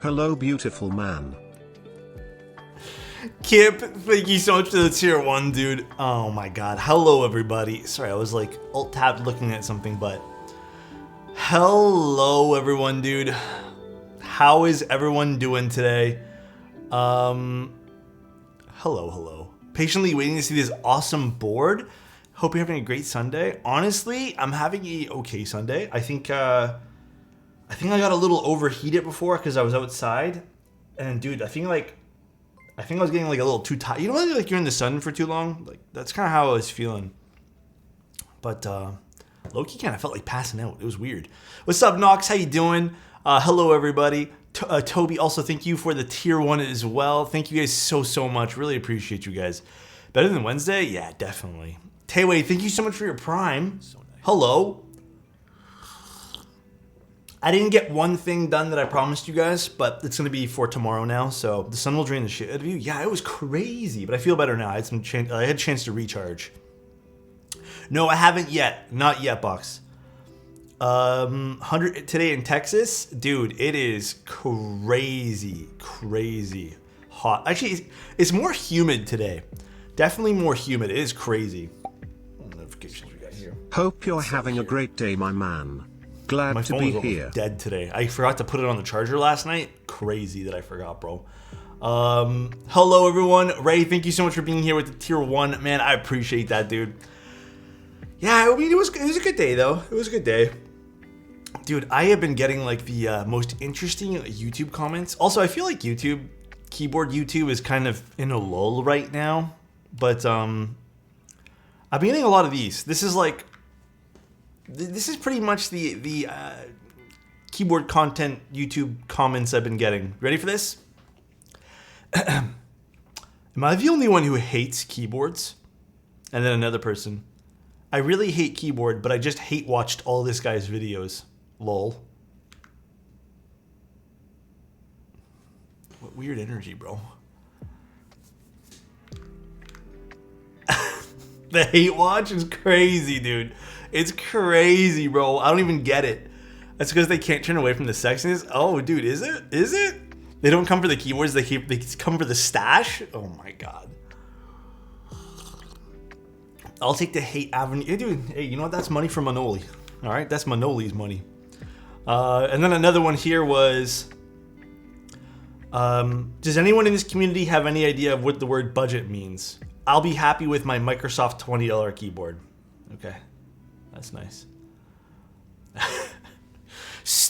Hello, beautiful man. Kip, thank you so much for the tier 1, dude. Oh my god. Hello, everybody. Sorry, I was like alt-tabbed looking at something, but... Hello, everyone, dude. How is everyone doing today? Hello. Patiently waiting to see this awesome board. Hope you're having a great Sunday. Honestly, I'm having a okay Sunday. I think I got a little overheated before because I was outside. And dude, I think I was getting like a little too tired. You know when like you're in the sun for too long? Like that's kind of how I was feeling. But low-key kind of felt like passing out. It was weird. What's up, Nox? How you doing? Hello, everybody. Toby, also thank you for the tier 1 as well. Thank you guys so much. Really appreciate you guys. Better than Wednesday? Yeah, definitely. Tayway, thank you so much for your prime. So nice. Hello. I didn't get one thing done that I promised you guys, but it's going to be for tomorrow now, so the sun will drain the shit out of you. Yeah, it was crazy, but I feel better now. I had a chance to recharge. No, I haven't yet. Not yet, Box. 100 today in Texas. Dude, it is crazy hot. Actually, it's more humid today. Definitely more humid. It is crazy. What notifications we got here? Hope you're having a great day, my man. Glad My to phone be was here. Dead today. I forgot to put it on the charger last night. Crazy that I forgot, bro. Hello, everyone. Ray, thank you so much for being here with the tier 1. Man, I appreciate that, dude. Yeah, I mean, it was a good day, though. It was a good day. Dude, I have been getting, like, the most interesting YouTube comments. Also, I feel like keyboard YouTube is kind of in a lull right now. But, I've been getting a lot of these. This is, like... This is pretty much the keyboard content YouTube comments I've been getting. Ready for this? Am I the only one who hates keyboards? And then another person. I really hate keyboard, but I just hate watched all this guy's videos. Lol. What weird energy, bro. The hate watch is crazy, dude. It's crazy, bro. I don't even get it. That's because they can't turn away from the sexiness. Oh, dude, is it? Is it? They don't come for the keywords. They come for the stash. Oh my god. I'll take the hate avenue. Hey, dude. Hey, you know what? That's money for Manoli. All right, that's Manoli's money. And then another one here was. Does anyone in this community have any idea of what the word budget means? I'll be happy with my Microsoft $20 keyboard. Okay. That's nice.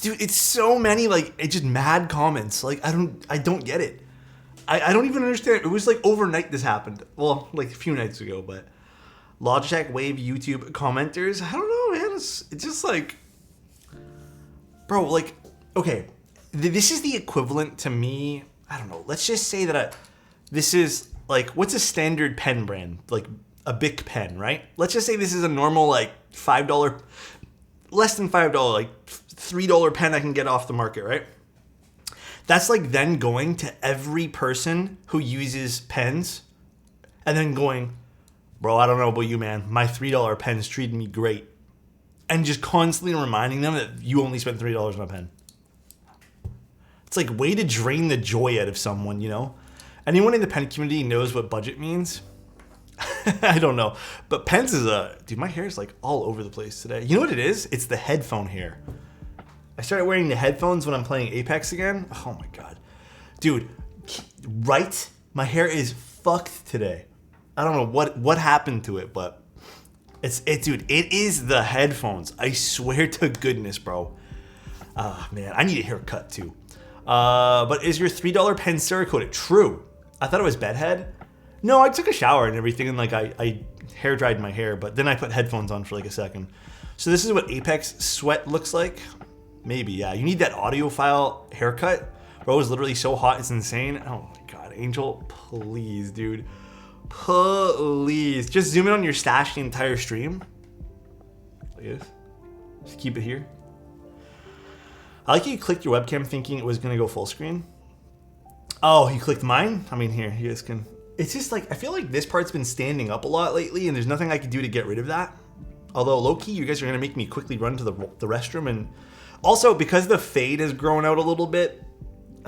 Dude, it's so many, like, it's just mad comments. Like, I don't get it. I don't even understand. It was like overnight this happened. Well, like a few nights ago, but Logitech Wave YouTube commenters. I don't know, man. It's just like, bro, like, okay. This is the equivalent to me. I don't know. Let's just say that this is like, what's a standard pen brand? Like a Bic pen, right? Let's just say this is a normal, like, $5, less than $5, like $3 pen I can get off the market, right? That's like then going to every person who uses pens and then going, bro, I don't know about you, man. My $3 pen's treated me great. And just constantly reminding them that you only spent $3 on a pen. It's like way to drain the joy out of someone, you know? Anyone in the pen community knows what budget means? I don't know. But pens is dude, my hair is like all over the place today. You know what it is? It's the headphone hair. I started wearing the headphones when I'm playing Apex again. Oh my god. Dude, right? My hair is fucked today. I don't know what happened to it, but dude, it is the headphones. I swear to goodness, bro. Man, I need a haircut too. But is your $3 pen Cerakoted? True. I thought it was bedhead. No, I took a shower and everything, and like I hair dried my hair, but then I put headphones on for like a second. So this is what Apex sweat looks like. Maybe, yeah. You need that audiophile haircut. Bro, it was literally so hot, it's insane. Oh my god, Angel, please, dude. Please. Just zoom in on your stash the entire stream. Like this. Just keep it here. I like you clicked your webcam thinking it was gonna go full screen. Oh, you clicked mine? I mean, here, you guys can. It's just like, I feel like this part's been standing up a lot lately, and there's nothing I can do to get rid of that. Although, low-key, you guys are gonna make me quickly run to the restroom, and also, because the fade has grown out a little bit,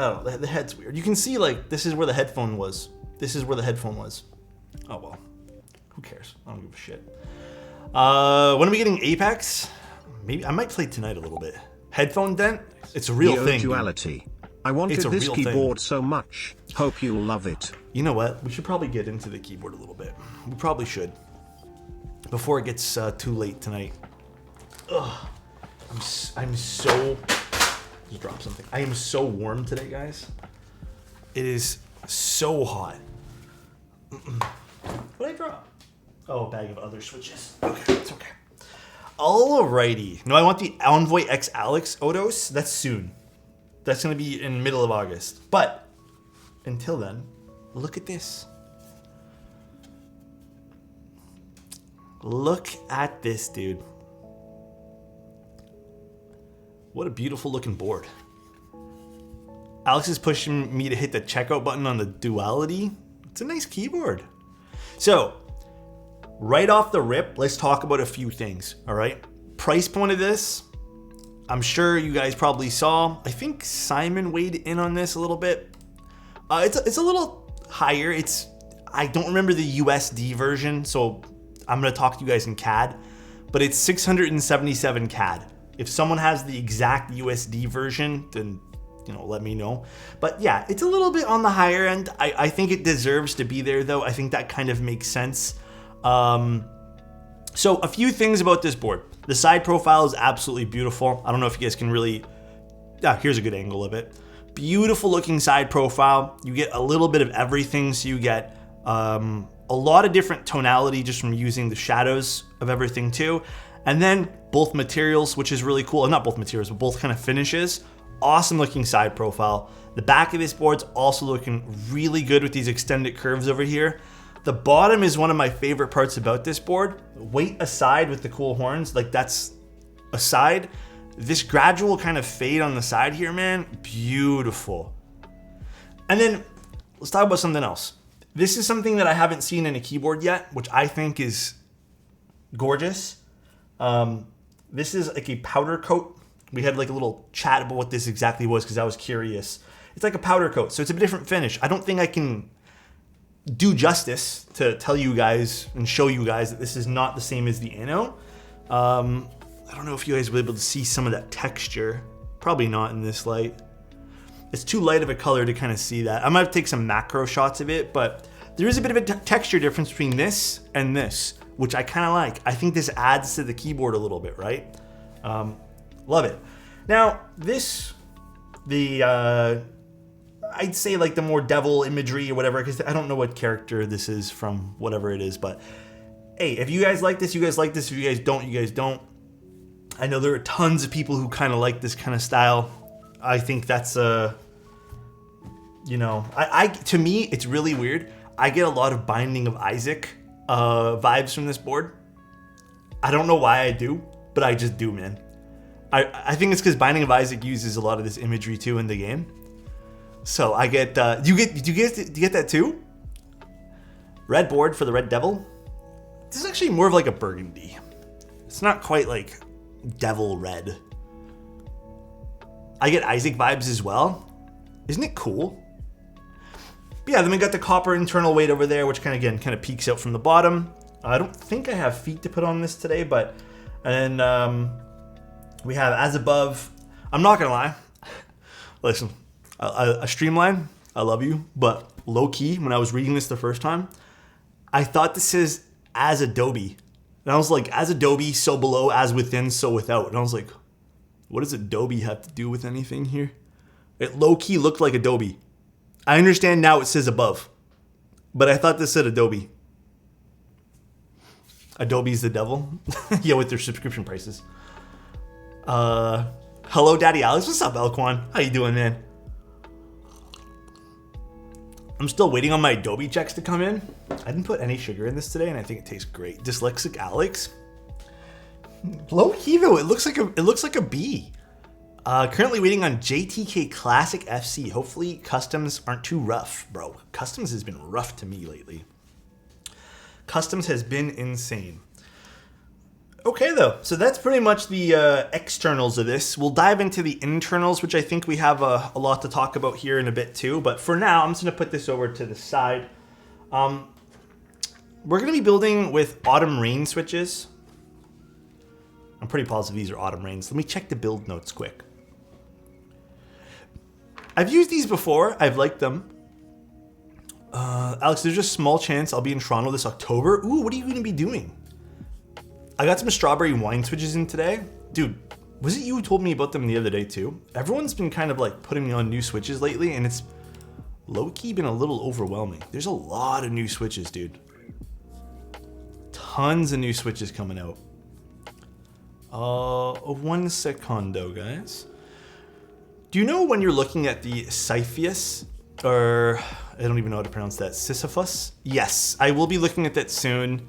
I don't know. The head's weird. You can see like this is where the headphone was. This is where the headphone was. Oh well. Who cares? I don't give a shit. When are we getting Apex? Maybe I might play tonight a little bit. Headphone dent? It's a real thing. Duality. I wanted this keyboard so much. Hope you'll love it. You know what? We should probably get into the keyboard a little bit. We probably should. Before it gets too late tonight. Ugh. I'm so... Just drop something. I am so warm today, guys. It is so hot. What did I drop? Oh, a bag of other switches. Okay, it's okay. Alrighty. No, I want the Envoy X Alexotos. That's soon. That's going to be in the middle of August. But until then, look at this. Look at this, dude. What a beautiful looking board. Alex is pushing me to hit the checkout button on the Duality. It's a nice keyboard. So, right off the rip, let's talk about a few things, all right? Price point of this, I'm sure you guys probably saw. I think Simon weighed in on this a little bit. It's a little higher. I don't remember the USD version, so I'm gonna talk to you guys in CAD, but it's 677 CAD. If someone has the exact USD version, then let me know. But yeah, it's a little bit on the higher end. I think it deserves to be there though. I think that kind of makes sense. So a few things about this board. The side profile is absolutely beautiful. I don't know if you guys can really, here's a good angle of it. Beautiful looking side profile. You get a little bit of everything. So you get a lot of different tonality just from using the shadows of everything too. And then both materials, which is really cool. Not both materials, but both kind of finishes. Awesome looking side profile. The back of this board's also looking really good with these extended curves over here. The bottom is one of my favorite parts about this board. Weight aside with the cool horns, like that's aside. This gradual kind of fade on the side here, man, beautiful. And then let's talk about something else. This is something that I haven't seen in a keyboard yet, which I think is gorgeous. This is like a powder coat. We had like a little chat about what this exactly was because I was curious. It's like a powder coat, so it's a different finish. I don't think I can do justice to tell you guys and show you guys that this is not the same as the Anno. I don't know if you guys will be able to see some of that texture. Probably not in this light. It's too light of a color to kind of see that. I might have to take some macro shots of it, but there is a bit of a texture difference between this and this, which I kind of like. I think this adds to the keyboard a little bit, right? Love it. Now, I'd say like the more devil imagery or whatever, because I don't know what character this is from, whatever it is, but hey, if you guys like this, you guys like this. If you guys don't, you guys don't. I know there are tons of people who kind of like this kind of style. I think that's to me, it's really weird. I get a lot of Binding of Isaac vibes from this board. I don't know why I do, but I just do, man. I think it's because Binding of Isaac uses a lot of this imagery too in the game. So I get, do you get that too? Red board for the Red Devil. This is actually more of like a burgundy. It's not quite like devil red. I get Isaac vibes as well. Isn't it cool? But yeah, then we got the copper internal weight over there, which kind of peeks out from the bottom. I don't think I have feet to put on this today, but, and then we have as above. I'm not gonna lie. Listen, a Streamline, I love you, but low key, when I was reading this the first time, I thought this is as Adobe. And I was like, as Adobe, so below, as within, so without. And I was like, what does Adobe have to do with anything here? It low key looked like Adobe. I understand now it says above, but I thought this said Adobe. Adobe's the devil. Yeah, with their subscription prices. Hello, Daddy Alex. What's up, Elquan? How you doing, man? I'm still waiting on my Adobe checks to come in. I didn't put any sugar in this today, and I think it tastes great. Dyslexic Alex. Low key though, it looks like a B. Currently waiting on JTK Classic FC. Hopefully customs aren't too rough, bro. Customs has been rough to me lately. Customs has been insane. Okay, though. So that's pretty much the externals of this. We'll dive into the internals, which I think we have a lot to talk about here in a bit too. But for now, I'm just going to put this over to the side. We're going to be building with autumn rain switches. I'm pretty positive these are autumn rains. Let me check the build notes quick. I've used these before. I've liked them. Alex, there's a small chance I'll be in Toronto this October. Ooh, what are you going to be doing? I got some strawberry wine switches in today. Dude, was it you who told me about them the other day too? Everyone's been kind of like putting me on new switches lately, and it's low-key been a little overwhelming. There's a lot of new switches, dude. Tons of new switches coming out. 1 secondo, guys. Do you know when you're looking at the Cepheus, or I don't even know how to pronounce that, Sisyphus? Yes, I will be looking at that soon.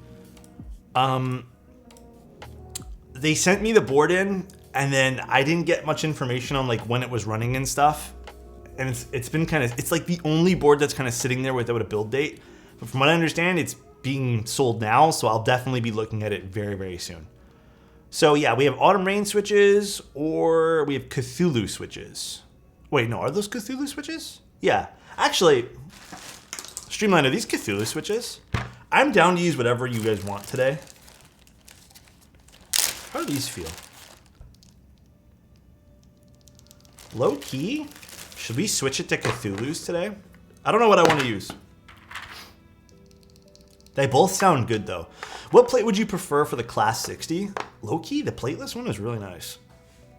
They sent me the board in, and then I didn't get much information on like when it was running and stuff. And it's been kind of, it's like the only board that's kind of sitting there without a build date. But from what I understand, it's being sold now, so I'll definitely be looking at it very, very soon. So yeah, we have Autumn Rain switches, or we have Cthulhu switches. Wait, no, are those Cthulhu switches? Yeah, actually, Streamline, are these Cthulhu switches? I'm down to use whatever you guys want today. How do these feel? Low key? Should we switch it to Cthulhu's today? I don't know what I want to use. They both sound good though. What plate would you prefer for the Class 60? Low key, the plateless one is really nice.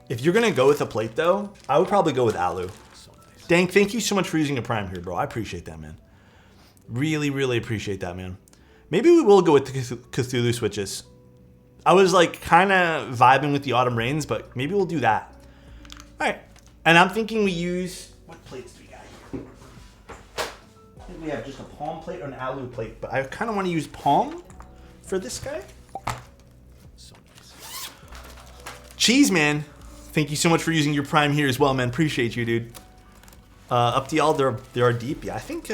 If you're gonna go with a plate though, I would probably go with Alu. So nice. Dank, thank you so much for using a Prime here, bro. I appreciate that, man. Really, really appreciate that, man. Maybe we will go with the Cthulhu switches. I was like kind of vibing with the Autumn Rains, but maybe we'll do that. All right. And I'm thinking we use, what plates do we got here? I think we have just a palm plate or an alu plate, but I kind of want to use palm for this guy. So nice. Cheese, man. Thank you so much for using your Prime here as well, man. Appreciate you, dude. Up to y'all, they are deep. Yeah, I think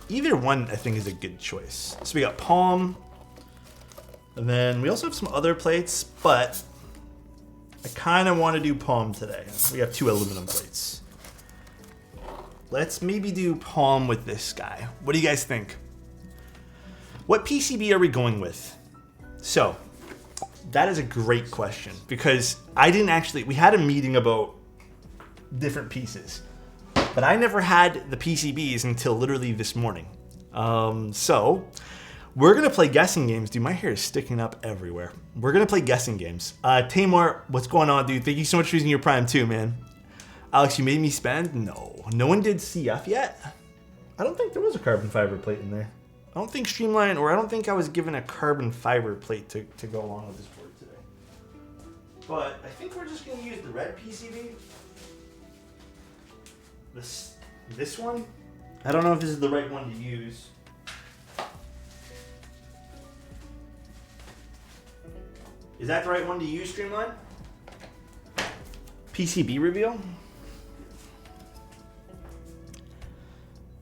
either one I think is a good choice. So we got palm. And then we also have some other plates, but I kind of want to do palm today. We have 2 aluminum plates. Let's maybe do palm with this guy. What do you guys think? What PCB are we going with? So, that is a great question because we had a meeting about different pieces, but I never had the PCBs until literally this morning. So, we're going to play guessing games. Dude, my hair is sticking up everywhere. We're going to play guessing games. Tamar, what's going on, dude? Thank you so much for using your Prime too, man. Alex, you made me spend? No. No one did CF yet? I don't think there was a carbon fiber plate in there. I don't think Streamline, or I don't think I was given a carbon fiber plate to go along with this board today. But I think we're just going to use the red PCB. This one? I don't know if this is the right one to use. Is that the right one to use, Streamline? PCB reveal?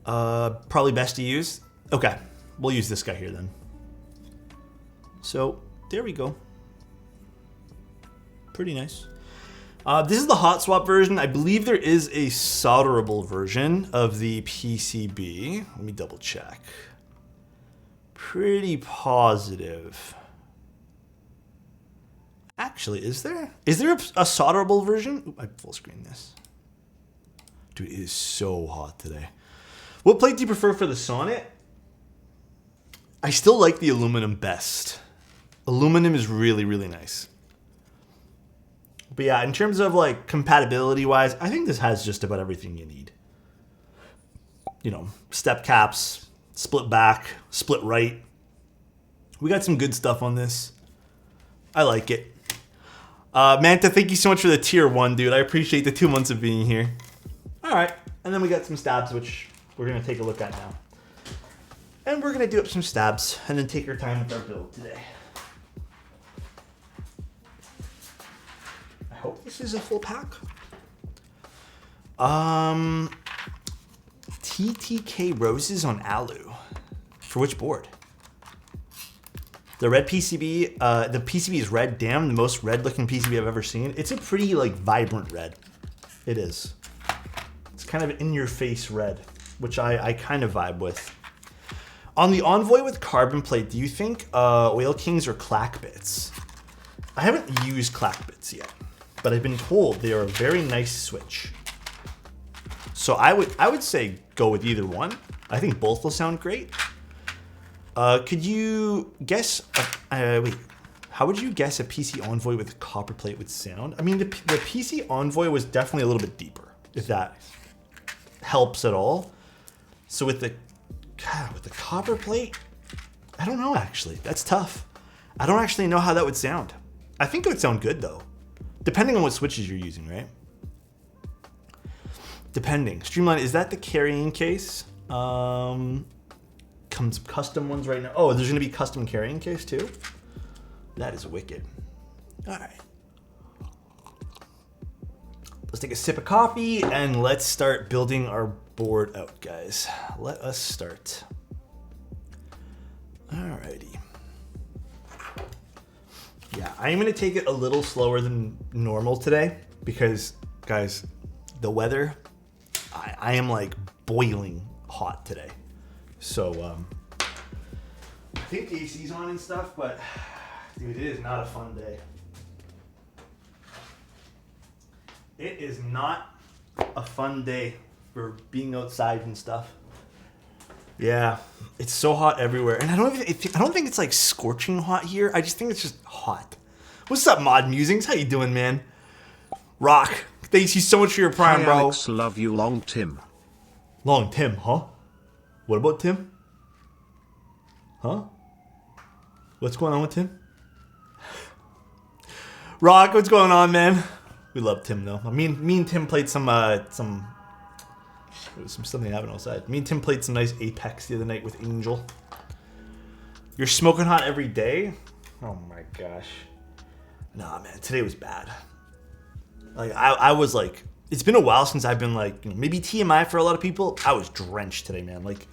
Probably best to use. Okay, we'll use this guy here then. So, there we go. Pretty nice. This is the hot swap version. I believe there is a solderable version of the PCB. Let me double check. Pretty positive. Actually, is there? Is there a solderable version? Ooh, I full screen this. Dude, it is so hot today. What plate do you prefer for the Sonnet? I still like the aluminum best. Aluminum is really, really nice. But yeah, in terms of like compatibility wise, I think this has just about everything you need. You know, step caps, split back, split right. We got some good stuff on this. I like it. Manta, thank you so much for the tier 1, dude. I appreciate the 2 months of being here. All right. And then we got some stabs, which we're going to take a look at now. And we're going to do up some stabs and then take our time with our build today. I hope this is a full pack. TTK roses on Alu. For which board? The red PCB, the PCB is red. Damn, the most red looking PCB I've ever seen. It's a pretty like vibrant red. It is. It's kind of in your face red, which I kind of vibe with. On the Envoy with carbon plate, do you think Whale Kings or clack bits? I haven't used clack bits yet, but I've been told they are a very nice switch. So I would say go with either one. I think both will sound great. Could you guess? Wait, how would you guess a PC Envoy with copper plate would sound? I mean, the PC Envoy was definitely a little bit deeper, if that helps at all. So with the copper plate, I don't know actually. That's tough. I don't actually know how that would sound. I think it would sound good though, depending on what switches you're using, right? Depending. Streamline, is that the carrying case? Comes custom ones right now. Oh, there's gonna be custom carrying case too? That is wicked. All right. Let's take a sip of coffee and let's start building our board out, guys. Let us start. Alrighty. Yeah, I'm gonna take it a little slower than normal today because, guys, the weather, I am like boiling hot today. So, I think the AC's on and stuff, but dude, it is not a fun day. It is not a fun day for being outside and stuff. Yeah, it's so hot everywhere, and I don't think it's like scorching hot here. I just think it's just hot. What's up, Mod Musings? How you doing, man? Rock, thanks you so much for your prime, bro. Alex, love you, Long Tim. Long Tim, huh? What about Tim? Huh? What's going on with Tim? Rock, what's going on, man? We love Tim though. Me and Tim played some something happened outside. Me and Tim played some nice Apex the other night with Angel. You're smoking hot every day? Oh my gosh. Nah, man, today was bad. Like I was like, it's been a while since I've been like, you know, maybe TMI for a lot of people. I was drenched today, man. Like,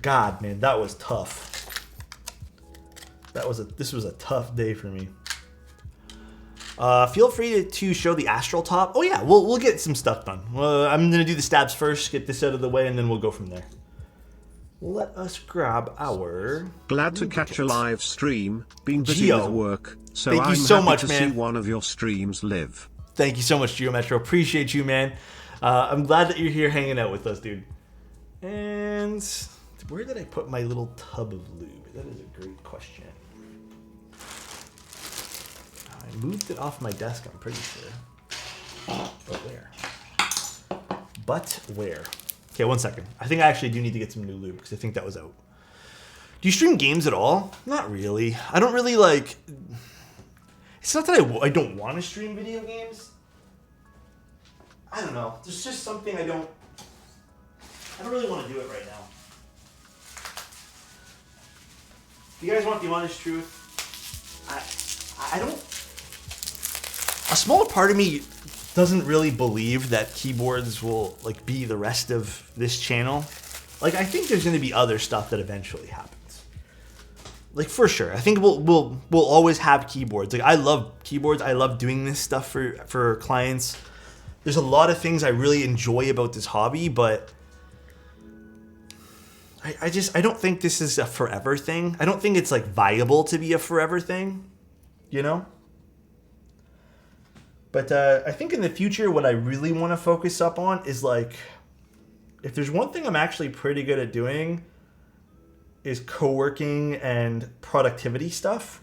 God, man, that was tough. This was a tough day for me. Feel free to show the astral top. Oh yeah, we'll get some stuff done. I'm gonna do the stabs first, get this out of the way, and then we'll go from there. Let us grab our. Glad to catch a live stream. Been busy Geo, with work, so thank you I'm so happy much, to man. see one of your streams live. Thank you so much, GeoMetro. Appreciate you, man. I'm glad that you're here hanging out with us, dude. And where did I put my little tub of lube? That is a great question. I moved it off my desk, I'm pretty sure. But where? But where? Okay, 1 second. I think I actually do need to get some new lube because I think that was out. Do you stream games at all? Not really. I don't really like... It's not that I don't want to stream video games. I don't know. There's just something I don't really want to do it right now. If you guys want the honest truth, I don't... A small part of me doesn't really believe that keyboards will like be the rest of this channel. Like, I think there's going to be other stuff that eventually happens. Like, for sure. I think we'll always have keyboards. Like, I love keyboards. I love doing this stuff for clients. There's a lot of things I really enjoy about this hobby, but I don't think this is a forever thing. I don't think it's like viable to be a forever thing, you know? But I think in the future, what I really want to focus up on is like, if there's one thing I'm actually pretty good at doing, is co-working and productivity stuff.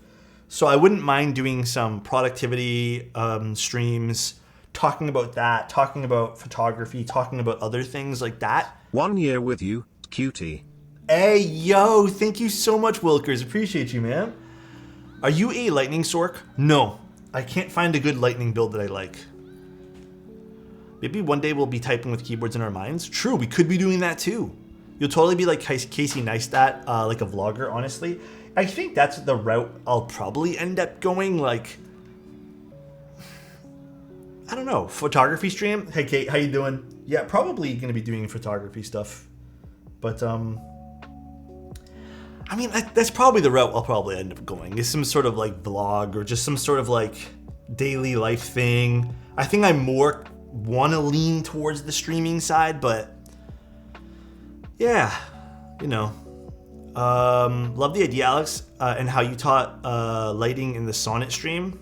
So I wouldn't mind doing some productivity streams, talking about that, talking about photography, talking about other things like that. 1 year with you, cutie. Hey, yo, thank you so much, Wilkers. Appreciate you, man. Are you a lightning sork? No, I can't find a good lightning build that I like. Maybe one day we'll be typing with keyboards in our minds. True, we could be doing that too. You'll totally be like Casey Neistat, like a vlogger, honestly. I think that's the route I'll probably end up going, like, I don't know, photography stream? Hey Kate, how you doing? Yeah, probably gonna be doing photography stuff. But I I mean, that's probably the route I'll probably end up going. Is some sort of like vlog or just some sort of like daily life thing. I think I more want to lean towards the streaming side, but yeah, you know. Love the idea, Alex, and how you taught lighting in the Sonnet stream.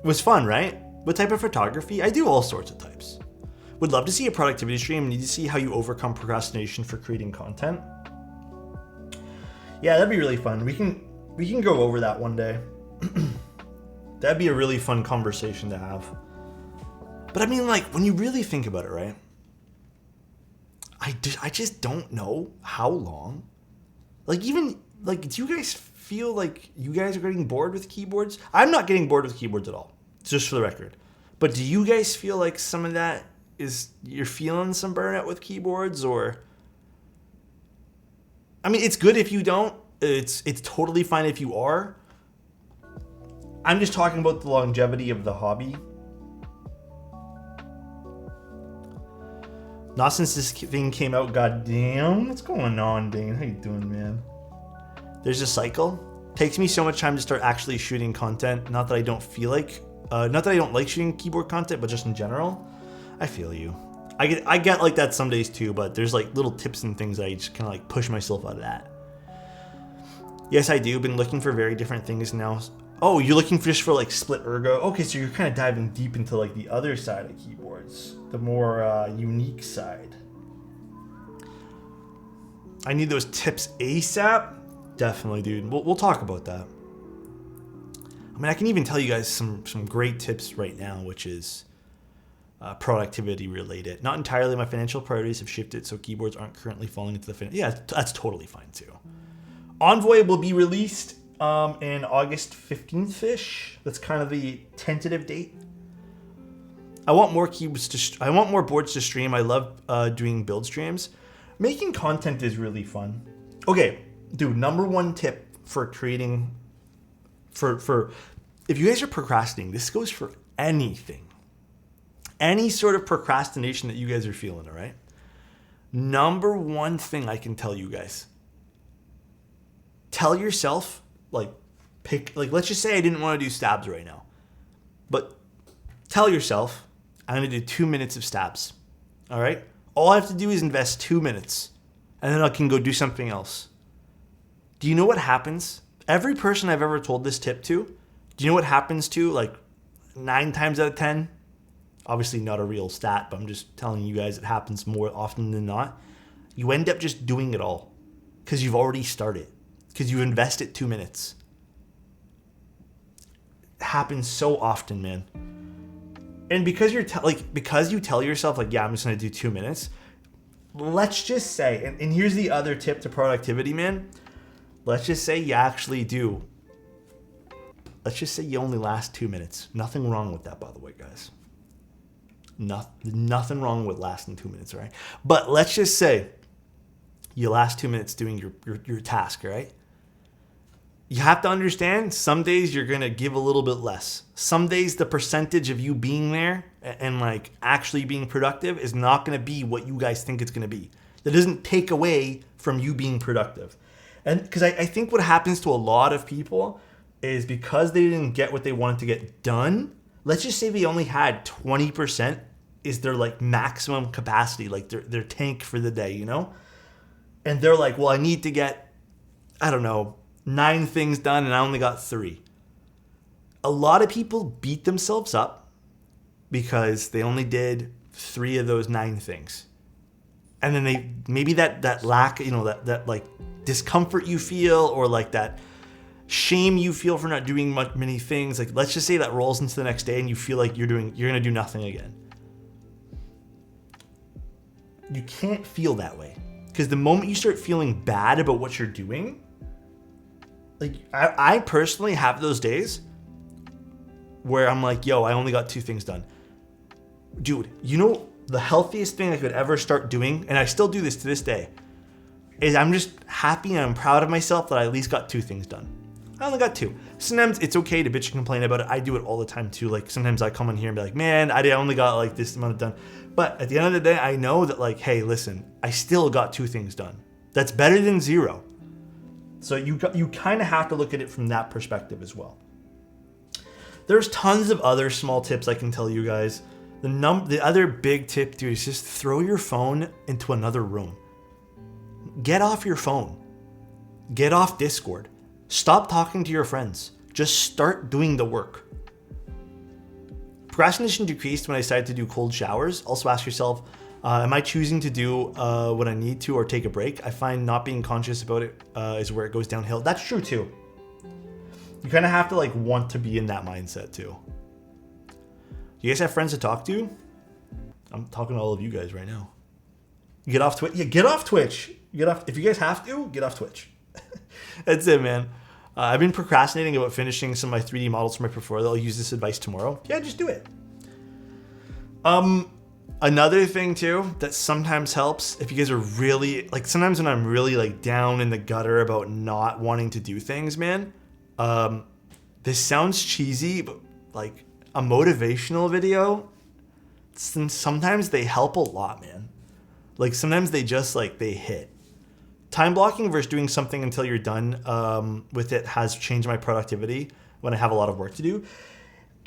It was fun, right? What type of photography? I do all sorts of types. Would love to see a productivity stream. Need to see how you overcome procrastination for creating content. Yeah, that'd be really fun. We can go over that one day. That'd be a really fun conversation to have. But I mean, like, when you really think about it, right? I just don't know how long. Like, even, like, do you guys feel like you guys are getting bored with keyboards? I'm not getting bored with keyboards at all, just for the record. But do you guys feel like some of that is, you're feeling some burnout with keyboards? Or, I mean, it's good if you don't. It's totally fine if you are. I'm just talking about the longevity of the hobby. Not since this thing came out, goddamn. What's going on, Dane? How you doing, man? There's a cycle. Takes me so much time to start actually shooting content. Not that I don't feel like, not that I don't like shooting keyboard content, but just in general. I feel you. I get like that some days too, but there's like little tips and things that I just kind of like push myself out of that. Yes, I do. Been looking for very different things now. Oh, you're looking for just for like split ergo? Okay, so you're kind of diving deep into like the other side of keyboards. The more unique side. I need those tips ASAP. Definitely, dude. We'll talk about that. I mean, I can even tell you guys some great tips right now, which is productivity related. Not entirely. My financial priorities have shifted, so keyboards aren't currently falling into the Yeah, that's totally fine too. Envoy will be released in August 15th-ish. That's kind of the tentative date. I want more I want more boards to stream. I love doing build streams. Making content is really fun. Okay, dude, number one tip for creating for if you guys are procrastinating, this goes for anything. Any sort of procrastination that you guys are feeling, all right? Number one thing I can tell you guys. Tell yourself, like, let's just say I didn't want to do stabs right now. But tell yourself, I'm going to do 2 minutes of stabs. All right? All I have to do is invest 2 minutes. And then I can go do something else. Do you know what happens? Every person I've ever told this tip to, do you know what happens to, like, 9 times out of 10? Obviously not a real stat, but I'm just telling you guys it happens more often than not. You end up just doing it all. Because you've already started. Because you invested 2 minutes. It happens so often, man. And because because you tell yourself, like, yeah, I'm just gonna do 2 minutes. Let's just say, and here's the other tip to productivity, man. Let's just say you actually do. Let's just say you only last 2 minutes. Nothing wrong with that, by the way, guys. Nothing wrong with lasting 2 minutes, right? But let's just say you last 2 minutes doing your task, right? You have to understand, some days you're going to give a little bit less. Some days the percentage of you being there and like actually being productive is not going to be what you guys think it's going to be. That doesn't take away from you being productive. And because I think what happens to a lot of people is because they didn't get what they wanted to get done, let's just say they only had 20% is their like maximum capacity, like their tank for the day, you know? And they're like, well, I need to get, I don't know, 9 things done and I only got 3. A lot of people beat themselves up because they only did 3 of those 9 things. And then they, maybe that lack, you know, that like discomfort you feel or like that shame you feel for not doing many things. Like, let's just say that rolls into the next day and you feel like you're going to do nothing again. You can't feel that way. Because the moment you start feeling bad about what you're doing, like I personally have those days where I'm like, yo, I only got 2 things done. Dude, you know the healthiest thing I could ever start doing, and I still do this to this day, is I'm just happy and I'm proud of myself that I at least got 2 things done. I only got 2. Sometimes it's okay to bitch and complain about it. I do it all the time too. Like sometimes I come in here and be like, man, I only got like this amount done. But at the end of the day, I know that like, hey, listen, I still got 2 things done. That's better than 0. So you kind of have to look at it from that perspective as well. There's tons of other small tips I can tell you guys. The other big tip, dude, is just throw your phone into another room. Get off your phone. Get off Discord. Stop talking to your friends. Just start doing the work. Procrastination decreased when I decided to do cold showers. Also ask yourself, am I choosing to do what I need to or take a break? I find not being conscious about it is where it goes downhill. That's true too. You kind of have to like want to be in that mindset too. You guys have friends to talk to? I'm talking to all of you guys right now. Get off Twitch. Yeah, get off Twitch. Get off. If you guys have to, get off Twitch. That's it, man. I've been procrastinating about finishing some of my 3D models for my portfolio. I'll use this advice tomorrow. Yeah, just do it. Another thing too that sometimes helps, if you guys are really like, sometimes when I'm really like down in the gutter about not wanting to do things, man. This sounds cheesy, but like a motivational video, sometimes they help a lot, man. Like sometimes they just like they hit. Time blocking versus doing something until you're done with it has changed my productivity when I have a lot of work to do.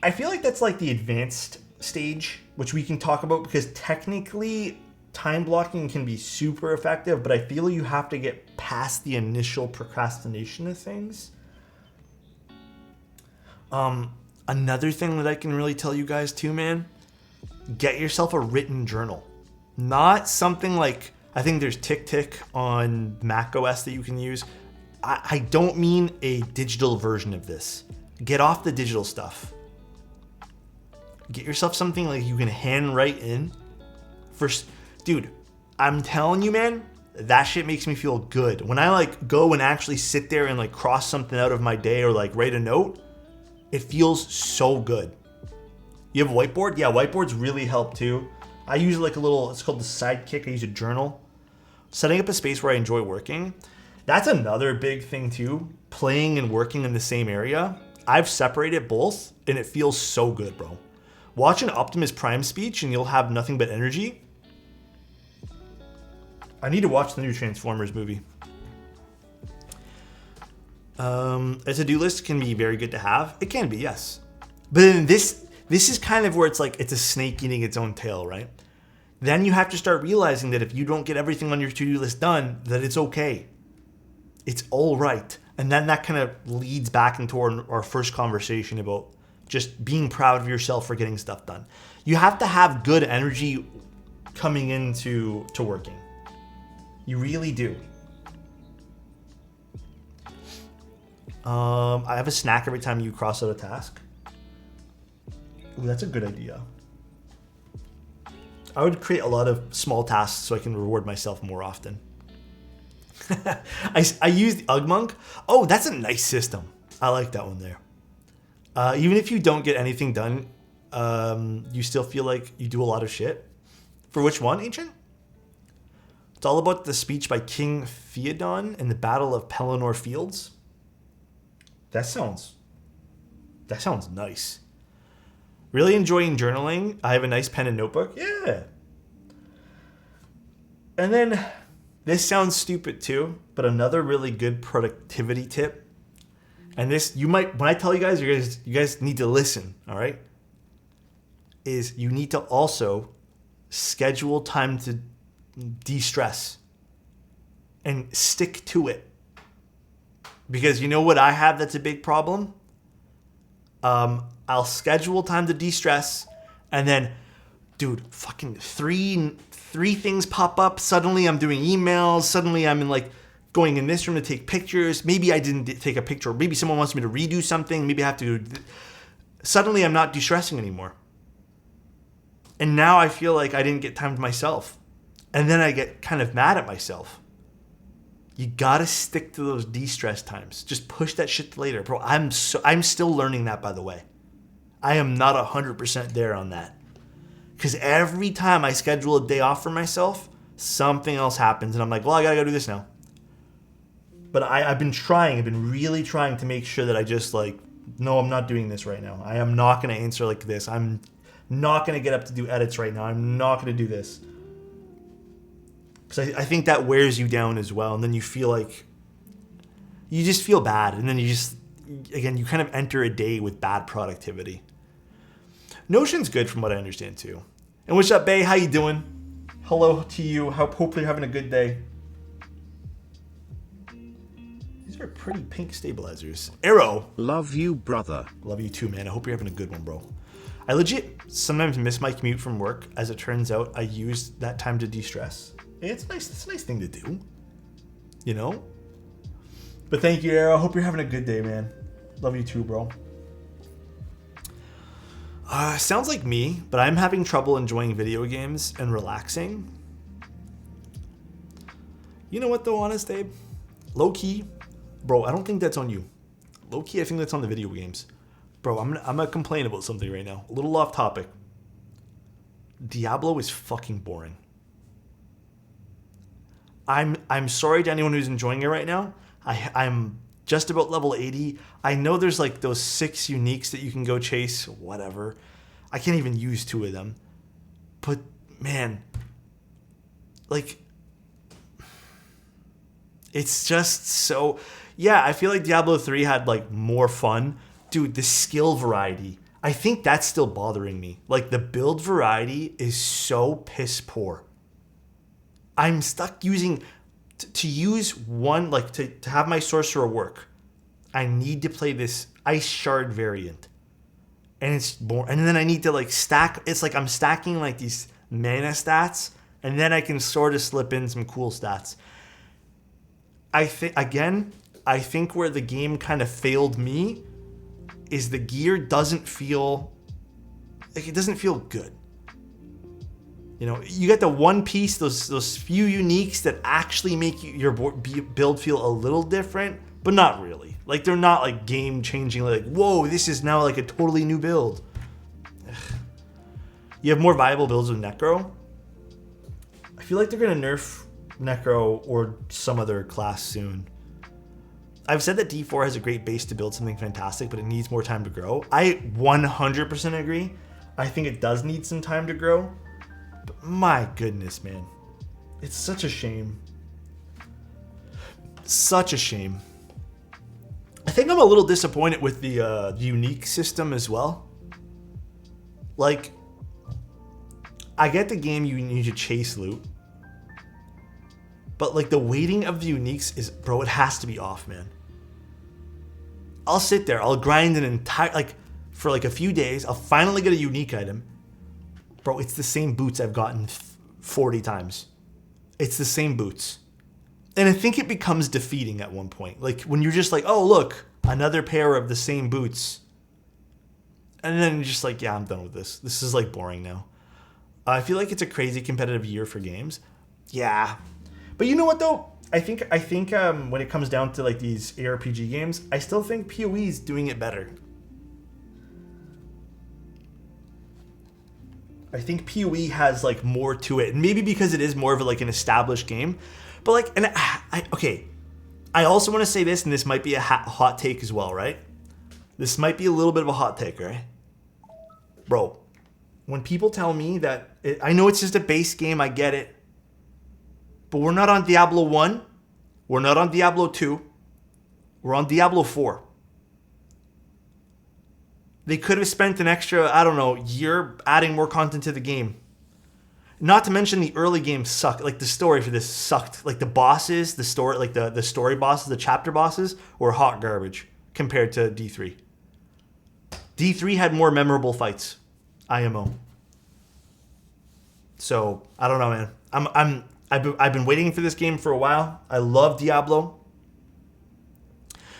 I feel like that's like the advanced stage, which we can talk about, because technically time blocking can be super effective, but I feel you have to get past the initial procrastination of things. Another thing that I can really tell you guys too, man, get yourself a written journal. Not something like, I think there's TickTick on Mac OS that you can use. I don't mean a digital version of this. Get off the digital stuff. Get yourself something like you can handwrite in. First, dude, I'm telling you, man, that shit makes me feel good. When I like go and actually sit there and like cross something out of my day or like write a note, it feels so good. You have a whiteboard? Yeah, whiteboards really help too. I use like a little, it's called the Sidekick. I use a journal. Setting up a space where I enjoy working. That's another big thing too. Playing and working in the same area. I've separated both and it feels so good, bro. Watch an Optimus Prime speech and you'll have nothing but energy. I need to watch the new Transformers movie. A to-do list can be very good to have. It can be, yes. But then this is kind of where it's like, it's a snake eating its own tail, right? Then you have to start realizing that if you don't get everything on your to-do list done, that it's okay. It's all right. And then that kind of leads back into our first conversation about just being proud of yourself for getting stuff done. You have to have good energy coming into working. You really do. I have a snack every time you cross out a task. Ooh, that's a good idea. I would create a lot of small tasks so I can reward myself more often. I use the Ugmonk. Oh, that's a nice system. I like that one there. Even if you don't get anything done, you still feel like you do a lot of shit. For which one, Ancient? It's all about the speech by King Theodon in the Battle of Pelennor Fields. That sounds nice. Really enjoying journaling. I have a nice pen and notebook. Yeah. And then this sounds stupid too, but another really good productivity tip. And this, you might, when I tell you guys need to listen, all right? Is you need to also schedule time to de-stress and stick to it. Because you know what I have that's a big problem? I'll schedule time to de-stress and then, dude, fucking three things pop up. Suddenly I'm doing emails. Suddenly I'm in like going in this room to take pictures. Maybe I didn't take a picture. Maybe someone wants me to redo something. Maybe I have to. Suddenly I'm not de-stressing anymore. And now I feel like I didn't get time to myself. And then I get kind of mad at myself. You gotta stick to those de-stress times. Just push that shit to later. Bro, I'm still learning that, by the way. I am not 100% there on that. Because every time I schedule a day off for myself, something else happens. And I'm like, well, I gotta go do this now. But I've been really trying to make sure that I just like, no, I'm not doing this right now. I am not gonna answer like this. I'm not gonna get up to do edits right now. I'm not gonna do this. Because I think that wears you down as well. And then you feel like you just feel bad. And then you kind of enter a day with bad productivity. Notion's good from what I understand too. And what's up, Bay? How you doing? Hello to you. Hopefully you're having a good day. These are pretty pink stabilizers. Arrow. Love you, brother. Love you too, man. I hope you're having a good one, bro. I legit sometimes miss my commute from work. As it turns out, I use that time to de-stress. It's nice. It's a nice thing to do, you know? But thank you, Arrow. I hope you're having a good day, man. Love you too, bro. Sounds like me, but I'm having trouble enjoying video games and relaxing. You know what though, honest, Abe? Low-key, bro, I don't think that's on you. Low-key, I think that's on the video games. Bro, I'm gonna complain about something right now. A little off topic. Diablo is fucking boring. I'm sorry to anyone who's enjoying it right now. I'm just about level 80. I know there's like those 6 uniques that you can go chase, whatever. I can't even use 2 of them. But man, like, it's just so, yeah, I feel like Diablo 3 had like more fun. Dude, the skill variety, I think that's still bothering me. Like the build variety is so piss poor. I'm stuck using, to use one, like to have my sorcerer work, I need to play this ice shard variant. And it's boring. And then I need to like stack, it's like I'm stacking like these mana stats, and then I can sort of slip in some cool stats. I think where the game kind of failed me is the gear doesn't feel, like it doesn't feel good. You know, you get the one piece, those few uniques that actually make your build feel a little different, but not really. Like they're not like game changing, like, whoa, this is now like a totally new build. Ugh. You have more viable builds with Necro. I feel like they're gonna nerf Necro or some other class soon. I've said that D4 has a great base to build something fantastic, but it needs more time to grow. I 100% agree. I think it does need some time to grow. But my goodness, man. It's such a shame. Such a shame. I think I'm a little disappointed with the unique system as well. Like, I get the game you need to chase loot. But like the weighting of the uniques is, bro, it has to be off, man. I'll sit there, I'll grind an entire, like for like a few days, I'll finally get a unique item. Bro, it's the same boots I've gotten 40 times. It's the same boots. And I think it becomes defeating at one point. Like when you're just like, oh, look, another pair of the same boots. And then you're just like, yeah, I'm done with this. This is like boring now. I feel like it's a crazy competitive year for games. Yeah. But you know what though? I think when it comes down to like these ARPG games, I still think PoE is doing it better. I think PoE has like more to it, and maybe because it is more of like an established game. But like, and okay, I also want to say this, and this might be a hot take as well, right? This might be a little bit of a hot take, right? Bro, when people tell me that, I know it's just a base game, I get it. But we're not on Diablo 1. We're not on Diablo 2. We're on Diablo 4. They could have spent an extra, I don't know, year adding more content to the game. Not to mention the early game sucked. Like the story for this sucked. Like the bosses, the story, like the story bosses, the chapter bosses were hot garbage compared to D3. D3 had more memorable fights. IMO. So I don't know, man. I've been waiting for this game for a while. I love Diablo.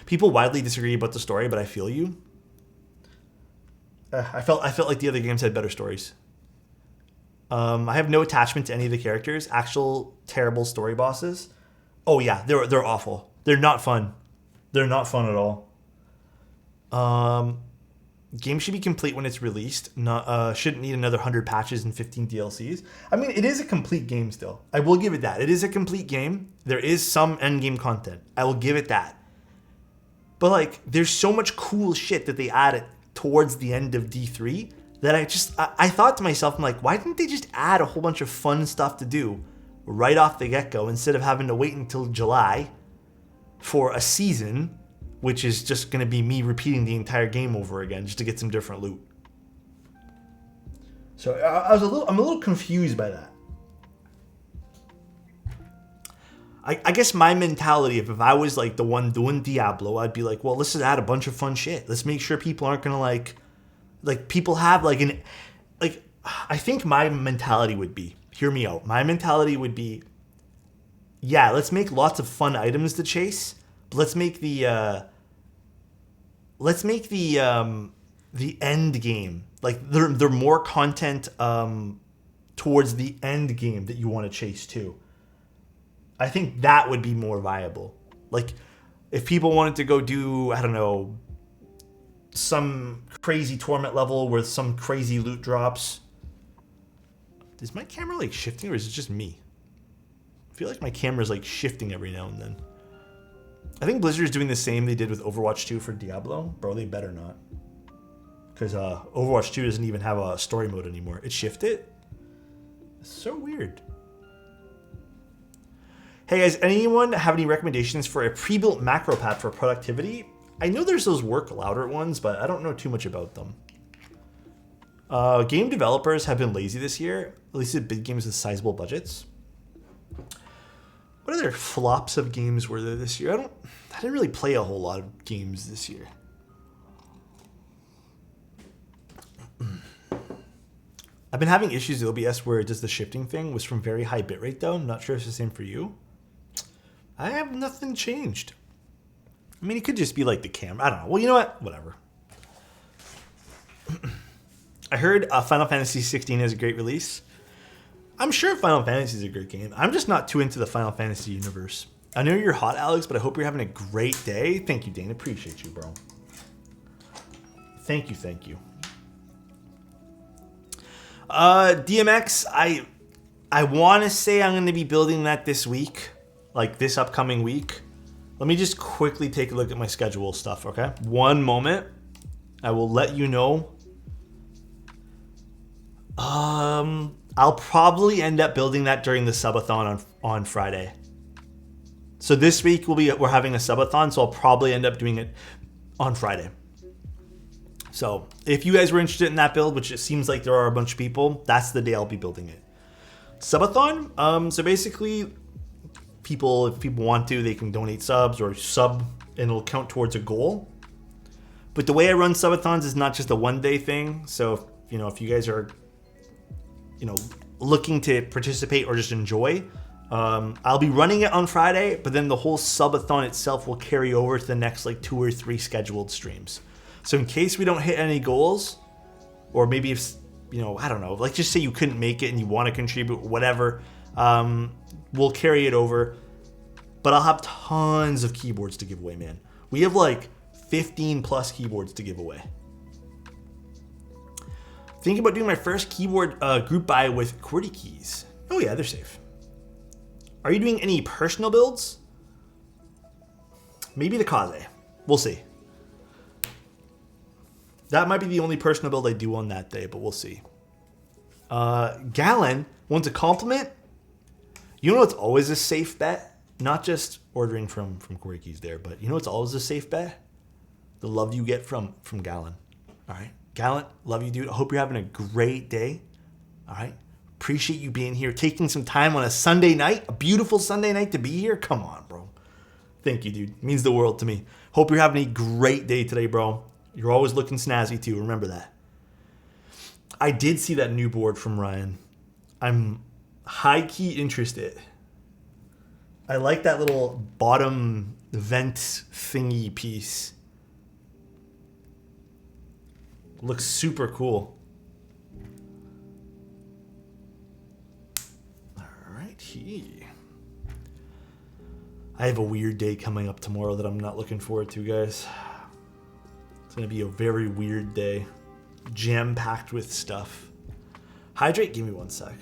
People widely disagree about the story, but I feel you. I felt like the other games had better stories. I have no attachment to any of the characters. Actual terrible story bosses. Oh yeah, they're awful. They're not fun. They're not fun at all. Game should be complete when it's released. Not shouldn't need another 100 patches and 15 DLCs. I mean, it is a complete game still. I will give it that. It is a complete game. There is some endgame content. I will give it that. But like, there's so much cool shit that they added towards the end of D3 that I thought to myself, I'm like, why didn't they just add a whole bunch of fun stuff to do right off the get-go instead of having to wait until July for a season, which is just going to be me repeating the entire game over again just to get some different loot. So I'm a little confused by that. I guess my mentality, if I was like the one doing Diablo, I'd be like, well, let's just add a bunch of fun shit. Let's make sure people aren't gonna like people have I think my mentality would be, hear me out. My mentality would be, yeah, let's make lots of fun items to chase, but let's make the end game, like they're more content towards the end game that you want to chase too. I think that would be more viable. Like if people wanted to go do, I don't know, some crazy torment level with some crazy loot drops. Is my camera like shifting or is it just me? I feel like my camera's like shifting every now and then. I think Blizzard's doing the same they did with Overwatch 2 for Diablo. Bro, they better not. Because Overwatch 2 doesn't even have a story mode anymore. It shifted? It's so weird. Hey guys, anyone have any recommendations for a pre-built macro pad for productivity? I know there's those work louder ones, but I don't know too much about them. Game developers have been lazy this year, at least at big games with sizable budgets. What other flops of games were there this year? I didn't really play a whole lot of games this year. I've been having issues with OBS where it does the shifting thing. Was from very high bitrate though. I'm not sure if it's the same for you. I have nothing changed. I mean, it could just be like the camera. I don't know. Well, you know what? Whatever. I heard Final Fantasy 16 is a great release. I'm sure Final Fantasy is a great game. I'm just not too into the Final Fantasy universe. I know you're hot, Alex, but I hope you're having a great day. Thank you, Dane. Appreciate you, bro. Thank you. DMX, I want to say I'm going to be building that this week, like this upcoming week. Let me just quickly take a look at my schedule stuff, okay? One moment. I will let you know. I'll probably end up building that during the subathon on Friday. So this week we're having a subathon, so I'll probably end up doing it on Friday. So if you guys were interested in that build, which it seems like there are a bunch of people, that's the day I'll be building it. Subathon, so basically if people want to, they can donate subs or sub and it'll count towards a goal. But the way I run subathons is not just a one-day thing. So, if you guys are, looking to participate or just enjoy, I'll be running it on Friday, but then the whole subathon itself will carry over to the next 2 or 3 scheduled streams. So in case we don't hit any goals, or maybe if, I don't know, just say you couldn't make it and you want to contribute, whatever, we'll carry it over. But I'll have tons of keyboards to give away, man. We have 15 plus keyboards to give away. Thinking about doing my first keyboard group buy with QWERTY keys. Oh yeah, they're safe. Are you doing any personal builds? Maybe the Kaze. We'll see. That might be the only personal build I do on that day, but we'll see. Gallon wants a compliment. You know what's always a safe bet? Not just ordering from QWERTY keys there, but you know what's always a safe bet? The love you get from Gallon. All right? Gallant, love you, dude. I hope you're having a great day. All right? Appreciate you being here, taking some time on a Sunday night, a beautiful Sunday night to be here. Come on, bro. Thank you, dude. It means the world to me. Hope you're having a great day today, bro. You're always looking snazzy, too. Remember that. I did see that new board from Ryan. I'm high-key interested. I like that little bottom vent thingy piece. Looks super cool. Alrighty. I have a weird day coming up tomorrow that I'm not looking forward to, guys. It's going to be a very weird day. Jam-packed with stuff. Hydrate? Give me one sec.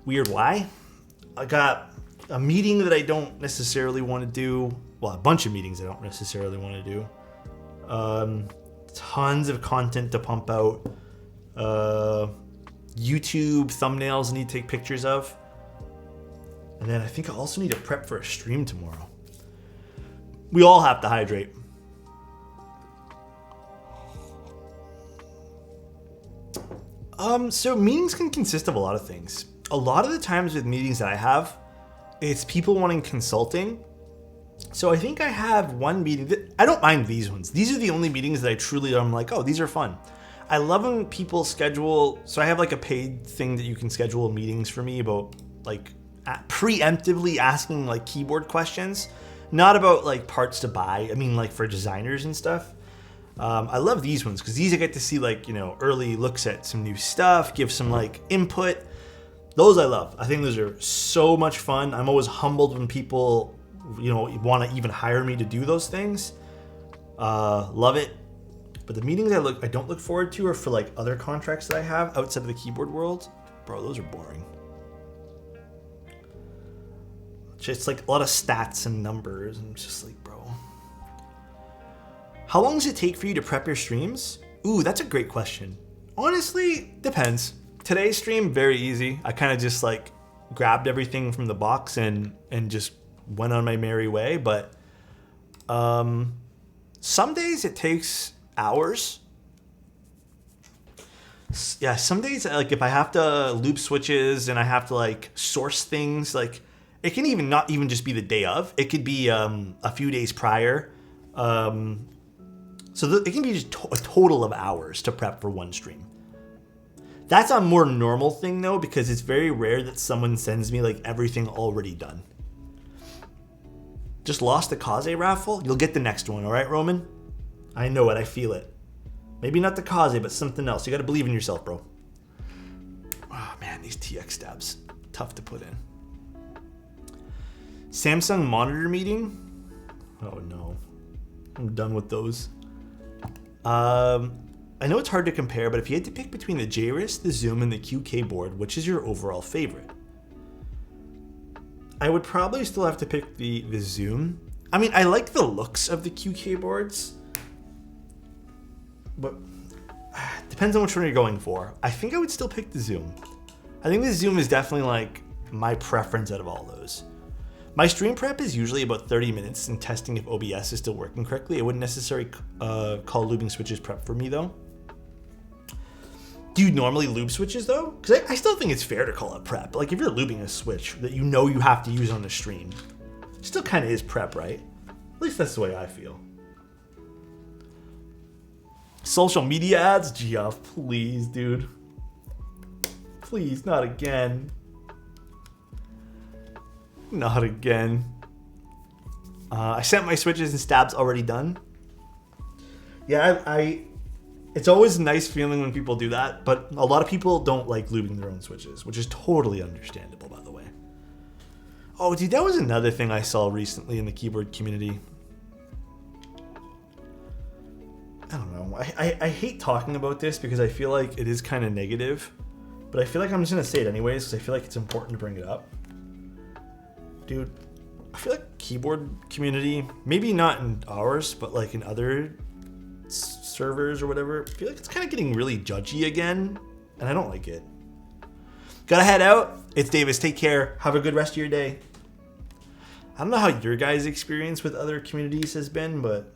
Weird why? I got a meeting that I don't necessarily want to do. Well, a bunch of meetings I don't necessarily want to do. Tons of content to pump out. YouTube thumbnails I need to take pictures of. And then I think I also need to prep for a stream tomorrow. We all have to hydrate. So meetings can consist of a lot of things. A lot of the times with meetings that I have, it's people wanting consulting. So I think I have one meeting that I don't mind these ones. These are the only meetings that I truly I'm like, oh, these are fun. I love when people schedule. So I have like a paid thing that you can schedule meetings for me about like preemptively asking like keyboard questions, not about like parts to buy. I mean like for designers and stuff. I love these ones because these I get to see like, you know, early looks at some new stuff, give some like input. Those I love. I think those are so much fun. I'm always humbled when people, you know, want to even hire me to do those things. Love it. But the meetings I don't look forward to are for like other contracts that I have outside of the keyboard world. Bro, those are boring. Just like a lot of stats and numbers and just like, bro. How long does it take for you to prep your streams? Ooh, that's a great question. Honestly, depends. Today's stream, very easy. I kind of just like grabbed everything from the box and just went on my merry way. But some days it takes hours. Yeah, some days like if I have to loop switches and I have to like source things, like it can even not even just be the day of. It could be a few days prior. So it can be just a total of hours to prep for one stream. That's a more normal thing though, because it's very rare that someone sends me like everything already done. Just lost the Kaze raffle? You'll get the next one, all right, Roman? I know it, I feel it. Maybe not the Kaze, but something else. You gotta believe in yourself, bro. Oh man, these TX stabs, tough to put in. Samsung monitor meeting? Oh no, I'm done with those. I know it's hard to compare, but if you had to pick between the JRIS, the Zoom, and the QK board, which is your overall favorite? I would probably still have to pick the Zoom. I mean, I like the looks of the QK boards, but depends on which one you're going for. I think I would still pick the Zoom. I think the Zoom is definitely like my preference out of all those. My stream prep is usually about 30 minutes and testing if OBS is still working correctly. I wouldn't necessarily call looping switches prep for me though. Do you normally loop switches though? Because I still think it's fair to call it prep. Like if you're looping a switch that you know you have to use on the stream, it still kind of is prep, right? At least that's the way I feel. Social media ads? Geoff, please, dude. Please, not again. Not again. I sent my switches and stabs already done. Yeah, it's always a nice feeling when people do that, but a lot of people don't like looping their own switches, which is totally understandable, by the way. Oh, dude, that was another thing I saw recently in the keyboard community. I don't know. I hate talking about this because I feel like it is kind of negative, but I feel like I'm just going to say it anyways because I feel like it's important to bring it up. Dude, I feel like keyboard community, maybe not in ours, but like in other servers or whatever, I feel like it's kind of getting really judgy again, and I don't like it. Gotta head out. It's Davis. Take care. Have a good rest of your day. I don't know how your guys' experience with other communities has been, but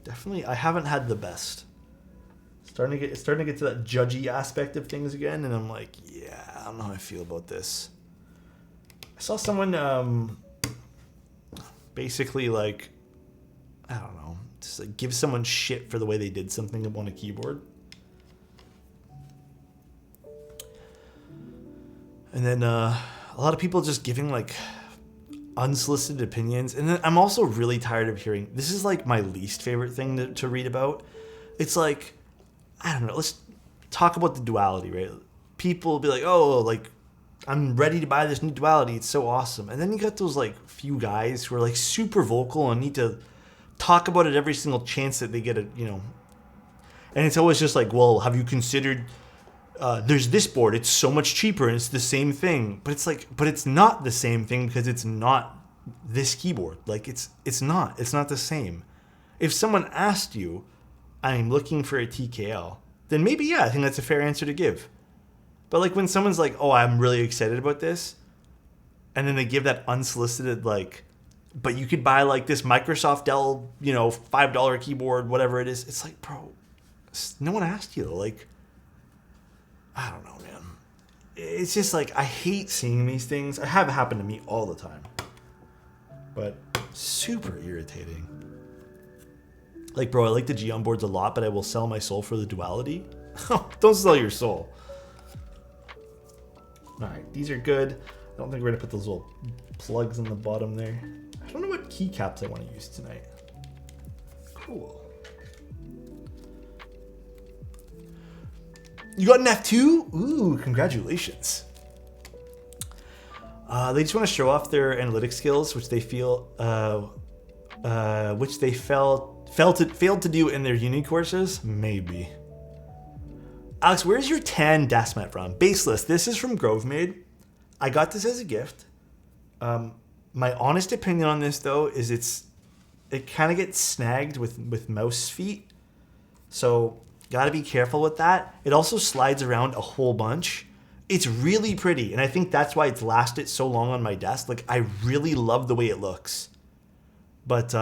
definitely I haven't had the best. It's starting to get to that judgy aspect of things again, and I'm like, yeah, I don't know how I feel about this. I saw someone basically like, I don't know, just like give someone shit for the way they did something on a keyboard. And then a lot of people just giving like unsolicited opinions. And then I'm also really tired of hearing, this is like my least favorite thing to read about. It's like, I don't know, let's talk about the duality, right? People will be like, oh, like, I'm ready to buy this new Duality. It's so awesome. And then you got those like few guys who are like super vocal and need to talk about it every single chance that they get it, you know. And it's always just like, well, have you considered there's this board, it's so much cheaper and it's the same thing. But it's like, but it's not the same thing because it's not this keyboard. Like it's not the same. If someone asked you, I'm looking for a TKL, then maybe, yeah, I think that's a fair answer to give. But like when someone's like, oh, I'm really excited about this, and then they give that unsolicited like, but you could buy like this Microsoft Dell, you know, $5 keyboard, whatever it is. It's like, bro, no one asked you. Like, I don't know, man. It's just like, I hate seeing these things. I have it happen to me all the time, but super irritating. Like, bro, I like the Geon boards a lot, but I will sell my soul for the Duality. Don't sell your soul. All right, these are good. I don't think we're gonna put those little plugs in the bottom there. I don't know what keycaps I want to use tonight. Cool. You got an F2? Ooh, congratulations. They just want to show off their analytic skills, which they feel, which they failed to do in their uni courses. Maybe. Alex, where's your tan Dasmat from? Baseless. This is from Grovemade. I got this as a gift. My honest opinion on this though is it kind of gets snagged with mouse feet, so gotta be careful with that. It also slides around a whole bunch. It's really pretty, and I think that's why it's lasted so long on my desk. Like, I really love the way it looks, but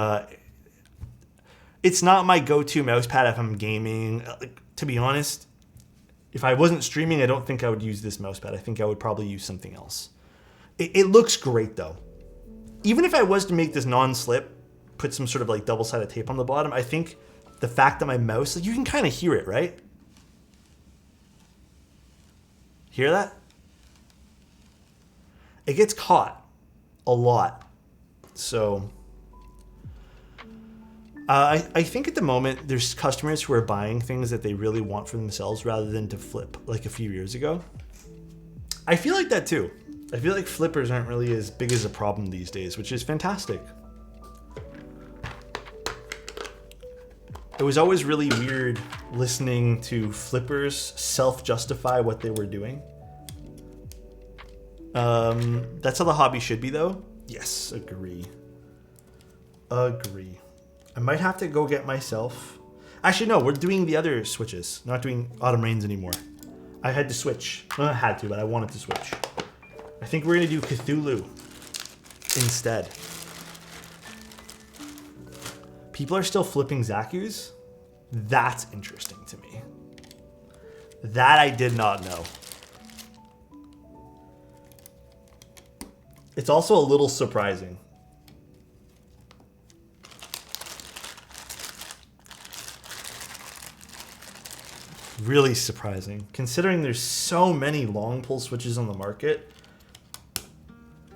it's not my go-to mouse pad if I'm gaming. Like, to be honest, if I wasn't streaming, I don't think I would use this mouse pad. I think I would probably use something else. It looks great though. Even if I was to make this non-slip, put some sort of like double-sided tape on the bottom, I think the fact that my mouse, like, you can kind of hear it, right? Hear that? It gets caught a lot. So I think at the moment there's customers who are buying things that they really want for themselves rather than to flip like a few years ago. I feel like that too. I feel like flippers aren't really as big as a problem these days, which is fantastic. It was always really weird listening to flippers self-justify what they were doing. That's how the hobby should be though. Yes, agree. Agree. I might have to go get myself... Actually, no, we're doing the other switches. Not doing Autumn Rains anymore. I had to switch. Well, I had to, but I wanted to switch. I think we're going to do Cthulhu instead. People are still flipping Zaku's? That's interesting to me. That I did not know. It's also a little surprising. Really surprising, considering there's so many long pull switches on the market.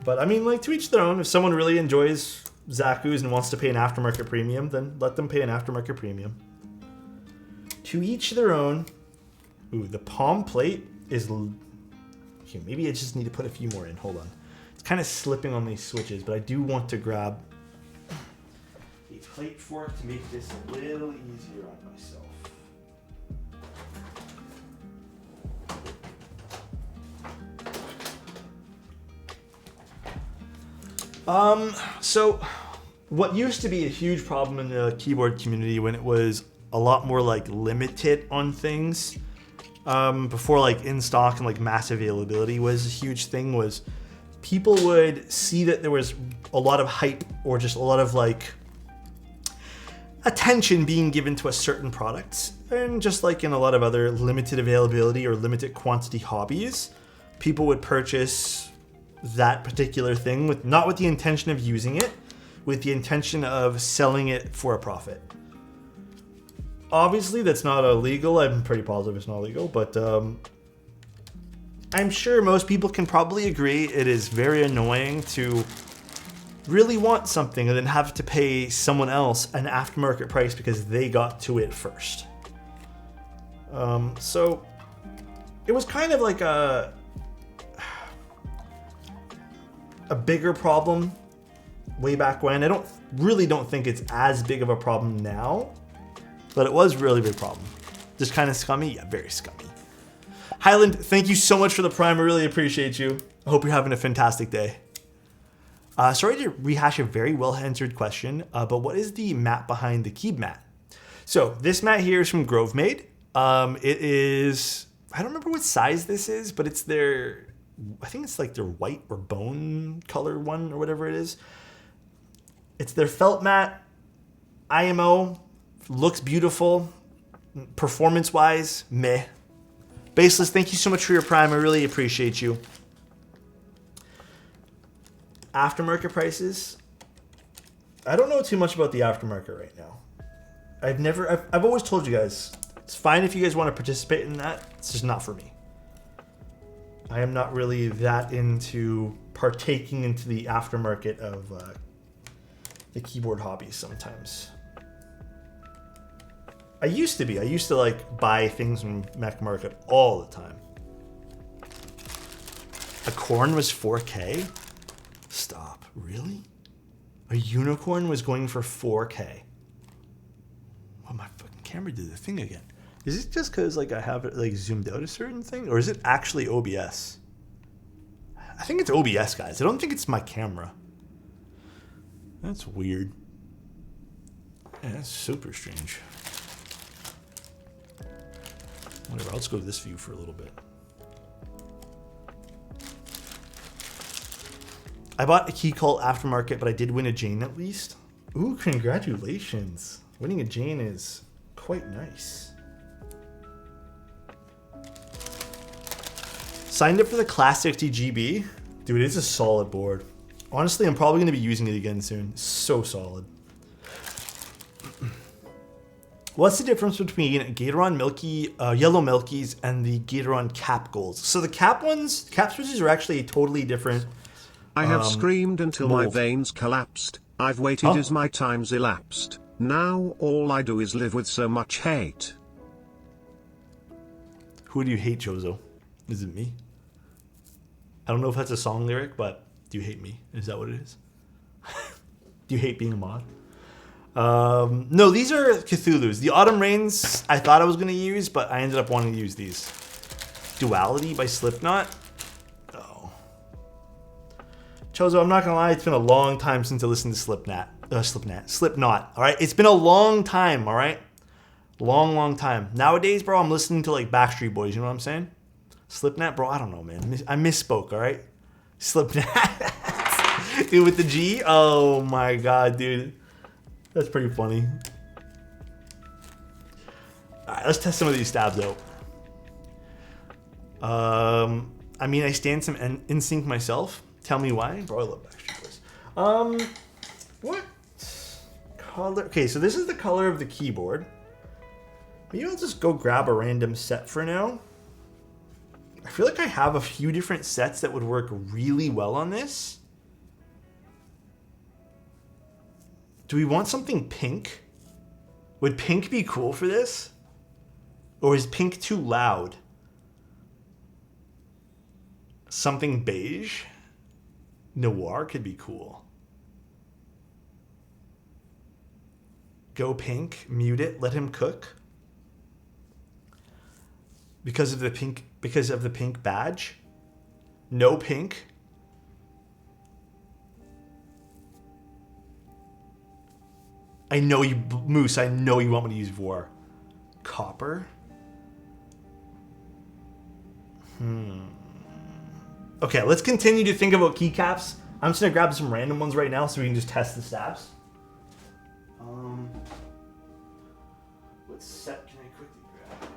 But I mean, like, to each their own. If someone really enjoys Zaku's and wants to pay an aftermarket premium, then let them pay an aftermarket premium. To each their own. Ooh, the palm plate is... Okay, maybe I just need to put a few more in. Hold on. It's kind of slipping on these switches, but I do want to grab a plate fork to make this a little easier on myself. So what used to be a huge problem in the keyboard community when it was a lot more like limited on things, before like in stock and like mass availability was a huge thing, was people would see that there was a lot of hype or just a lot of like attention being given to a certain product. And just like in a lot of other limited availability or limited quantity hobbies, people would purchase that particular thing with not with the intention of using it, with the intention of selling it for a profit. Obviously that's not illegal. I'm pretty positive it's not illegal, but I'm sure most people can probably agree it is very annoying to really want something and then have to pay someone else an aftermarket price because they got to it first. So it was kind of like a bigger problem way back when. I don't think it's as big of a problem now, but it was a really big problem. Just kind of scummy? Yeah, very scummy. Highland, thank you so much for the Prime. I really appreciate you. I hope you're having a fantastic day. Sorry to rehash a very well-answered question, but what is the mat behind the Keeb mat? So this mat here is from Grovemade. It is, I don't remember what size this is, but it's their I think it's like their white or bone color one or whatever it is. It's their felt matte IMO. Looks beautiful. Performance-wise, meh. Baseless, thank you so much for your Prime. I really appreciate you. Aftermarket prices. I don't know too much about the aftermarket right now. I've always told you guys, it's fine if you guys want to participate in that. It's just not for me. I am not really that into partaking into the aftermarket of the keyboard hobbies sometimes. I used to be. I used to like buy things from Mac Market all the time. A corn was 4K? Stop. Really? A unicorn was going for 4K. Oh, my fucking camera did the thing again. Is it just because like I have it like zoomed out a certain thing, or is it actually OBS? I think it's OBS, guys. I don't think it's my camera. That's weird. Yeah, that's super strange. Whatever, let's go to this view for a little bit. I bought a key call aftermarket, but I did win a Jane at least. Ooh, congratulations. Winning a Jane is quite nice. Signed up for the classic TGB. Dude, it's a solid board. Honestly, I'm probably going to be using it again soon. So solid. What's the difference between Gateron Milky, Yellow Milkies and the Gateron Cap Golds? So the Cap ones, Cap switches are actually a totally different I have screamed until my veins collapsed. I've waited as my time's elapsed. Now all I do is live with so much hate. Who do you hate, Jozo? Is it me? I don't know if that's a song lyric, but do you hate me? Is that what it is? Do you hate being a mod? No, these are Cthulhu's. The Autumn Rains I thought I was going to use, but I ended up wanting to use these. Duality by Slipknot. Oh. Chozo, I'm not going to lie, it's been a long time since I listened to Slipknot. All right? It's been a long time, all right? Long time. Nowadays, bro, I'm listening to like Backstreet Boys, you know what I'm saying? Slipknot, bro, I don't know, man. I misspoke, all right? Slipknot. Dude, with the G? Oh my god, dude. That's pretty funny. Alright, let's test some of these stabs out. I mean, I stand some NSYNC myself. Tell me why. Bro, I love Backstreet Boys. What color? Okay, so this is the color of the keyboard. Maybe I'll just go grab a random set for now. I feel like I have a few different sets that would work really well on this. Do we want something pink? Would pink be cool for this? Or is pink too loud? Something beige? Noir could be cool. Go pink, mute it, let him cook. Because of the pink badge. No pink. I know you, Moose, I know you want me to use Vor. Copper? Okay, let's continue to think about keycaps. I'm just gonna grab some random ones right now so we can just test the stabs. What set can I quickly grab?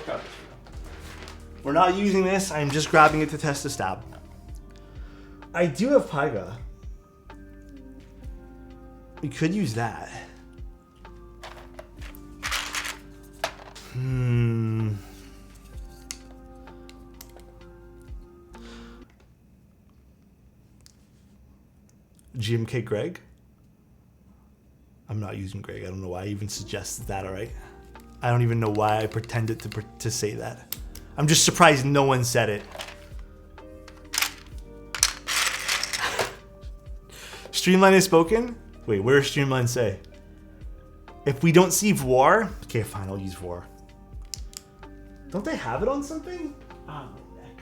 Okay. We're not using this. I'm just grabbing it to test the stab. I do have Pyga. We could use that. GMK Greg? I'm not using Greg. I don't know why I even suggested that, alright? I don't even know why I pretended to say that. I'm just surprised no one said it. Streamline is spoken? Wait, where does Streamline say? If we don't see Voir, okay, fine, I'll use Voir. Don't they have it on something? Ah, my neck.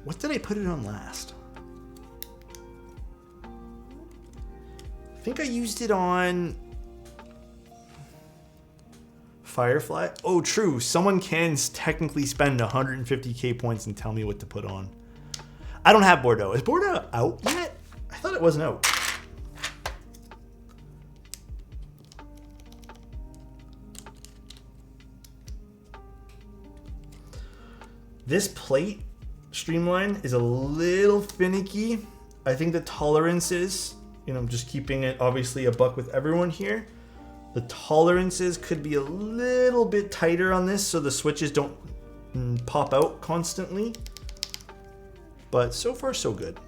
What did I put it on last? think I used it on Firefly. Oh, true. Someone can technically spend 150k points and tell me what to put on. I don't have Bordeaux. Is Bordeaux out yet? I thought it wasn't out. This plate streamline is a little finicky. I think the tolerances, I'm just keeping it obviously a buck with everyone here. The tolerances could be a little bit tighter on this so the switches don't pop out constantly. But so far, so good.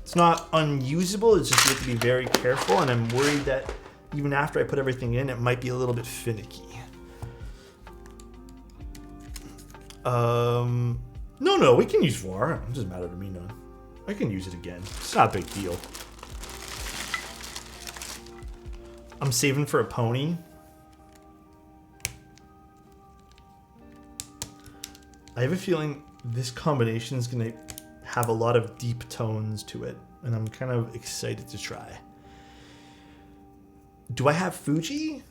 It's not unusable, it's just you have to be very careful, and I'm worried that even after I put everything in, it might be a little bit finicky. No, we can use VAR. It doesn't matter to me none. I can use it again. It's not a big deal. I'm saving for a pony. I have a feeling this combination is going to have a lot of deep tones to it, and I'm kind of excited to try. Do I have Fuji?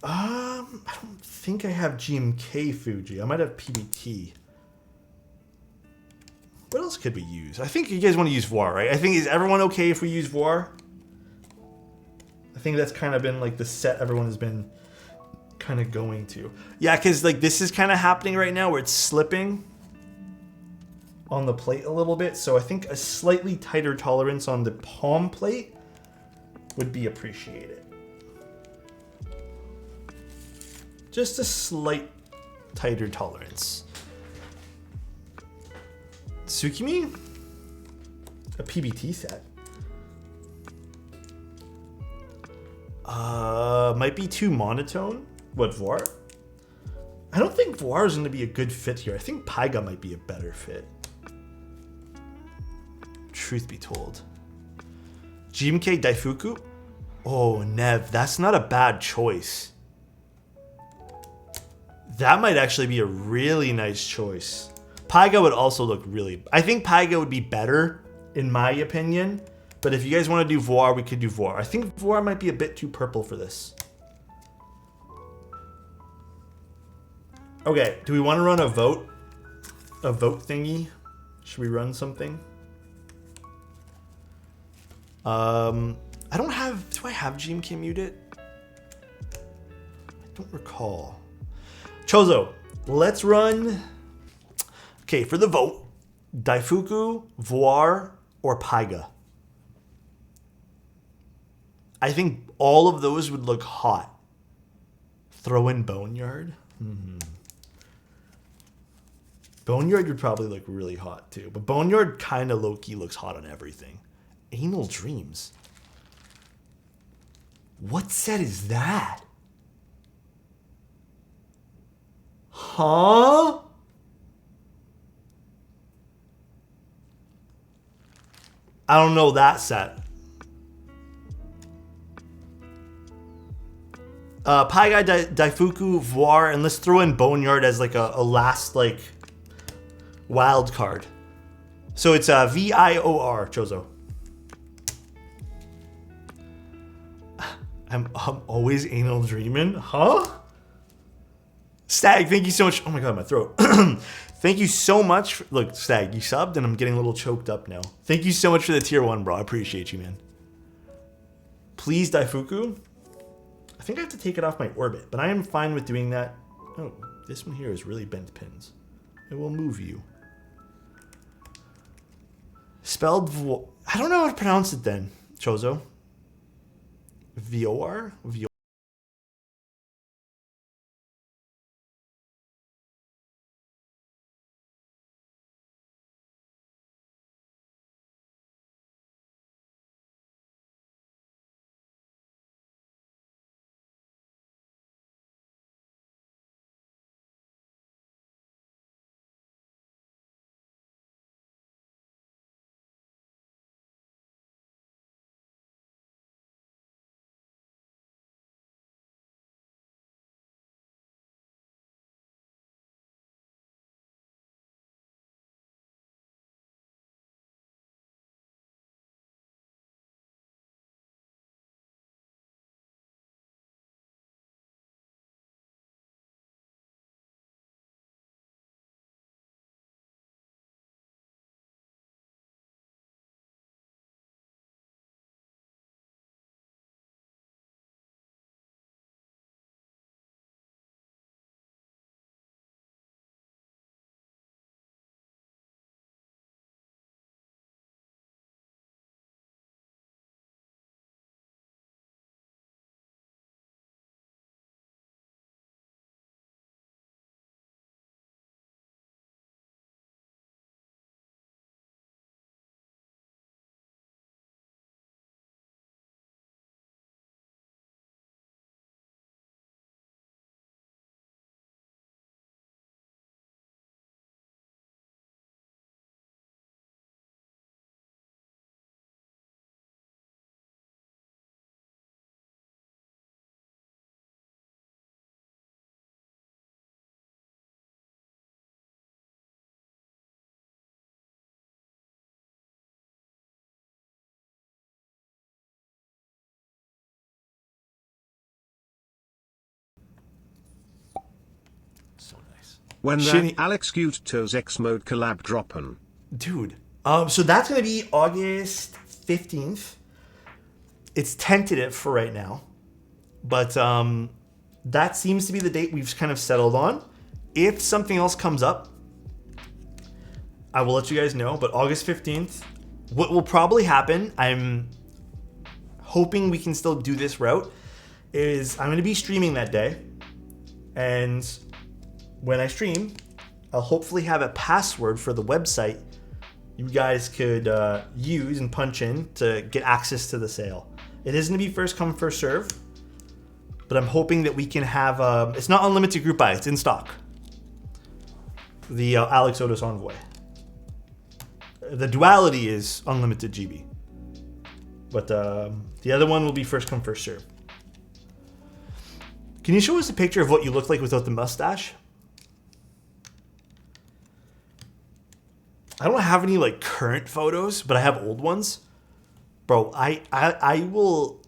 I don't think I have GMK Fuji. I might have PBT. What else could we use? I think you guys want to use VAR, right? I think, is everyone okay if we use VAR? I think that's kind of been like the set everyone has been kind of going to. Yeah, because like this is kind of happening right now where it's slipping on the plate a little bit. So I think a slightly tighter tolerance on the palm plate would be appreciated. Just a slight tighter tolerance. Tsukimi? A PBT set. Might be too monotone. What, VAR? I don't think VAR is going to be a good fit here. I think Paiga might be a better fit. Truth be told. GMK Daifuku? Oh, Nev, that's not a bad choice. That might actually be a really nice choice. Paiga would also look really... I think Paiga would be better, in my opinion. But if you guys want to do VAR, we could do VAR. I think VAR might be a bit too purple for this. Okay, do we want to run a vote? A vote thingy? Should we run something? I don't have... Do I have GMK muted? I don't recall. Chozo, let's run... Okay, for the vote, Daifuku, VAR, or Paiga. I think all of those would look hot. Throw in Boneyard. Boneyard would probably look really hot too. But Boneyard kind of low-key looks hot on everything. Anal Dreams. What set is that? Huh? I don't know that set. Paiga, Daifuku, VAR, and let's throw in Boneyard as like a last like wild card. So it's VIOR, Chozo. I'm always anal dreaming, huh? Stag, thank you so much. Oh my god, my throat. Thank you so much. Look, Stag, you subbed and I'm getting a little choked up now. Thank you so much for the tier 1, bro. I appreciate you, man. Please, Daifuku. I think I have to take it off my orbit, but I am fine with doing that. Oh, this one here is really bent pins. It will move you. Spelled I don't know how to pronounce it then, Chozo. VOR? When Shinny- that Alexotos X mode collab droppin'? Dude. So that's going to be August 15th. It's tentative for right now. But that seems to be the date we've kind of settled on. If something else comes up, I will let you guys know. But August 15th, what will probably happen, I'm hoping we can still do this route, is I'm going to be streaming that day. And when I stream, I'll hopefully have a password for the website you guys could use and punch in to get access to the sale. It is going to be first come, first serve. But I'm hoping that we can have, it's not unlimited group buy, it's in stock. The Alexotos Envoy. The Duality is unlimited GB. But the other one will be first come, first serve. Can you show us a picture of what you look like without the mustache? I don't have any like current photos, but I have old ones. Bro, I will...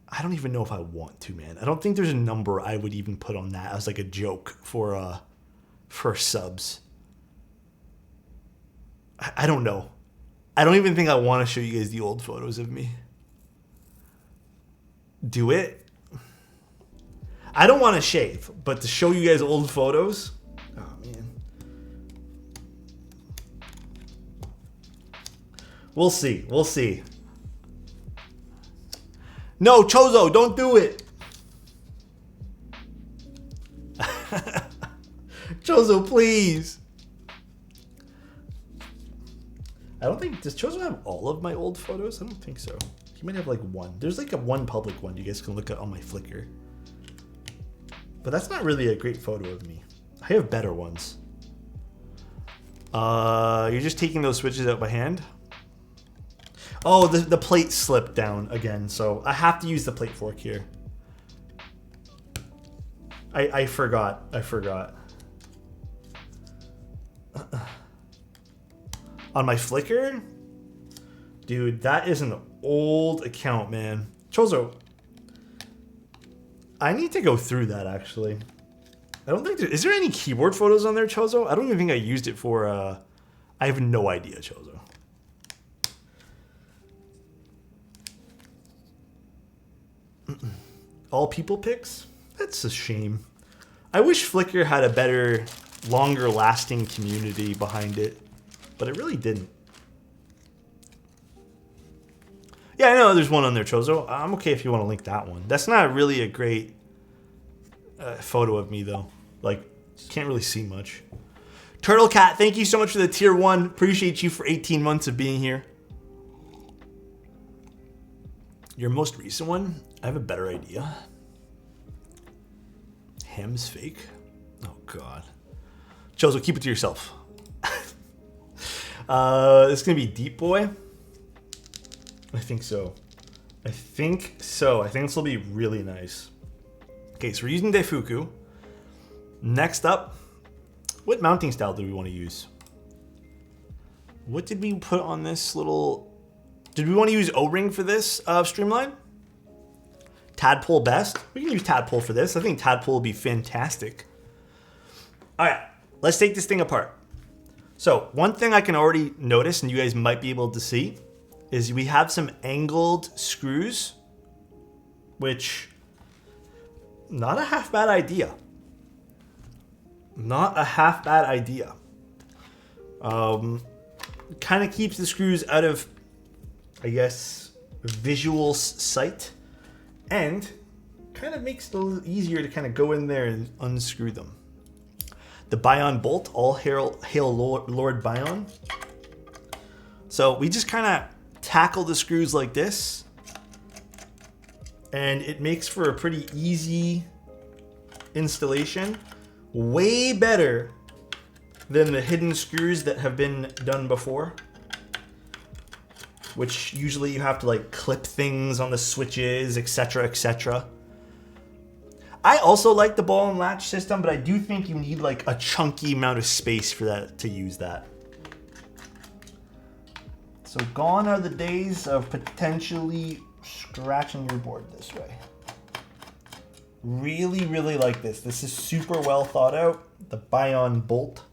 I don't even know if I want to, man. I don't think there's a number I would even put on that as like a joke for subs. I don't know. I don't even think I want to show you guys the old photos of me. Do it. I don't want to shave, but to show you guys old photos. Oh man. We'll see. We'll see. No, Chozo, don't do it. Chozo, please. I don't think, does Chozo have all of my old photos? I don't think so. He might have like one. There's like one public one you guys can look at on my Flickr. But that's not really a great photo of me. I have better ones. You're just taking those switches out by hand? Oh, the plate slipped down again, so I have to use the plate fork here. I forgot. On my Flickr? Dude, that is an old account, man. Chozo, I need to go through that, actually. I don't think is there any keyboard photos on there, Chozo? I don't even think I used it for, I have no idea, Chozo. All people pics? That's a shame. I wish Flickr had a better, longer lasting community behind it, but it really didn't. Yeah, I know there's one on there, Chozo. I'm okay if you want to link that one. That's not really a great photo of me, though. Like, can't really see much. Turtle Cat, thank you so much for the tier 1. Appreciate you for 18 months of being here. Your most recent one? I have a better idea. Hem's fake? Oh, God. Chozo, keep it to yourself. This is going to be Deep Boy. I think so. I think this will be really nice. Okay, so we're using Deifuku. Next up, what mounting style do we want to use? What did we put on this little... Did we want to use O-ring for this streamline? Tadpole best? We can use Tadpole for this. I think Tadpole will be fantastic. All right, let's take this thing apart. So one thing I can already notice, and you guys might be able to see, is we have some angled screws, which, not a half bad idea. Not a half bad idea. Kind of keeps the screws out of, I guess, visual sight, and kind of makes it a little easier to kind of go in there and unscrew them. The Bion bolt, all hail Lord Bion. So we just kind of tackle the screws like this, and it makes for a pretty easy installation. Way better than the hidden screws that have been done before, which usually you have to like clip things on the switches, etc., etc. I also like the ball and latch system, but I do think you need like a chunky amount of space for that to use that. So gone are the days of potentially scratching your board this way. Really, really like this. This is super well thought out. The Bion bolt.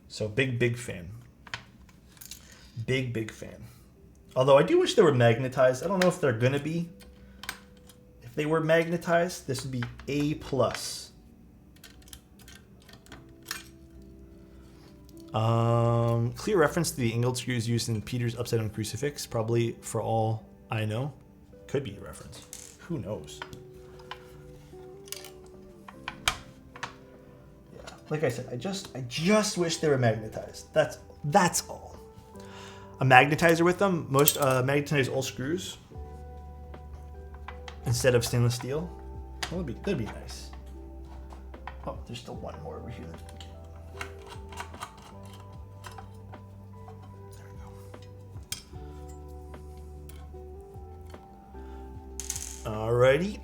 So big fan. Big fan. Although I do wish they were magnetized. I don't know if they're gonna be. If they were magnetized, this would be A+. Clear reference to the angled screws used in Peter's upside down crucifix. Probably, for all I know. Could be a reference. Who knows? Yeah, like I said, I just wish they were magnetized. That's all. A magnetizer with them. Most magnetize all screws instead of stainless steel. Well, that'd be nice. Oh, there's still one more over here. Alrighty.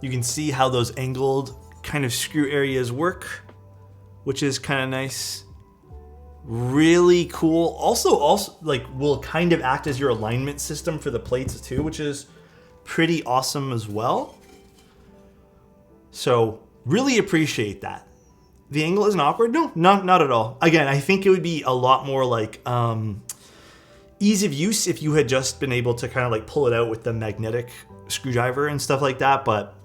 You can see how those angled kind of screw areas work, which is kind of nice. Really cool. Also like will kind of act as your alignment system for the plates too, which is pretty awesome as well. So really appreciate that. The angle isn't awkward? No, not at all. Again, I think it would be a lot more like ease of use if you had just been able to kind of like pull it out with the magnetic screwdriver and stuff like that, but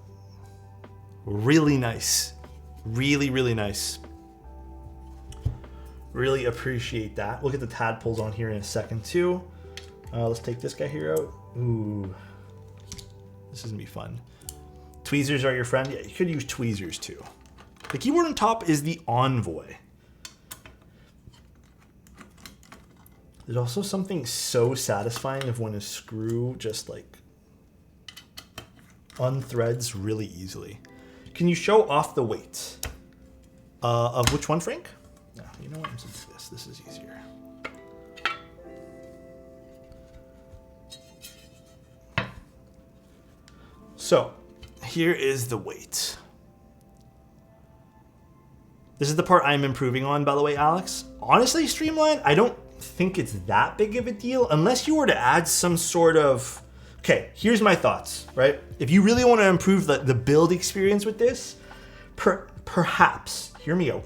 really nice. Really nice. Really appreciate that. Look at the tadpoles on here in a second too. Let's take this guy here out. Ooh, this is gonna be fun. Tweezers are your friend. Yeah, you could use tweezers too. The keyboard on top is the Envoy. There's also something so satisfying of when a screw just like unthreads really easily. Can you show off the weight? Of which one, Frank? No, you know what? I'm just this. This is easier. So, here is the weight. This is the part I'm improving on, by the way, Alex. Honestly, Streamline, I don't think it's that big of a deal unless you were to add some sort of... Okay, here's my thoughts, right? If you really want to improve the build experience with this, perhaps, hear me out,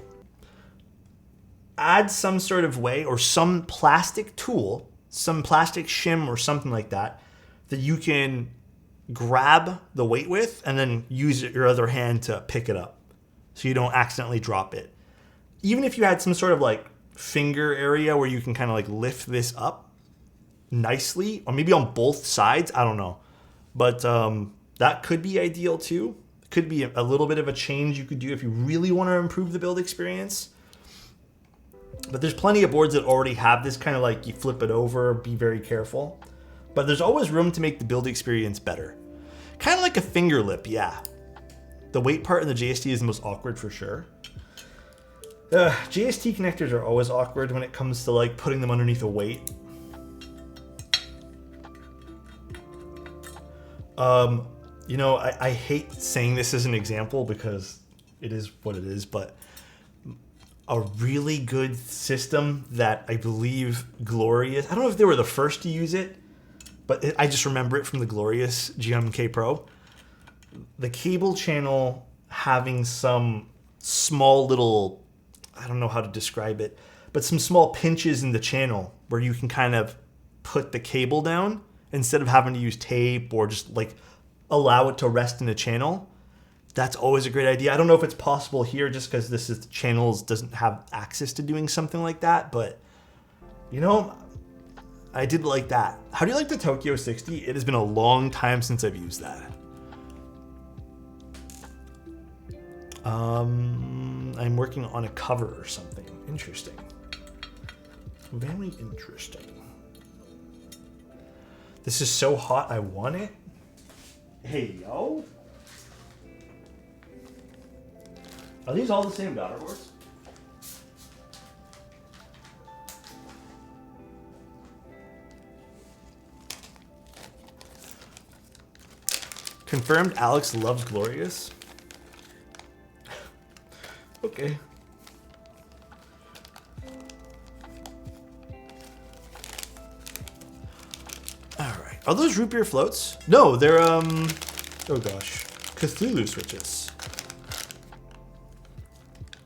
add some sort of way or some plastic tool, some plastic shim or something like that, that you can grab the weight with and then use your other hand to pick it up so you don't accidentally drop it. Even if you had some sort of like finger area where you can kind of like lift this up nicely, or maybe on both sides, I don't know. But that could be ideal too. Could be a little bit of a change you could do if you really want to improve the build experience. But there's plenty of boards that already have this kind of like you flip it over, be very careful. But there's always room to make the build experience better. Kind of like a finger lip, yeah. The weight part in the JST is the most awkward for sure. JST connectors are always awkward when it comes to like putting them underneath a weight. You know, I hate saying this as an example because it is what it is, but a really good system that I believe Glorious, I don't know if they were the first to use it, but I just remember it from the Glorious GMK Pro. The cable channel having some small little, I don't know how to describe it, but some small pinches in the channel where you can kind of put the cable down instead of having to use tape or just like allow it to rest in a channel. That's always a great idea. I don't know if it's possible here just because this is channels doesn't have access to doing something like that, but you know, I did like that. How do you like the Tokyo 60? It has been a long time since I've used that. I'm working on a cover or something. Interesting. Very interesting. This is so hot, I want it. Hey, yo. Are these all the same daughter boards? Confirmed Alex loves Glorious. Okay. All right. Are those root beer floats? No, they're Oh gosh. Cthulhu switches.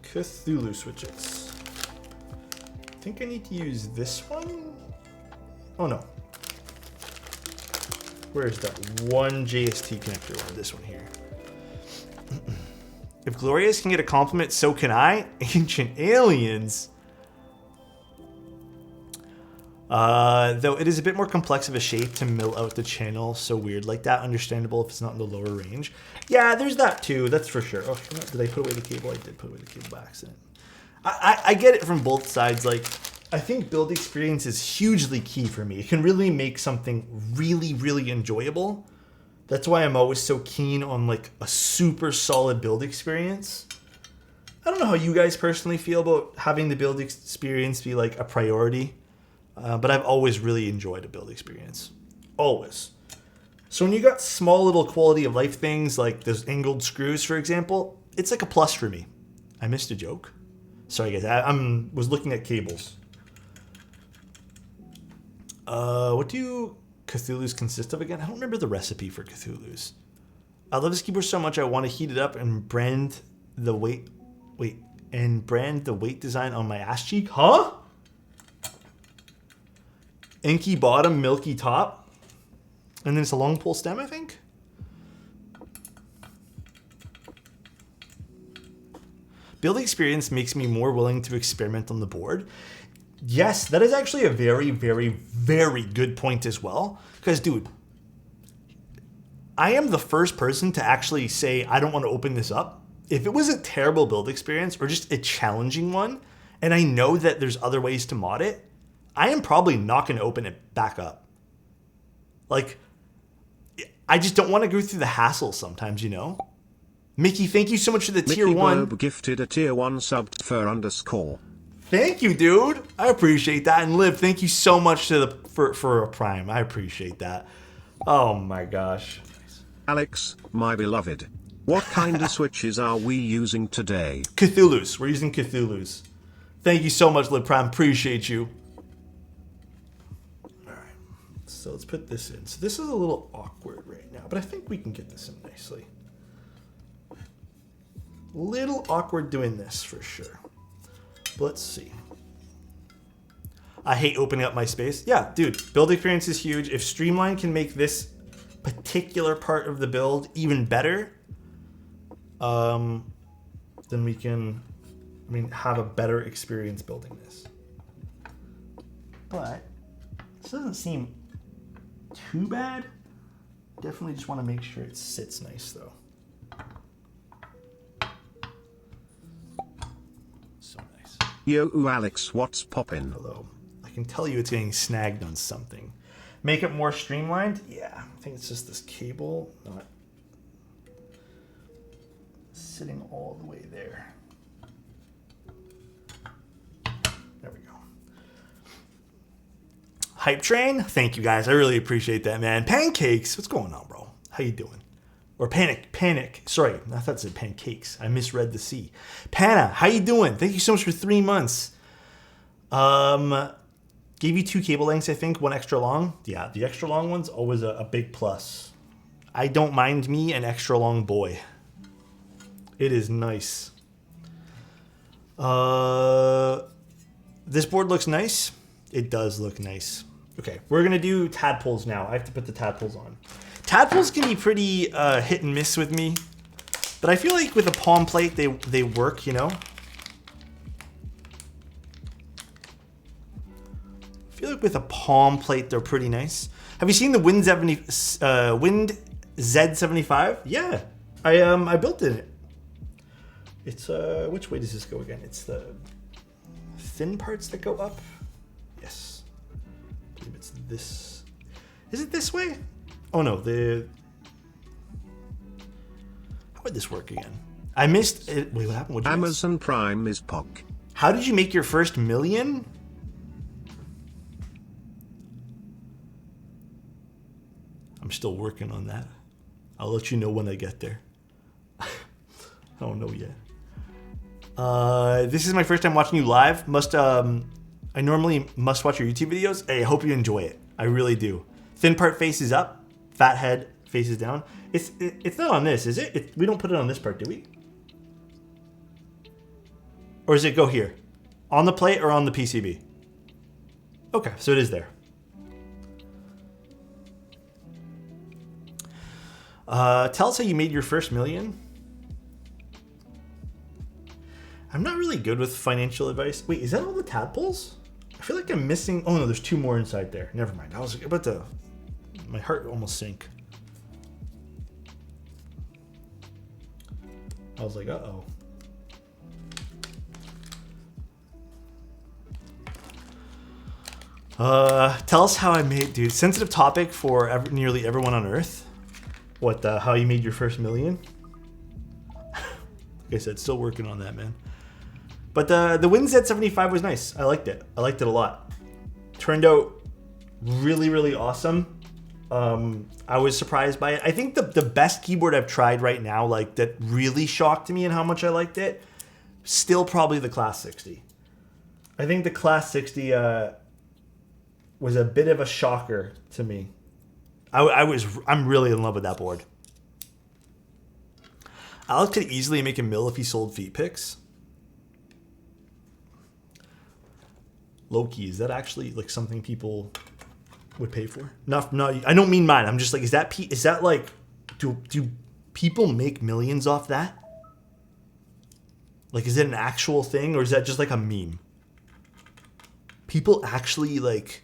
Cthulhu switches. I think I need to use this one. Oh no. Where's that one JST connector one? This one here. If Glorious can get a compliment, so can I. Ancient Aliens. Though it is a bit more complex of a shape to mill out the channel, so weird like that. Understandable if it's not in the lower range. Yeah, there's that too. That's for sure. Oh, did I put away the cable? I did put away the cable by accident. I get it from both sides. Like, I think build experience is hugely key for me. It can really make something really, really enjoyable. That's why I'm always so keen on like a super solid build experience. I don't know how you guys personally feel about having the build experience be like a priority. But I've always really enjoyed a build experience. Always. So when you got small little quality of life things like those angled screws, for example, it's like a plus for me. I missed a joke. Sorry guys, I was looking at cables. What do Cthulhu's consist of again? I don't remember the recipe for Cthulhu's. I love this keyboard so much I want to heat it up and brand the weight design on my ass cheek. Huh? Inky bottom, milky top. And then it's a long pull stem, I think. Build experience makes me more willing to experiment on the board. Yes, that is actually a very, very, very good point as well. Because, dude, I am the first person to actually say, I don't want to open this up. If it was a terrible build experience or just a challenging one, and I know that there's other ways to mod it, I am probably not going to open it back up. Like, I just don't want to go through the hassle sometimes, you know? Mickey, thank you so much for the tier 1. Mickey gifted a tier 1 sub for _. Thank you, dude. I appreciate that. And Liv, thank you so much for a Prime. I appreciate that. Oh my gosh. Alex, my beloved, what kind of switches are we using today? Cthulhu's. We're using Cthulhu's. Thank you so much, Liv Prime. Appreciate you. So let's put this in. So this is a little awkward right now, but I think we can get this in nicely. Little awkward doing this for sure. But let's see. I hate opening up my space. Yeah, dude, build experience is huge. If Streamline can make this particular part of the build even better, then we can, have a better experience building this. But this doesn't seem too bad. Definitely just want to make sure it sits nice though. So nice. Yo, Alex, what's poppin'? Hello. I can tell you it's getting snagged on something. Make it more streamlined? Yeah, I think it's just this cable not sitting all the way there. There we go. Hype Train, thank you guys. I really appreciate that, man. Pancakes, what's going on, bro? How you doing? Or Panic. Sorry, I thought it said pancakes. I misread the C. Panna, how you doing? Thank you so much for 3 months. Gave you 2 cable lengths, I think, 1 extra long. Yeah, the extra long one's always a big plus. I don't mind me an extra long boy. It is nice. This board looks nice. It does look nice. Okay, we're gonna do tadpoles now. I have to put the tadpoles on. Tadpoles can be pretty hit and miss with me, but I feel like with a palm plate, they work, you know? I feel like with a palm plate, they're pretty nice. Have you seen the Wind Z75? Yeah, I built it. It's, which way does this go again? It's the thin parts that go up. Yes. I believe it's this. Is it this way? Oh no, how would this work again? I missed it. Wait, what happened? Amazon Prime is POC. How did you make your first million? I'm still working on that. I'll let you know when I get there. I don't know yet. This is my first time watching you live. I normally must watch your YouTube videos. Hey, I hope you enjoy it. I really do. Thin part faces up, fat head faces down. It's not on this, is it? We don't put it on this part, do we? Or does it go here? On the plate or on the PCB? Okay, so it is there. Tell us how you made your first million. I'm not really good with financial advice. Wait, is that all the tadpoles? I feel like I'm missing... Oh no, there's 2 more inside there. Never mind. I was about to... My heart almost sank. I was like, uh-oh. Tell us how I made... Dude, sensitive topic for nearly everyone on Earth. What, how you made your first million? Like I said, still working on that, man. But the WinZ 75 was nice. I liked it. I liked it a lot. Turned out really, really awesome. I was surprised by it. I think the best keyboard I've tried right now, like that really shocked me in how much I liked it, still probably the Class 60. I think the Class 60 was a bit of a shocker to me. I'm really in love with that board. Alex could easily make a mill if he sold feet picks. Loki, is that actually like something people would pay for? No, I don't mean mine. I'm just like, is that like, do people make millions off that? Like, is it an actual thing or is that just like a meme? People actually like...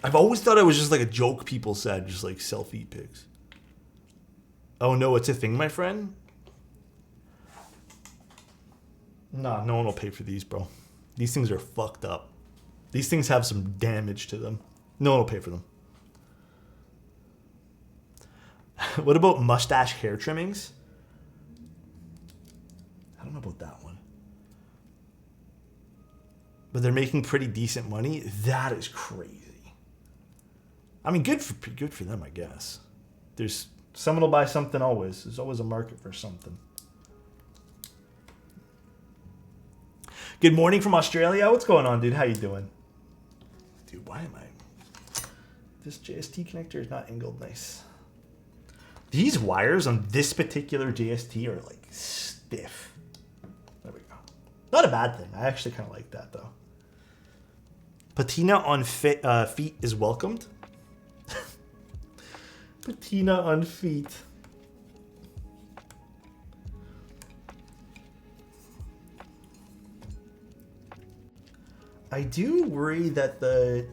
I've always thought it was just like a joke people said, just like sell feet pics. Oh no, it's a thing, my friend? Nah, no one will pay for these, bro. These things are fucked up. These things have some damage to them. No one will pay for them. What about mustache hair trimmings? I don't know about that one. But they're making pretty decent money. That is crazy. I mean, good for them, I guess. There's someone will buy something always. There's always a market for something. Good morning from Australia. What's going on, dude? How you doing? Dude, why am I... This JST connector is not angled nice. These wires on this particular JST are like stiff. There we go. Not a bad thing. I actually kind of like that though. Patina on feet is welcomed. Patina on feet. I do worry that the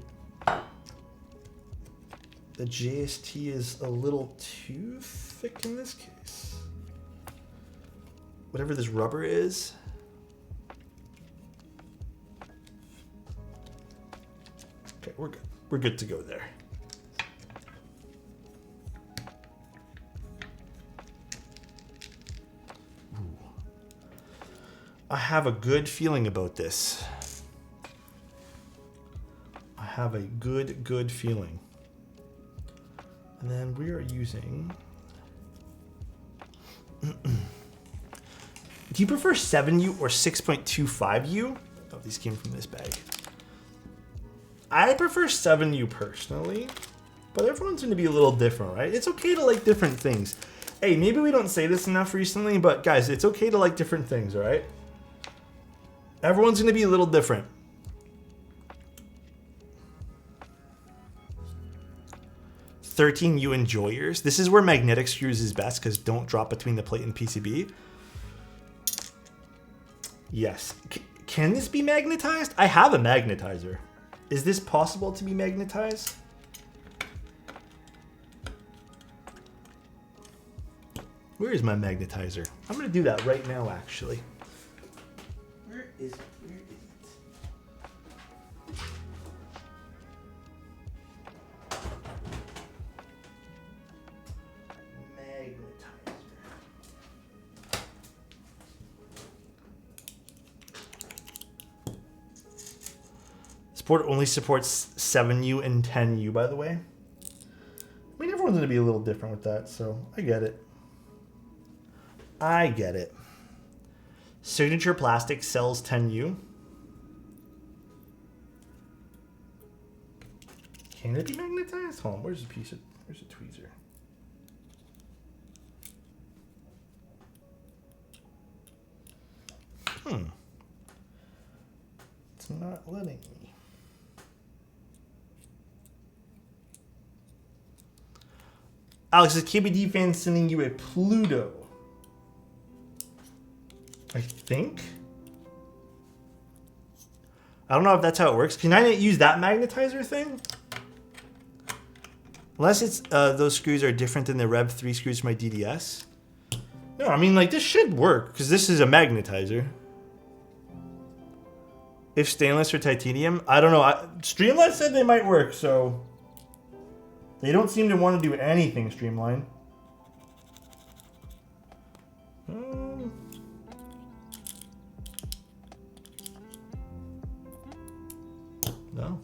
JST is a little too thick in this case. Whatever this rubber is. Okay, we're good. We're good to go there. Ooh. I have a good feeling about this. I have a good feeling. And then we are using... Do you prefer 7U or 6.25U? Oh, these came from this bag. I prefer 7U personally, but everyone's going to be a little different, right? It's okay to like different things. Hey, maybe we don't say this enough recently, but guys, it's okay to like different things, all right? Everyone's going to be a little different. U enjoyers. This is where magnetic screws is best because don't drop between the plate and PCB. Yes. Can this be magnetized? I have a magnetizer. Is this possible to be magnetized? Where is my magnetizer? I'm going to do that right now, actually. Where is it? Port only supports 7U and 10U, by the way. I mean, everyone's going to be a little different with that, so I get it. I get it. Signature Plastic sells 10U. Can it be magnetized? Hold on, where's the piece of, where's the tweezer? It's not letting me. Alex, is KBD fan sending you a Pluto? I think. I don't know if that's how it works. Can I use that magnetizer thing? Unless it's those screws are different than the Rev 3 screws for my DDS. No, I mean, like, this should work because this is a magnetizer. If stainless or titanium, I don't know. Streamline said they might work, so they don't seem to want to do anything, Streamline. No.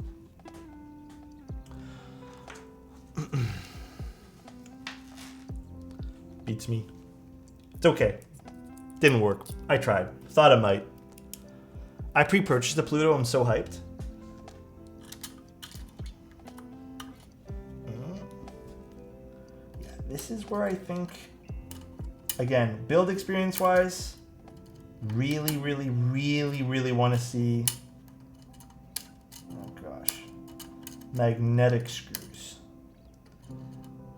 Beats me. It's okay. Didn't work. I tried. Thought it might. I pre-purchased the Pluto. I'm so hyped. Yeah, this is where I think, again, build experience-wise, really want to see, oh gosh, magnetic screws.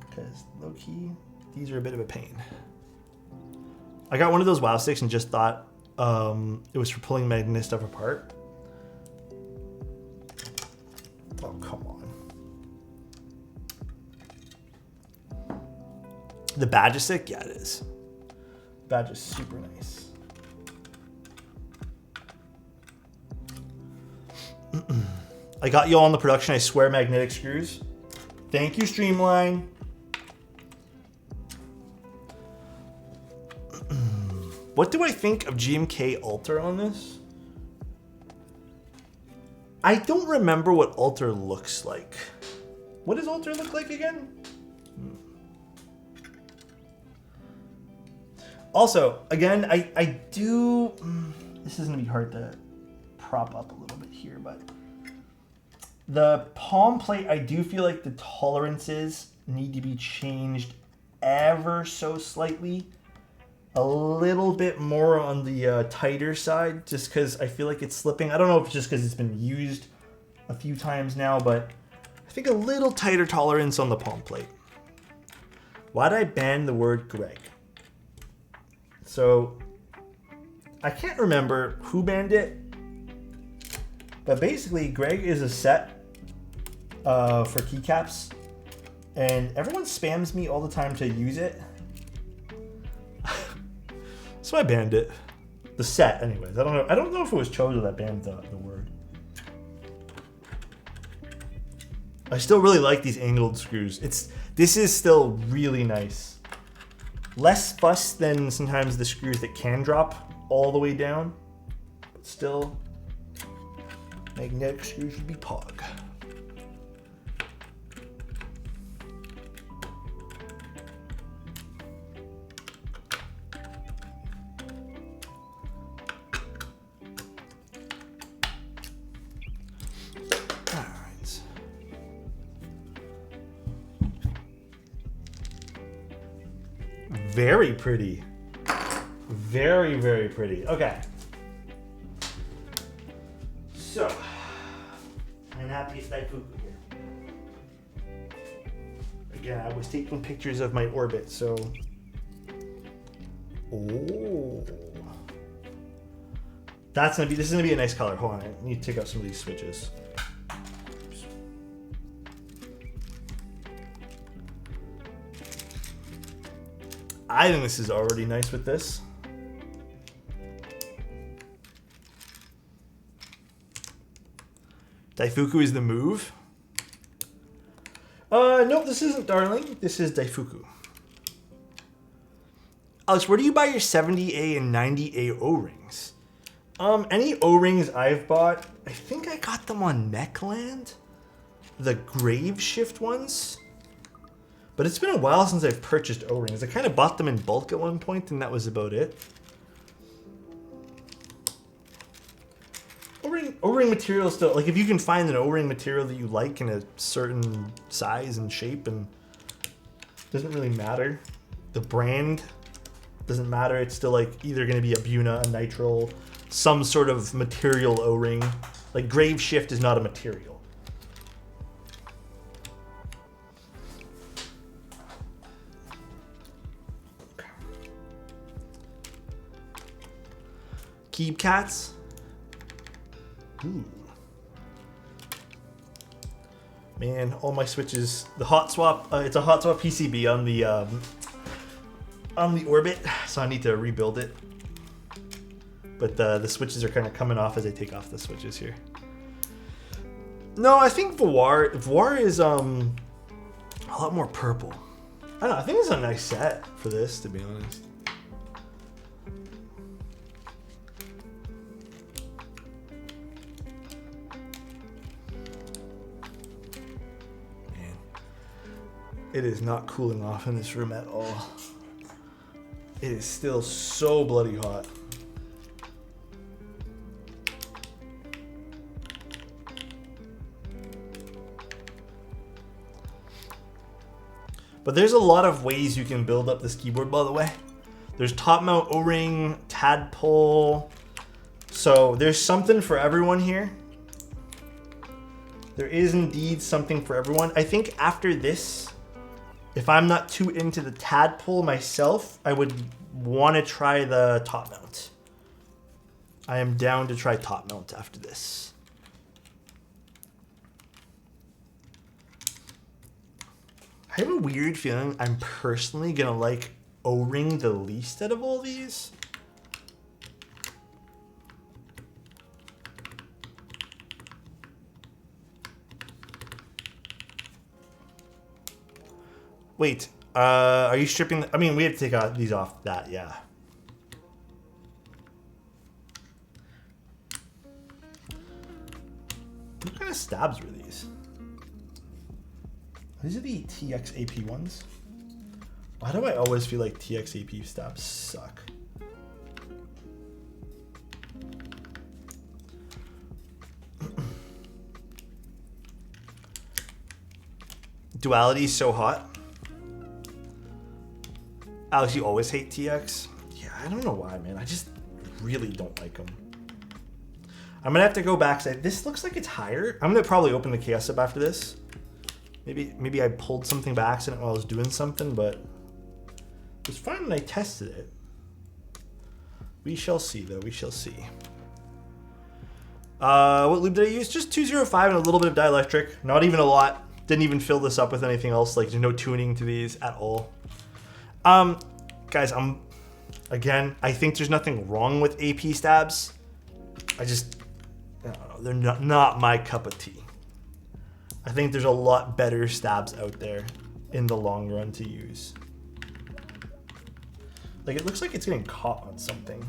Because low-key, these are a bit of a pain. I got one of those WoW sticks and just thought it was for pulling magnetic stuff apart. Oh, come on. The badge is sick? Yeah, it is. Badge is super nice. I got you all on the production, I swear, magnetic screws. Thank you, Streamline. What do I think of GMK Alter on this? I don't remember what Alter looks like. What does Alter look like again? Also, again, I do... This is going to be hard to prop up a little bit here, but... The palm plate, I do feel like the tolerances need to be changed ever so slightly. A little bit more on the tighter side, just because I feel like it's slipping. I don't know if it's just because it's been used a few times now, but I think a little tighter tolerance on the palm plate. Why did I ban the word Greg? So, I can't remember who banned it, but basically Greg is a set for keycaps, and everyone spams me all the time to use it. So I banned it. The set, anyways. I don't know if it was Chozo that banned the word. I still really like these angled screws. This is still really nice. Less fuss than sometimes the screws that can drop all the way down. But still, magnetic screws would be pog. Very pretty. Very, very pretty. Okay. So, I'm happy it's Daifuku here. Again, I was taking pictures of my orbit, so... Oh. This is gonna be a nice color. Hold on, I need to take out some of these switches. I think this is already nice with this. Daifuku is the move. No, this isn't Darling. This is Daifuku. Alex, where do you buy your 70A and 90A O-rings? Any O-rings I've bought, I think I got them on Mechland. The Grave Shift ones. But it's been a while since I've purchased O-rings. I kind of bought them in bulk at one point, and that was about it. O-ring material still, like if you can find an O-ring material that you like in a certain size and shape, and doesn't really matter. The brand doesn't matter. It's still like either going to be a Buna, a nitrile, some sort of material O-ring. Like Grave Shift is not a material. Keep cats. Ooh. Man, all my switches. The hot swap. It's a hot swap PCB on the Orbit, so I need to rebuild it. But the switches are kind of coming off as I take off the switches here. No, I think Voir is a lot more purple. I don't know. I think it's a nice set for this, to be honest. It is not cooling off in this room at all. It is still so bloody hot. But there's a lot of ways you can build up this keyboard, by the way. There's top mount O-ring, tadpole. So there's something for everyone here. There is indeed something for everyone. I think after this, if I'm not too into the tadpole myself, I would want to try the top mount. I am down to try top mount after this. I have a weird feeling I'm personally going to like O-ring the least out of all these. Wait, are you stripping? I mean, we have to take these off that, yeah. What kind of stabs were these? These are the TX AP ones. Why do I always feel like TX AP stabs suck? Duality is so hot. Alex, you always hate TX? Yeah, I don't know why, man. I just really don't like them. I'm gonna have to go back. Say this looks like it's higher. I'm gonna probably open the KS up after this. Maybe I pulled something by accident while I was doing something, but it was fine when I tested it. We shall see, though. We shall see. What lube did I use? Just 205 and a little bit of dielectric. Not even a lot. Didn't even fill this up with anything else. Like, there's no tuning to these at all. Guys, I think there's nothing wrong with AP stabs. I don't know, they're not my cup of tea. I think there's a lot better stabs out there in the long run to use. Like, it looks like it's getting caught on something.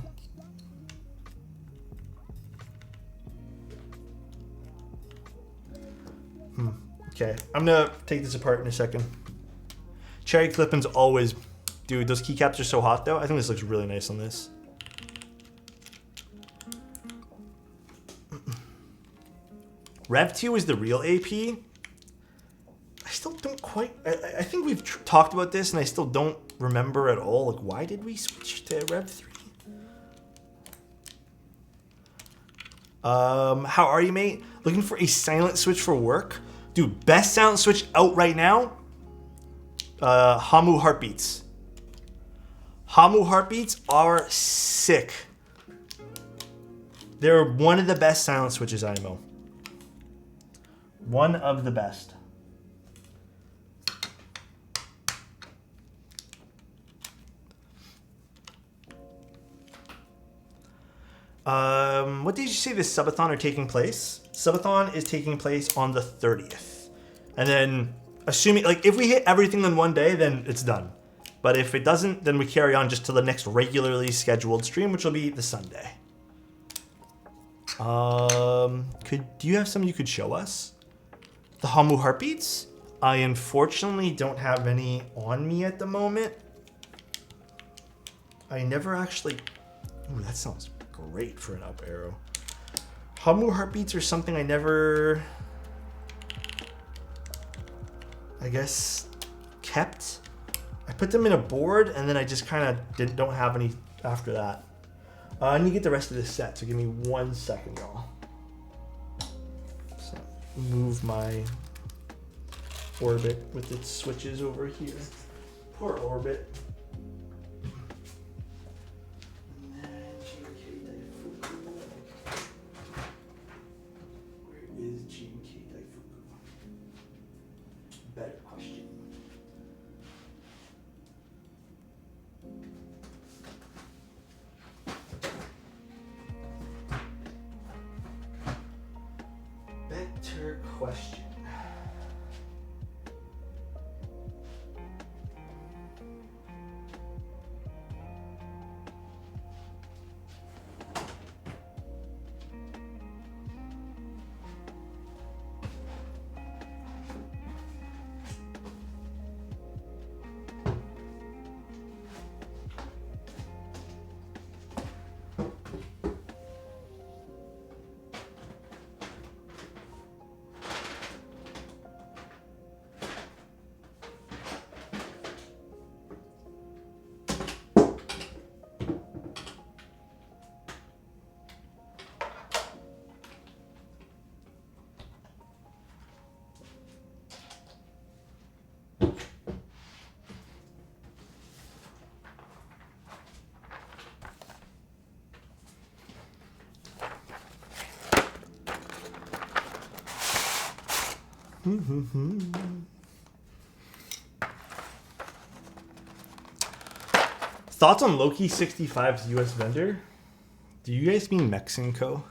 Okay, I'm gonna take this apart in a second. Cherry clippings always, dude, those keycaps are so hot though. I think this looks really nice on this. Rev 2 is the real AP. I still don't quite, I think we've talked about this and I still don't remember at all. Like, why did we switch to Rev 3? How are you, mate? Looking for a silent switch for work? Dude, best silent switch out right now? Hamu Heartbeats. Hamu Heartbeats are sick. They're one of the best silent switches I know. One of the best. What did you say this subathon are taking place? Subathon is taking place on the 30th. And then, assuming, like, if we hit everything in one day, then it's done. But if it doesn't, then we carry on just to the next regularly scheduled stream, which will be the Sunday. Do you have something you could show us? The Hamu Heartbeats? I unfortunately don't have any on me at the moment. I never actually... Ooh, that sounds great for an up arrow. Hamu heartbeats are something I never, I guess, kept. I put them in a board and then I just kind of don't have any after that. I need to get the rest of this set, so give me 1 second, y'all. So move my orbit with its switches over here. Poor orbit. Where is GMK Daifuku? Better question. Better question. Thoughts on Loki 65's US vendor? Do you guys mean Mexico?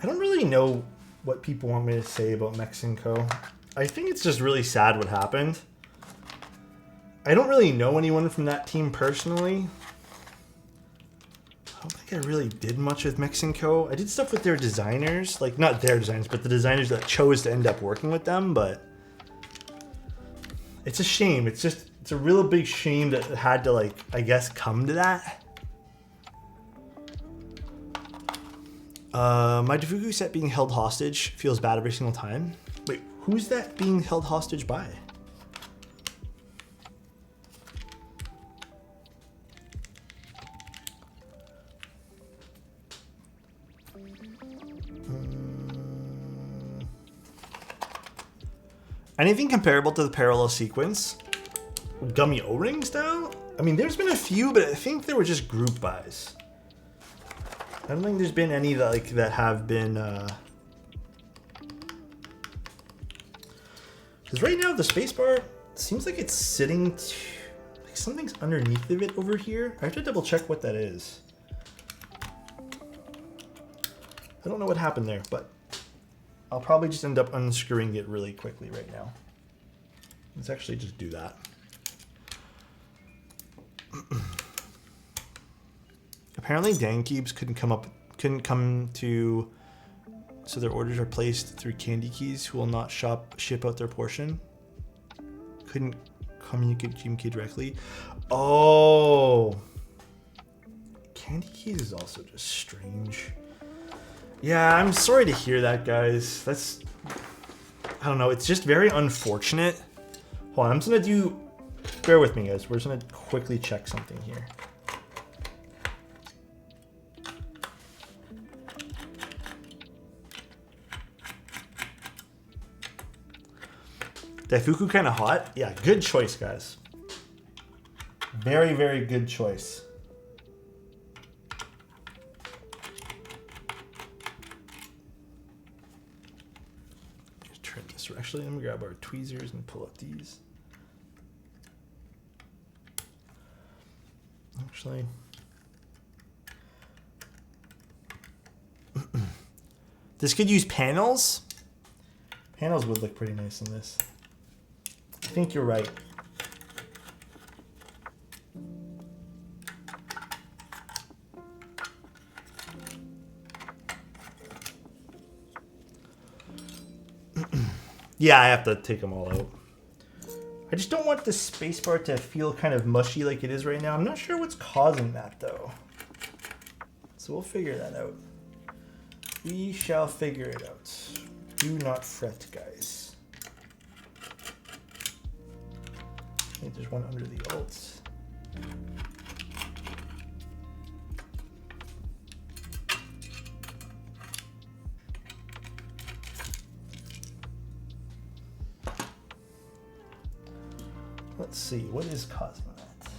I don't really know what people want me to say about Mexico. I think it's just really sad what happened. I don't really know anyone from that team personally. I don't think I really did much with Mexico. I did stuff with their designers, like not their designers, but the designers that chose to end up working with them, but it's a shame. It's a real big shame that it had to, like, I guess, come to that. My Daifuku set being held hostage feels bad every single time. Wait, who's that being held hostage by? Anything comparable to the parallel sequence? Gummy O-ring style? I mean, there's been a few, but I think they were just group buys. I don't think there's been any that that have been. Because right now the spacebar seems like it's sitting, like something's underneath of it over here. I have to double check what that is. I don't know what happened there, but I'll probably just end up unscrewing it really quickly right now. Let's actually just do that. Apparently Dankeebs couldn't come to, so their orders are placed through Candy Keys, who will not ship out their portion. Couldn't communicate GMK directly. Oh, Candy Keys is also just strange. Yeah, I'm sorry to hear that, guys. That's, I don't know, it's just very unfortunate. Hold on, I'm just gonna do, bear with me, guys. We're just gonna quickly check something here. Daifuku kind of hot? Yeah, good choice, guys. Very, very good choice. Let's trim this. Actually, let me grab our tweezers and pull up these. Actually, this could use panels. Panels would look pretty nice in this. I think you're right. Yeah, I have to take them all out. I just don't want the spacebar to feel kind of mushy like it is right now. I'm not sure what's causing that though. So we'll figure that out. We shall figure it out. Do not fret, guys. I think there's one under the alt. Let's see, what is causing that?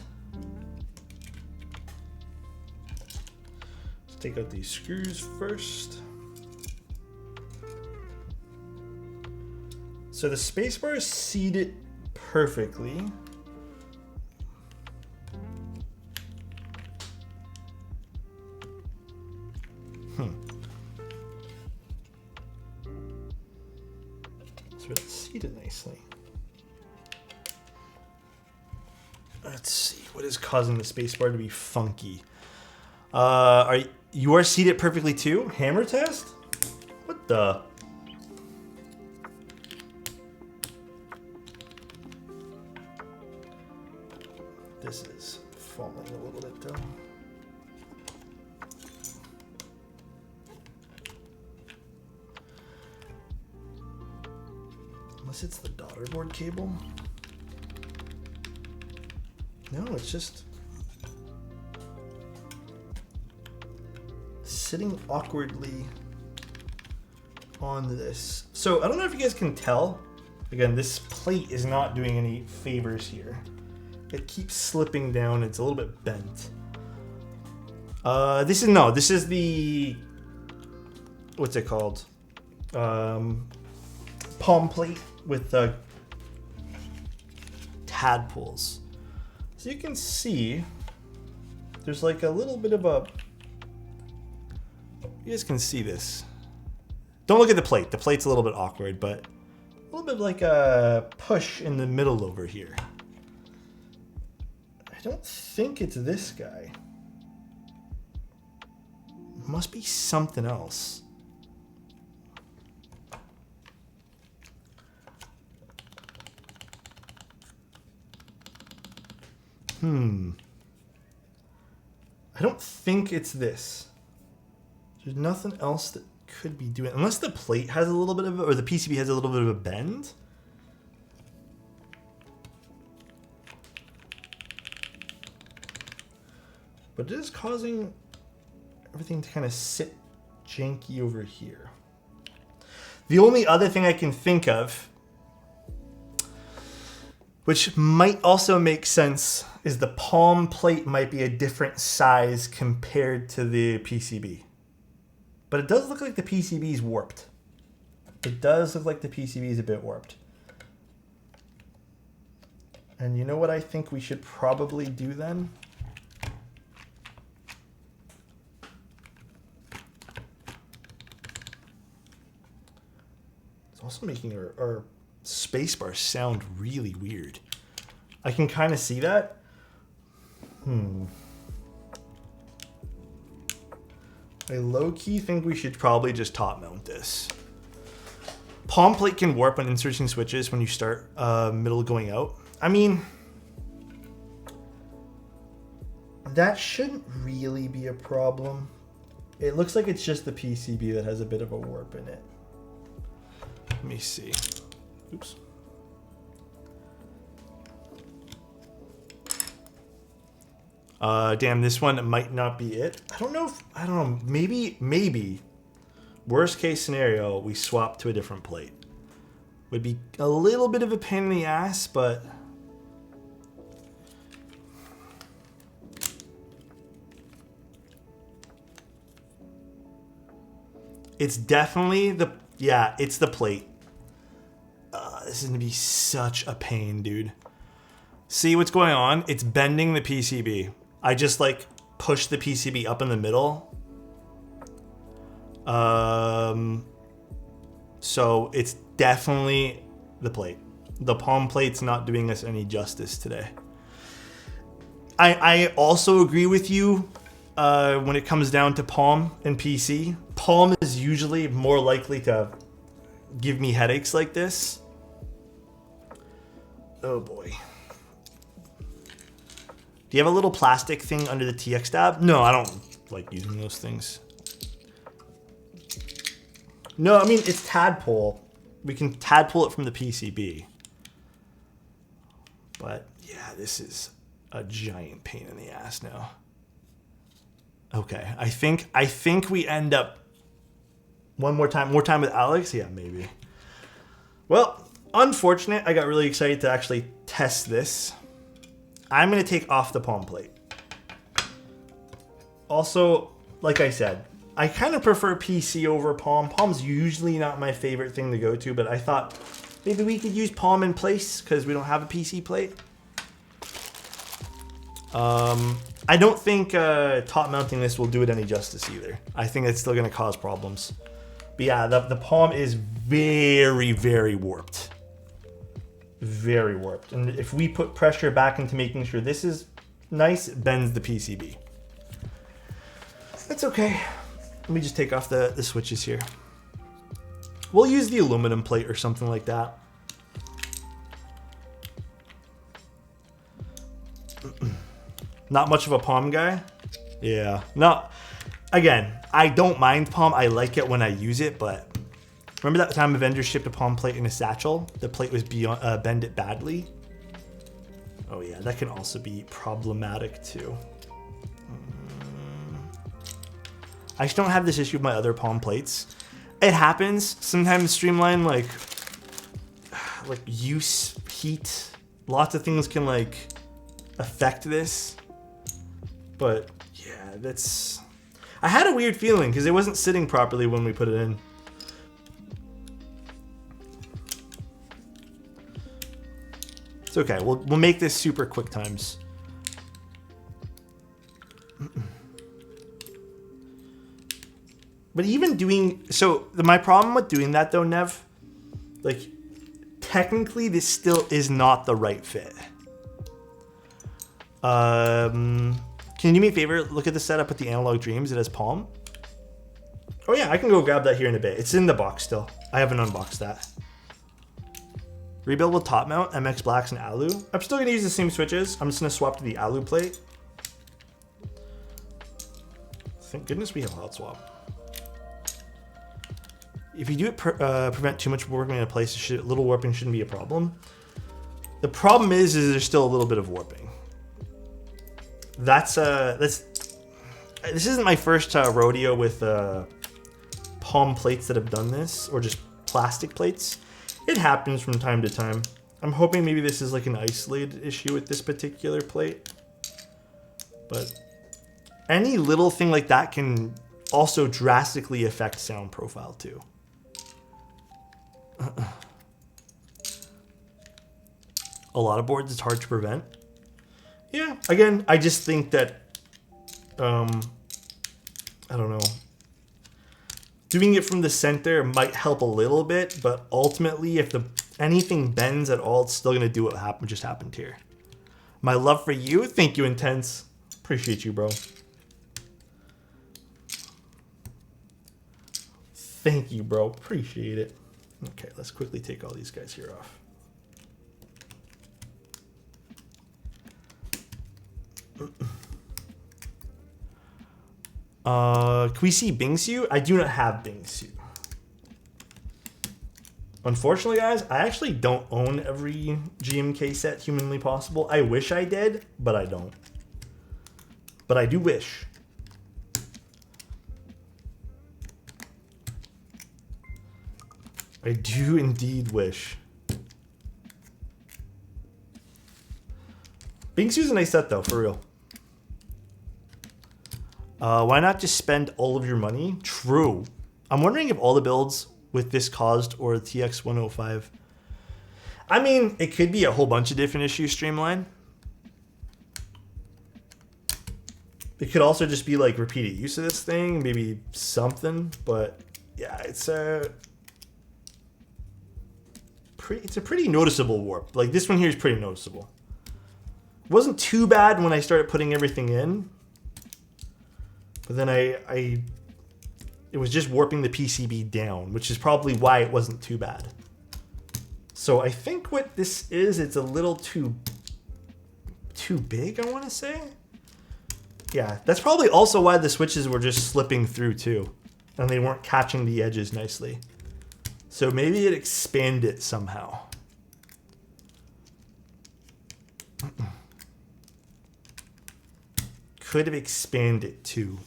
Let's take out these screws first. So the spacebar is seated perfectly. So it's seated nicely. Let's see, what is causing the spacebar to be funky? You are seated perfectly too? Hammer test? What the? This is falling a little bit though. Unless it's the daughter board cable. No, it's just sitting awkwardly on this. So I don't know if you guys can tell. Again, this plate is not doing any favors here. It keeps slipping down. It's a little bit bent. This is the, what's it called? Palm plate with the tadpoles. So you can see there's like a little bit of a, you guys can see this. Don't look at the plate. The plate's a little bit awkward, but a little bit like a push in the middle over here. I don't think it's this guy. It must be something else. I don't think it's this. There's nothing else that could be doing, unless the plate has a little bit of, or the PCB has a little bit of a bend. But it is causing everything to kind of sit janky over here. The only other thing I can think of, which might also make sense, is the palm plate might be a different size compared to the PCB. But it does look like the PCB is warped. It does look like the PCB is a bit warped. And you know what I think we should probably do then? It's also making our spacebar sound really weird. I can kind of see that. I low-key think we should probably just top mount this. Palm plate can warp when inserting switches when you start middle going out. I mean, that shouldn't really be a problem. It looks like it's just the PCB that has a bit of a warp in it. Let me see. Oops. Damn, this one might not be it. I don't know. Maybe. Worst case scenario, we swap to a different plate. Would be a little bit of a pain in the ass, but it's definitely it's the plate. This is gonna be such a pain, dude. See what's going on? It's bending the PCB. I just like push the PCB up in the middle. So it's definitely the plate. The palm plate's not doing us any justice today. I also agree with you when it comes down to palm and PC. Palm is usually more likely to give me headaches like this. Oh boy. Do you have a little plastic thing under the TX tab? No, I don't like using those things. No, I mean, it's tadpole. We can tadpole it from the PCB. But yeah, this is a giant pain in the ass now. Okay, I think we end up more time with Alex. Yeah, maybe. Well, unfortunate. I got really excited to actually test this. I'm gonna take off the palm plate. Also, like I said, I kind of prefer PC over palm. Palm's usually not my favorite thing to go to, but I thought maybe we could use palm in place because we don't have a PC plate. I don't think top mounting this will do it any justice either. I think it's still going to cause problems. But yeah, the palm is very, very warped. Very warped. And if we put pressure back into making sure this is nice, it bends the PCB. That's okay. Let me just take off the switches here. We'll use the aluminum plate or something like that. Not much of a palm guy. Yeah. No. Again, I don't mind palm. I like it when I use it, but remember that time a vendor shipped a palm plate in a satchel? The plate was beyond bend it badly. Oh yeah, that can also be problematic too. I just don't have this issue with my other palm plates. It happens sometimes. Streamline like use, heat, lots of things can like affect this. But yeah, that's. I had a weird feeling because it wasn't sitting properly when we put it in. It's okay. We'll make this super quick times. But even doing so, my problem with doing that though, Nev, like technically this still is not the right fit. Can you do me a favor? Look at the setup with the Analog Dreams. It has palm. Oh yeah, I can go grab that here in a bit. It's in the box still. I haven't unboxed that. Rebuild with top mount, MX Blacks and Alu. I'm still gonna use the same switches. I'm just gonna swap to the Alu plate. Thank goodness we have hot swap. If you do it prevent too much warping in a place, little warping shouldn't be a problem. The problem is there's still a little bit of warping. This isn't my first rodeo with palm plates that have done this, or just plastic plates. It happens from time to time. I'm hoping maybe this is like an isolated issue with this particular plate. But any little thing like that can also drastically affect sound profile too. A lot of boards it's hard to prevent. Yeah, again, I just think that, I don't know. Doing it from the center might help a little bit, but ultimately, if anything bends at all, it's still going to do what just happened here. My love for you, thank you, Intense. Appreciate you, bro. Thank you, bro. Appreciate it. Okay, let's quickly take all these guys here off. Can we see Bingsu? I do not have Bingsu. Unfortunately, guys, I actually don't own every GMK set humanly possible. I wish I did, but I don't. But I do wish. I do indeed wish. Bingsu's a nice set though, for real. Why not just spend all of your money? True. I'm wondering if all the builds with this caused or the TX105. I mean, it could be a whole bunch of different issues, Streamline. It could also just be like repeated use of this thing, maybe something, but yeah, it's a pretty noticeable warp. Like this one here is pretty noticeable. It wasn't too bad when I started putting everything in, but then it was just warping the PCB down, which is probably why it wasn't too bad. So I think what this is, it's a little too big, I want to say. Yeah, that's probably also why the switches were just slipping through too. and they weren't catching the edges nicely. So maybe it expanded it somehow. Could have expanded too.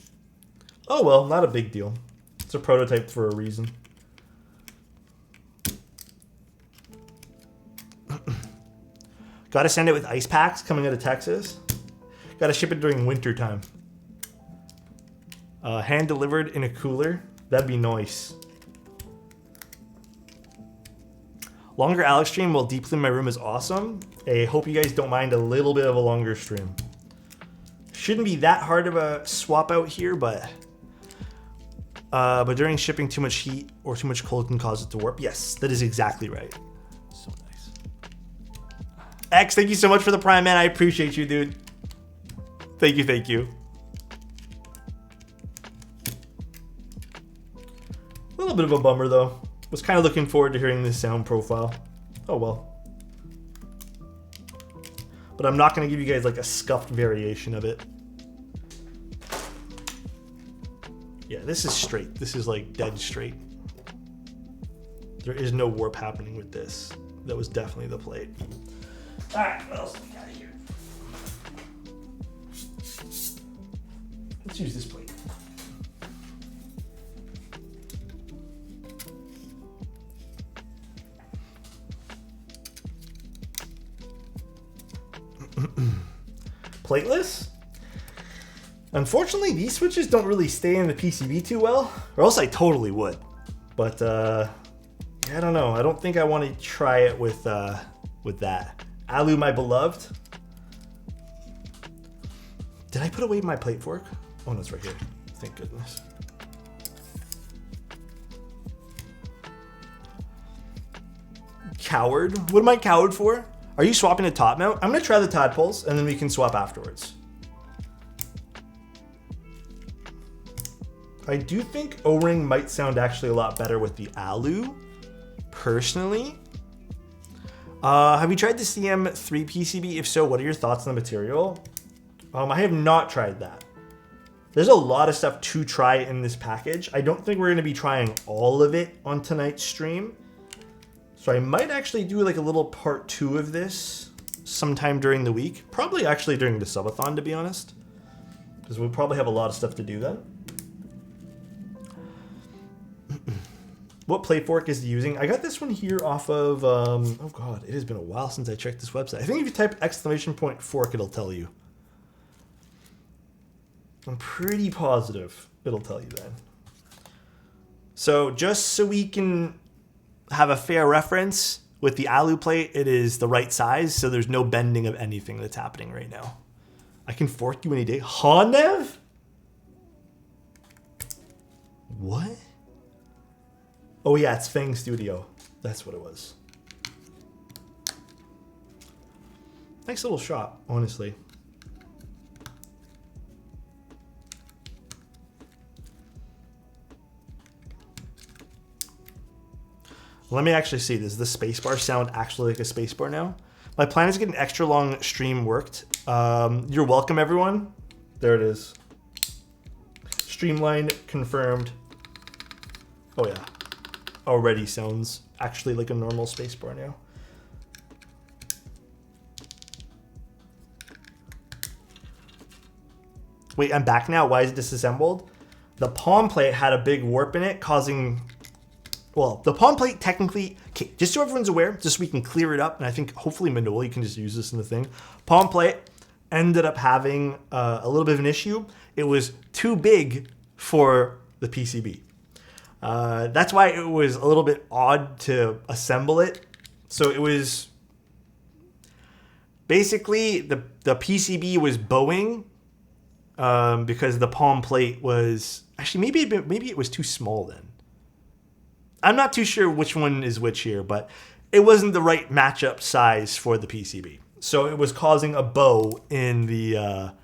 Oh well, not a big deal. It's a prototype for a reason. Gotta send it with ice packs coming out of Texas. Gotta ship it during winter time. Hand delivered in a cooler. That'd be nice. Longer Alex stream while deep clean my room is awesome. I hope you guys don't mind a little bit of a longer stream. Shouldn't be that hard of a swap out here, but during shipping, too much heat or too much cold can cause it to warp. Yes, that is exactly right. So nice. X, thank you so much for the Prime, man. I appreciate you, dude. Thank you, thank you. A little bit of a bummer, though. Was kind of looking forward to hearing this sound profile. Oh, well. But I'm not going to give you guys like a scuffed variation of it. Yeah, this is straight. This is like dead straight. There is no warp happening with this. That was definitely the plate. All right, what else do we got here? Let's use this plate. Plateless? Unfortunately, these switches don't really stay in the PCB too well, or else I totally would. But I don't know. I don't think I want to try it with that. Alu, my beloved. Did I put away my plate fork? Oh, no, it's right here. Thank goodness. Coward? What am I coward for? Are you swapping the top mount? I'm going to try the tadpoles, and then we can swap afterwards. I do think O-ring might sound actually a lot better with the Alu, personally. Have you tried the CM3 PCB? If so, what are your thoughts on the material? I have not tried that. There's a lot of stuff to try in this package. I don't think we're going to be trying all of it on tonight's stream. So I might actually do like a little part 2 of this sometime during the week. Probably actually during the subathon, to be honest. Because we'll probably have a lot of stuff to do then. What plate fork is he using? I got this one here off of, oh god, it has been a while since I checked this website. I think if you type ! fork, it'll tell you. I'm pretty positive it'll tell you then. So just so we can have a fair reference, with the Alu plate, it is the right size, so there's no bending of anything that's happening right now. I can fork you any day. Hanev? What? Oh yeah, it's Fang Studio. That's what it was. Nice little shot, honestly. Let me actually see. Does the spacebar sound actually like a spacebar now? My plan is to get an extra long stream worked. You're welcome, everyone. There it is. Streamline confirmed. Oh yeah. Already sounds actually like a normal spacebar now. Wait, I'm back now. Why is it disassembled? The palm plate had a big warp in it, causing... Well, the palm plate technically... Okay, just so everyone's aware, just so we can clear it up, and I think hopefully Manoli can just use this in the thing. Palm plate ended up having a little bit of an issue. It was too big for the PCB. That's why it was a little bit odd to assemble it. So it was... Basically, the PCB was bowing because the palm plate was... Actually, maybe it was too small then. I'm not too sure which one is which here, but it wasn't the right matchup size for the PCB. So it was causing a bow in the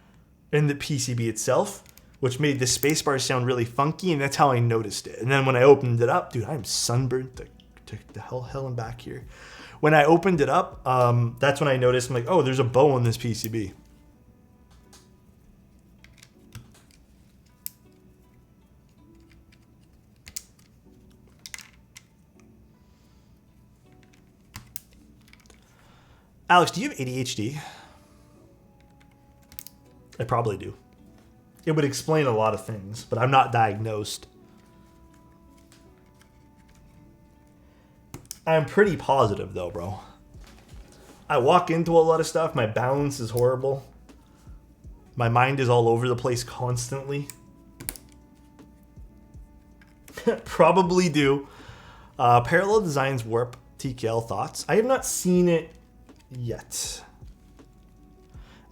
PCB itself, which made the spacebar sound really funky, and that's how I noticed it. And then when I opened it up, dude, I'm sunburned to the hell and back here. When I opened it up, that's when I noticed, I'm like, oh, there's a bow on this PCB. Alex, do you have ADHD? I probably do. It would explain a lot of things, but I'm not diagnosed. I'm pretty positive though, bro. I walk into a lot of stuff. My balance is horrible. My mind is all over the place constantly. Probably do. Parallel Designs Warp TKL thoughts. I have not seen it yet.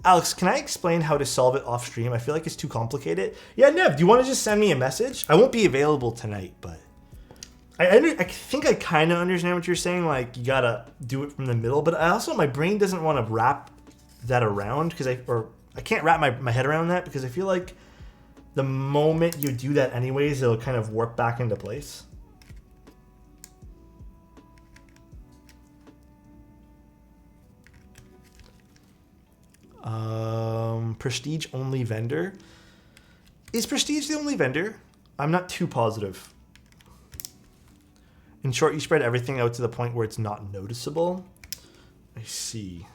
Alex, can I explain how to solve it off stream? I feel like it's too complicated. Yeah, Nev, do you want to just send me a message? I won't be available tonight, but I think I kind of understand what you're saying. Like, you gotta do it from the middle, but I also, my brain doesn't want to wrap that around because I can't wrap my head around that because I feel like the moment you do that anyways, it'll kind of warp back into place. Prestige only vendor. Is Prestige the only vendor? I'm not too positive. In short, you spread everything out to the point where it's not noticeable. I see.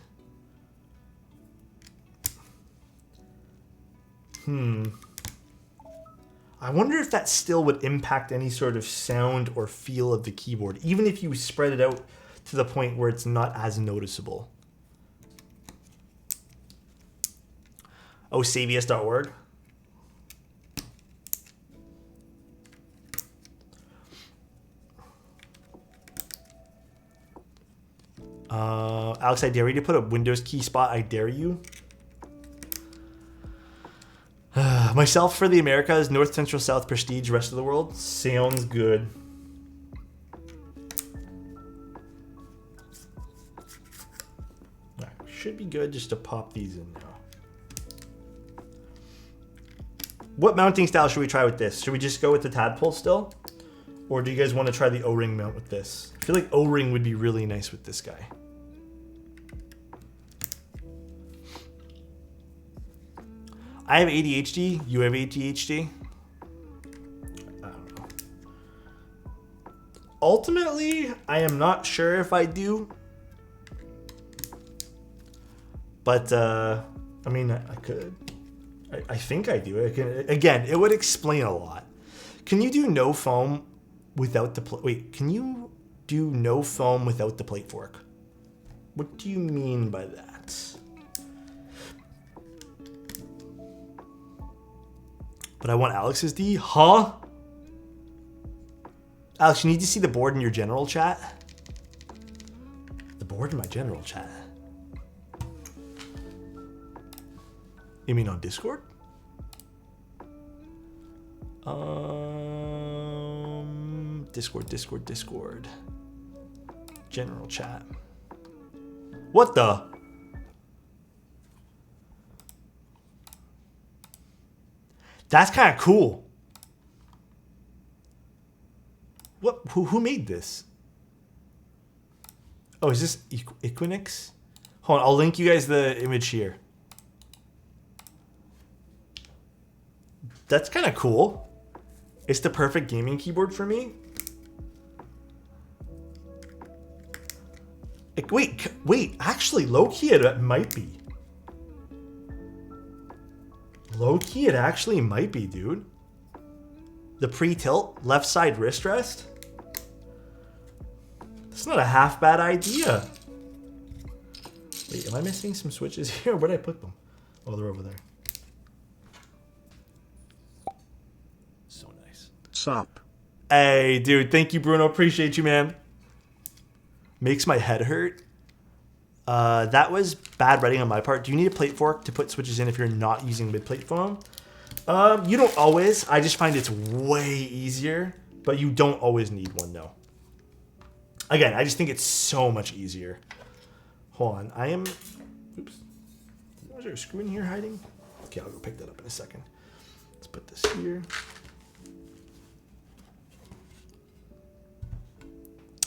I wonder if that still would impact any sort of sound or feel of the keyboard, even if you spread it out to the point where it's not as noticeable. Oh, savius.org. Alex, I dare you to put a Windows key spot. I dare you. Myself for the Americas, North, Central, South, Prestige, rest of the world. Sounds good. Right, should be good just to pop these in now. What mounting style should we try with this? Should we just go with the tadpole still? Or do you guys want to try the O-ring mount with this? I feel like O-ring would be really nice with this guy. I have ADHD. You have ADHD. I don't know. Ultimately, I am not sure if I do. But, I mean, I could. I think I do. Again, it would explain a lot. Can you do no foam without the plate? Wait, can you do no foam without the plate fork? What do you mean by that? But I want Alex's D? Huh? Alex, you need to see the board in your general chat. The board in my general chat. You mean on Discord? Discord. General chat. What the? That's kind of cool. What? Who made this? Oh, is this Equinix? Hold on, I'll link you guys the image here. That's kind of cool. It's the perfect gaming keyboard for me. Wait, actually, low-key it might be. Low-key it actually might be, dude. The pre-tilt, left side wrist rest. That's not a half bad idea. Wait, am I missing some switches here? Where'd I put them? Oh, they're over there. So nice. Sup? Hey, dude. Thank you, Bruno. Appreciate you, man. Makes my head hurt. That was bad writing on my part. Do you need a plate fork to put switches in if you're not using mid-plate foam? You don't always. I just find it's way easier, but you don't always need one, though. Again, I just think it's so much easier. Hold on. I am... Oops. Was there a screw in here hiding? Okay, I'll go pick that up in a second. Let's put this here.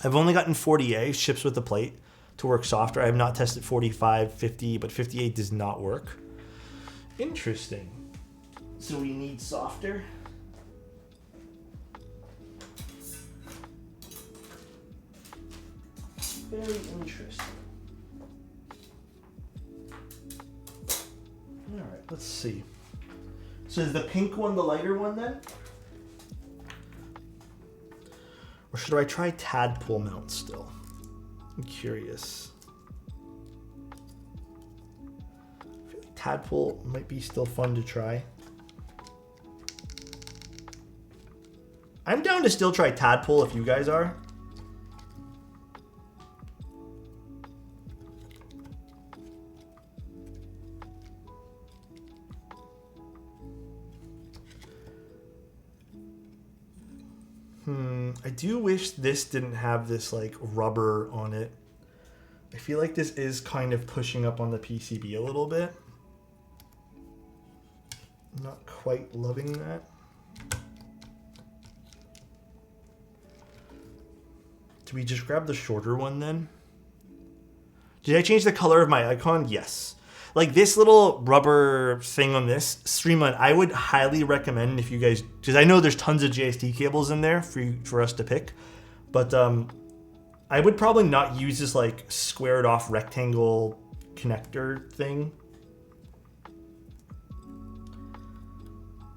I've only gotten 40A, ships with the plate, to work softer. I have not tested 45, 50, but 58 does not work. Interesting. So we need softer. Very interesting. Let's see. So is the pink one the lighter one then? Or should I try tadpole mount still? I'm curious. I feel like tadpole might be still fun to try. I'm down to still try tadpole if you guys are. I do wish this didn't have this like rubber on it. I feel like this is kind of pushing up on the PCB a little bit. I'm not quite loving that. Do we just grab the shorter one then? Did I change the color of my icon? Yes. Like this little rubber thing on this Streamline, I would highly recommend if you guys, because I know there's tons of JST cables in there for us to pick, but I would probably not use this like squared off rectangle connector thing,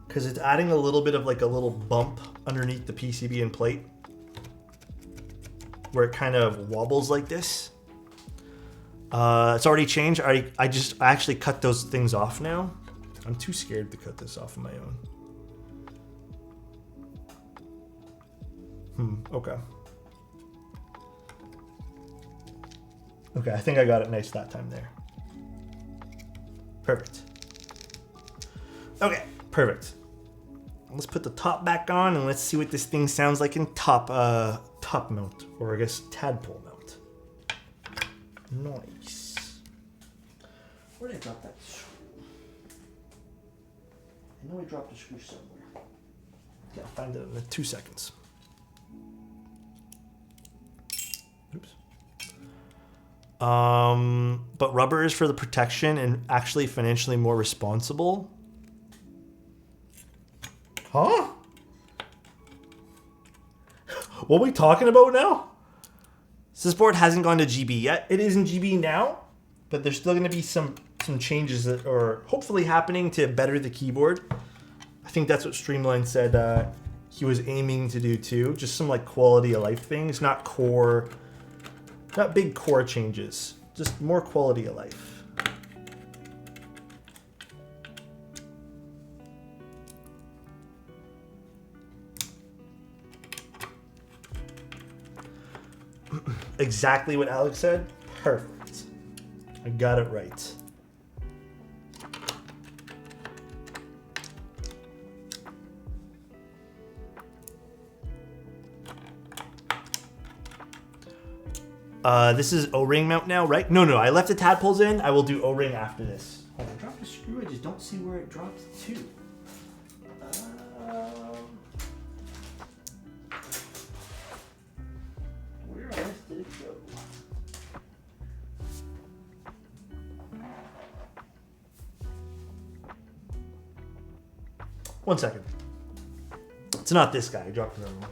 because it's adding a little bit of like a little bump underneath the PCB and plate where it kind of wobbles like this. It's already changed. I actually cut those things off now. I'm too scared to cut this off on my own. Okay. Okay, I think I got it nice that time there. Perfect. Okay, perfect. Let's put the top back on and let's see what this thing sounds like in top mount, or I guess tadpole mount. Nice. Where did I drop that screw? I know I dropped a screw somewhere. Yeah, I'll find it in 2 seconds. Oops. But rubber is for the protection and actually financially more responsible. Huh? What are we talking about now? So this board hasn't gone to GB yet. It is in GB now, but there's still going to be some changes that are hopefully happening to better the keyboard. I think that's what Streamline said he was aiming to do too. Just some like quality of life things, not big core changes, just more quality of life. Exactly what Alex said. Perfect. I got it right. This is O-ring mount now, right? No, I left the tadpoles in. I will do O-ring after this. Oh, I dropped a screw. I just don't see where it dropped to. Where else did it go? 1 second. It's not this guy. I dropped another one.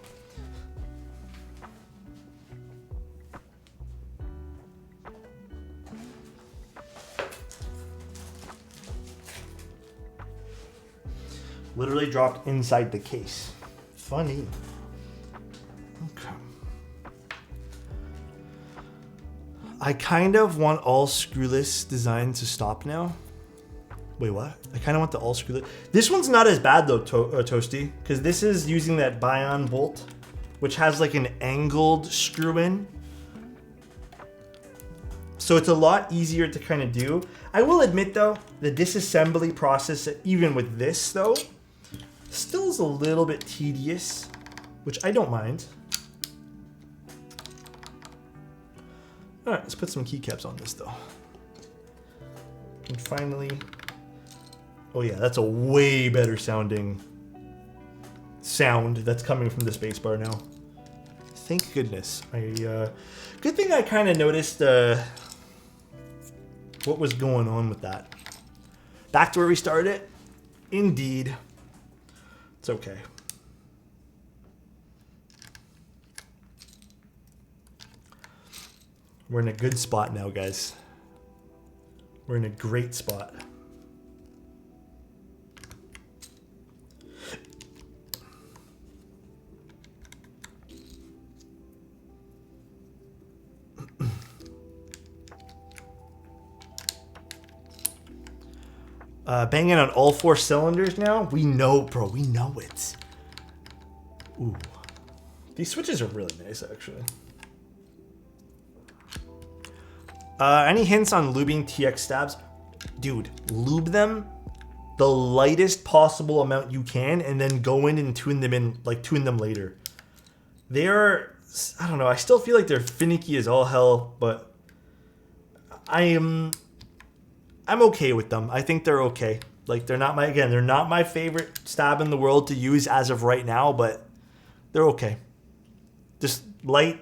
Literally dropped inside the case. Funny. Okay. I kind of want all screwless design to stop now. Wait, what? I kind of want the all screwless. This one's not as bad though, Toasty, because this is using that Bion bolt, which has like an angled screw in. So it's a lot easier to kind of do. I will admit though, the disassembly process, even with this though, still is a little bit tedious, which I don't mind. All right, let's put some keycaps on this though. And finally, oh yeah, that's a way better sounding sound that's coming from the spacebar now. Thank goodness. Good thing I kind of noticed what was going on with that. Back to where we started. Indeed. It's okay. We're in a good spot now, guys. We're in a great spot. Banging on all 4 cylinders now. We know, bro. We know it. Ooh. These switches are really nice, actually. Any hints on lubing TX stabs? Dude, lube them the lightest possible amount you can, and then go in and tune them later. They're, I don't know, I still feel like they're finicky as all hell, but I'm okay with them. I think they're okay. Like, they're not my favorite stab in the world to use as of right now, but they're okay. Just light,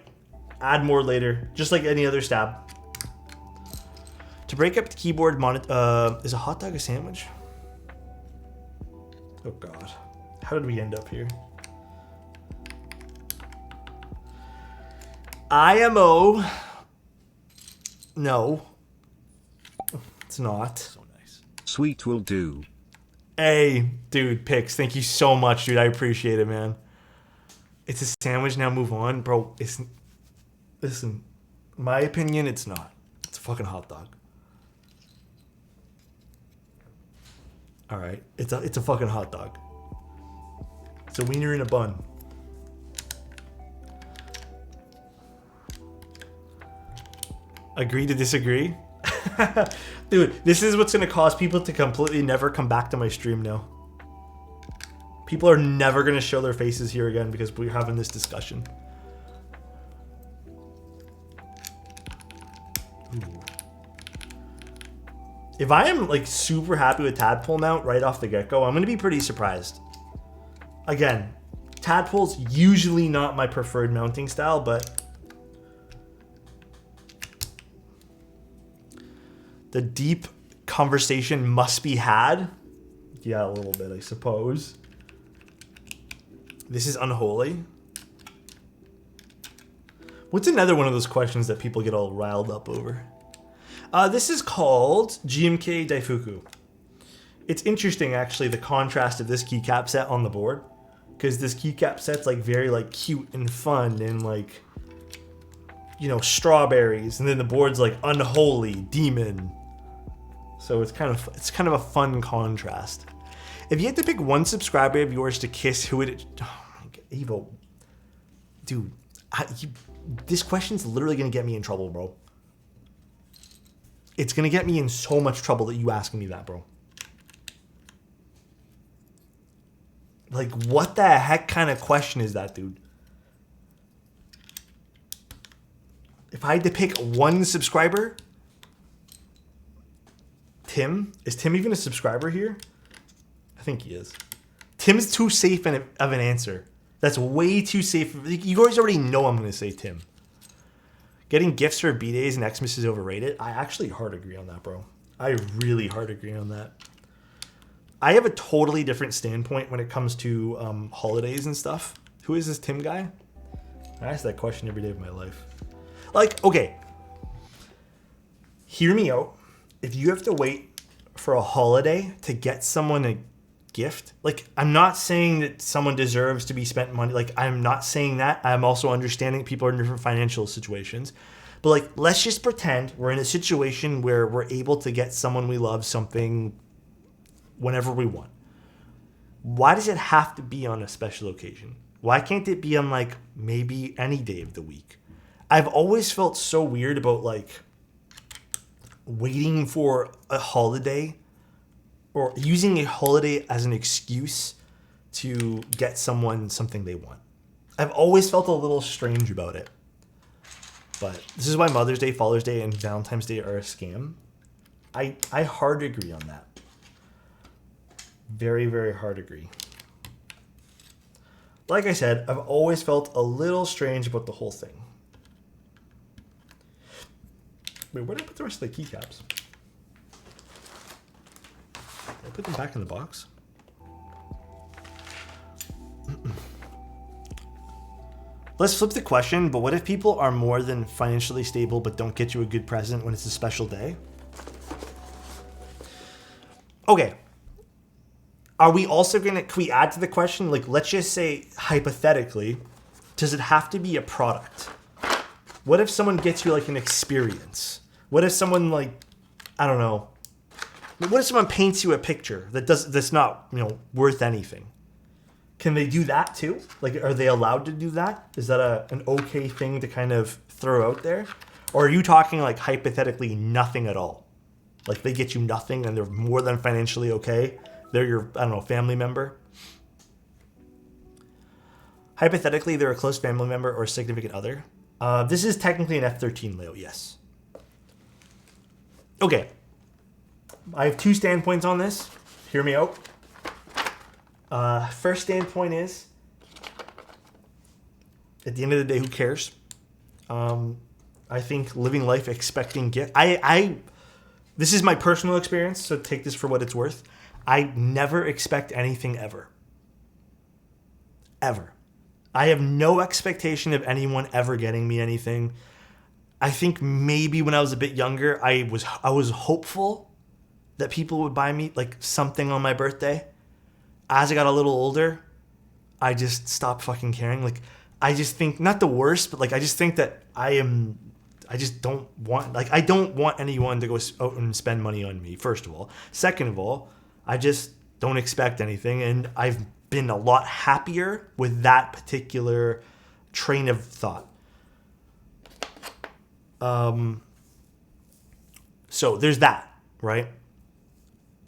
add more later, just like any other stab. To break up the keyboard is a hot dog a sandwich? Oh God, how did we end up here? IMO, no, it's not. So nice. Sweet will do. Hey, dude, Pix, thank you so much, dude. I appreciate it, man. It's a sandwich, now move on. Bro, listen, my opinion, it's not. It's a fucking hot dog. All right, it's a fucking hot dog. It's a wiener in a bun. Agree to disagree? Dude, this is what's gonna cause people to completely never come back to my stream now. People are never gonna show their faces here again because we're having this discussion. Ooh. If I am like super happy with tadpole mount right off the get-go, I'm gonna be pretty surprised. Again, tadpole's usually not my preferred mounting style, but the deep conversation must be had. Yeah, a little bit, I suppose. This is unholy. What's another one of those questions that people get all riled up over? This is called GMK Daifuku. It's interesting, actually, the contrast of this keycap set on the board, because this keycap set's like very like cute and fun and like, you know, strawberries, and then the board's like unholy demon. So it's kind of a fun contrast. If you had to pick one subscriber of yours to kiss, who would it? Oh my God, Evo, dude, this question's literally gonna get me in trouble, bro. It's gonna get me in so much trouble that you asking me that, bro. Like, what the heck kind of question is that, dude? If I had to pick one subscriber, Tim? Is Tim even a subscriber here? I think he is. Tim's too safe of an answer. That's way too safe. You guys already know I'm gonna say Tim. Getting gifts for B-Days and Xmas is overrated. I actually hard agree on that, bro. I really hard agree on that. I have a totally different standpoint when it comes to holidays and stuff. Who is this Tim guy? I ask that question every day of my life. Like, okay. Hear me out. If you have to wait for a holiday to get someone a gift, like, I'm not saying that someone deserves to be spent money. Like, I'm not saying that. I'm also understanding people are in different financial situations. But, like, let's just pretend we're in a situation where we're able to get someone we love something whenever we want. Why does it have to be on a special occasion? Why can't it be on, like, maybe any day of the week? I've always felt so weird about, like, waiting for a holiday or using a holiday as an excuse to get someone something they want. I've always felt a little strange about it. But this is why Mother's Day, Father's Day, and Valentine's Day are a scam. I hard agree on that. Very, very hard agree. Like I said, I've always felt a little strange about the whole thing. Wait, where did I put the rest of the keycaps? Did I put them back in the box? Let's flip the question, but what if people are more than financially stable but don't get you a good present when it's a special day? Okay. Are we also can we add to the question, like, let's just say, hypothetically, does it have to be a product? What if someone gets you, like, an experience? What if someone, like, I don't know, What if someone paints you a picture that's not, you know, worth anything? Can they do that too? Like, are they allowed to do that? Is that an okay thing to kind of throw out there? Or are you talking like hypothetically nothing at all? Like they get you nothing and they're more than financially okay. They're your, I don't know, family member. Hypothetically, they're a close family member or significant other. This is technically an F-13 layout, yes. Okay. I have 2 standpoints on this. Hear me out. First standpoint is, at the end of the day, who cares? I think living life expecting gift. This is my personal experience, so take this for what it's worth. I never expect anything ever. Ever. I have no expectation of anyone ever getting me anything. I think maybe when I was a bit younger, I was hopeful that people would buy me like something on my birthday. As I got a little older, I just stopped fucking caring. Like, I just think, not the worst, but like, I just think that I don't want anyone to go out and spend money on me, first of all. Second of all, I just don't expect anything. And I've been a lot happier with that particular train of thought. So there's that, right?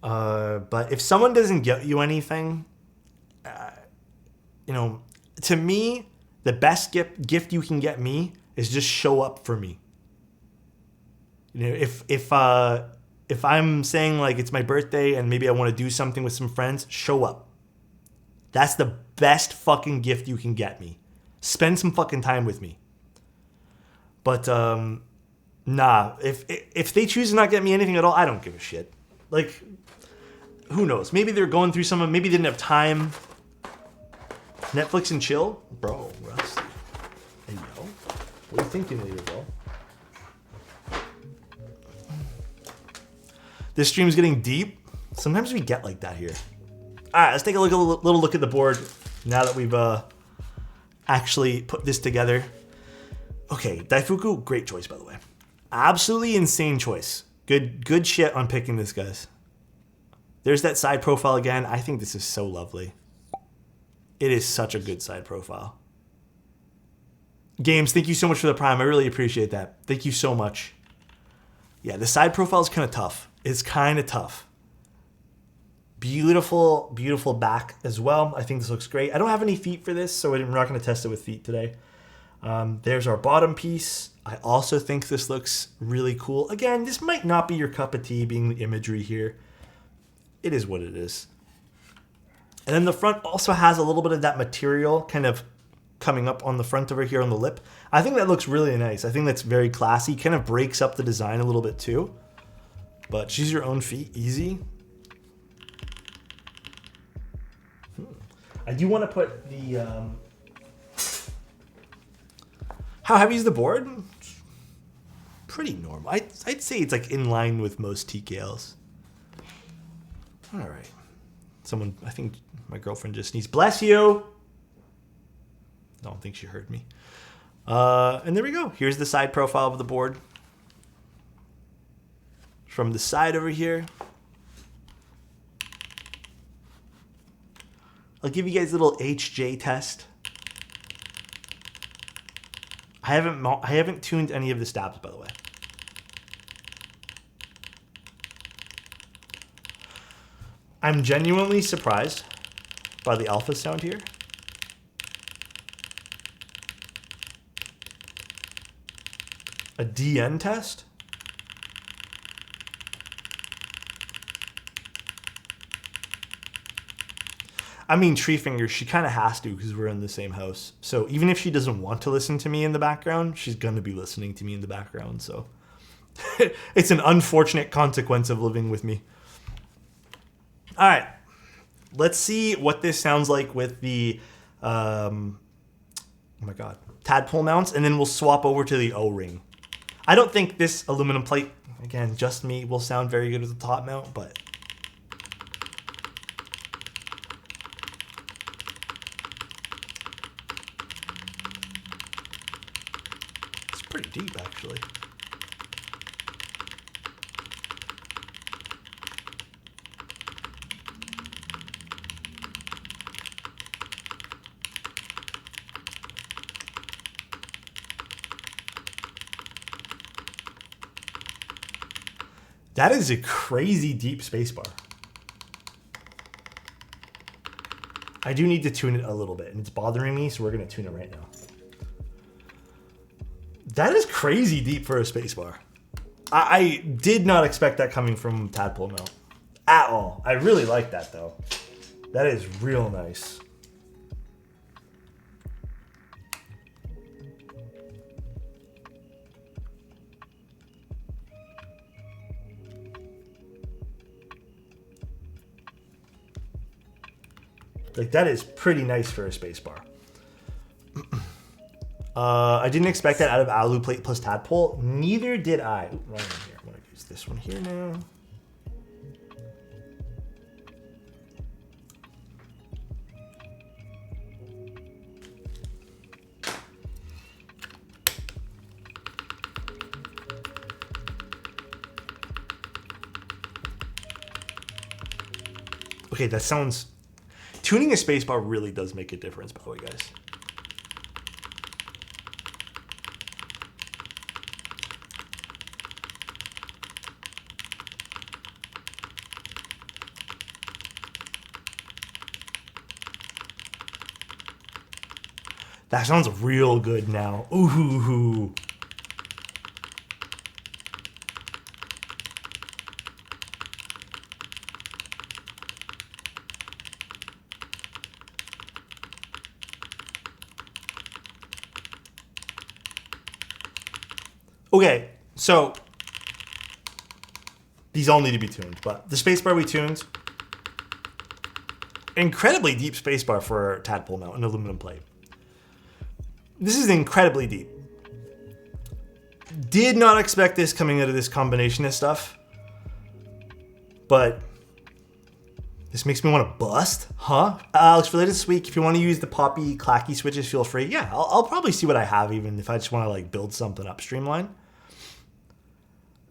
But if someone doesn't get you anything, you know, to me, the best gift you can get me is just show up for me. You know, if I'm saying like it's my birthday and maybe I want to do something with some friends, show up. That's the best fucking gift you can get me. Spend some fucking time with me. But nah, if they choose to not get me anything at all, I don't give a shit. Like, who knows? Maybe they're going through some. Maybe they didn't have time. Netflix and chill, bro. Rusty. Hey yo, what are you thinking later, bro? This stream's getting deep. Sometimes we get like that here. All right, let's take a little look at the board now that we've actually put this together. Okay, Daifuku, great choice, by the way. Absolutely insane choice. Good shit on picking this, guys. There's that side profile again. I think this is so lovely. It is such a good side profile. Games, thank you so much for the Prime. I really appreciate that. Thank you so much. Yeah, the side profile is kind of tough. It's kind of tough. Beautiful, beautiful back as well. I think this looks great. I don't have any feet for this, so we're not going to test it with feet today. There's our bottom piece. I also think this looks really cool. Again, this might not be your cup of tea being the imagery here. It is what it is. And then the front also has a little bit of that material kind of coming up on the front over here on the lip. I think that looks really nice. I think that's very classy. Kind of breaks up the design a little bit too. But choose your own feet, easy. I do want to put the... How heavy is the board? Pretty normal. I'd say it's like in line with most TKLs. All right. Someone, I think my girlfriend just sneezed. Bless you. I don't think she heard me. And there we go. Here's the side profile of the board. From the side over here. I'll give you guys a little HJ test. I haven't tuned any of the stabs, by the way. I'm genuinely surprised by the alpha sound here. A DN test. I mean, Tree Finger, she kind of has to because we're in the same house. So even if she doesn't want to listen to me in the background, she's going to be listening to me in the background. So it's an unfortunate consequence of living with me. All right. Let's see what this sounds like with the, oh my God, tadpole mounts. And then we'll swap over to the O-ring. I don't think this aluminum plate, again, just me, will sound very good with the top mount, but... pretty deep, actually. That is a crazy deep spacebar. I do need to tune it a little bit, and it's bothering me, so we're going to tune it right now. That is crazy deep for a spacebar. I did not expect that coming from Tadpole Mount at all. I really like that, though. That is real nice. Like, that is pretty nice for a spacebar. I didn't expect that out of Alu Plate plus Tadpole. Neither did I. Ooh, wrong one here. I'm going to use this one here now. Okay, that sounds... Tuning a spacebar really does make a difference, by the way, guys. That sounds real good now. Ooh. Okay, so these all need to be tuned, but the spacebar we tuned, incredibly deep spacebar for Tadpole Mount, an aluminum plate. This is incredibly deep. Did not expect this coming out of this combination of stuff, but this makes me want to bust, huh? Alex, for later this week, if you want to use the poppy clacky switches, feel free. Yeah, I'll probably see what I have, even if I just want to like build something up streamline.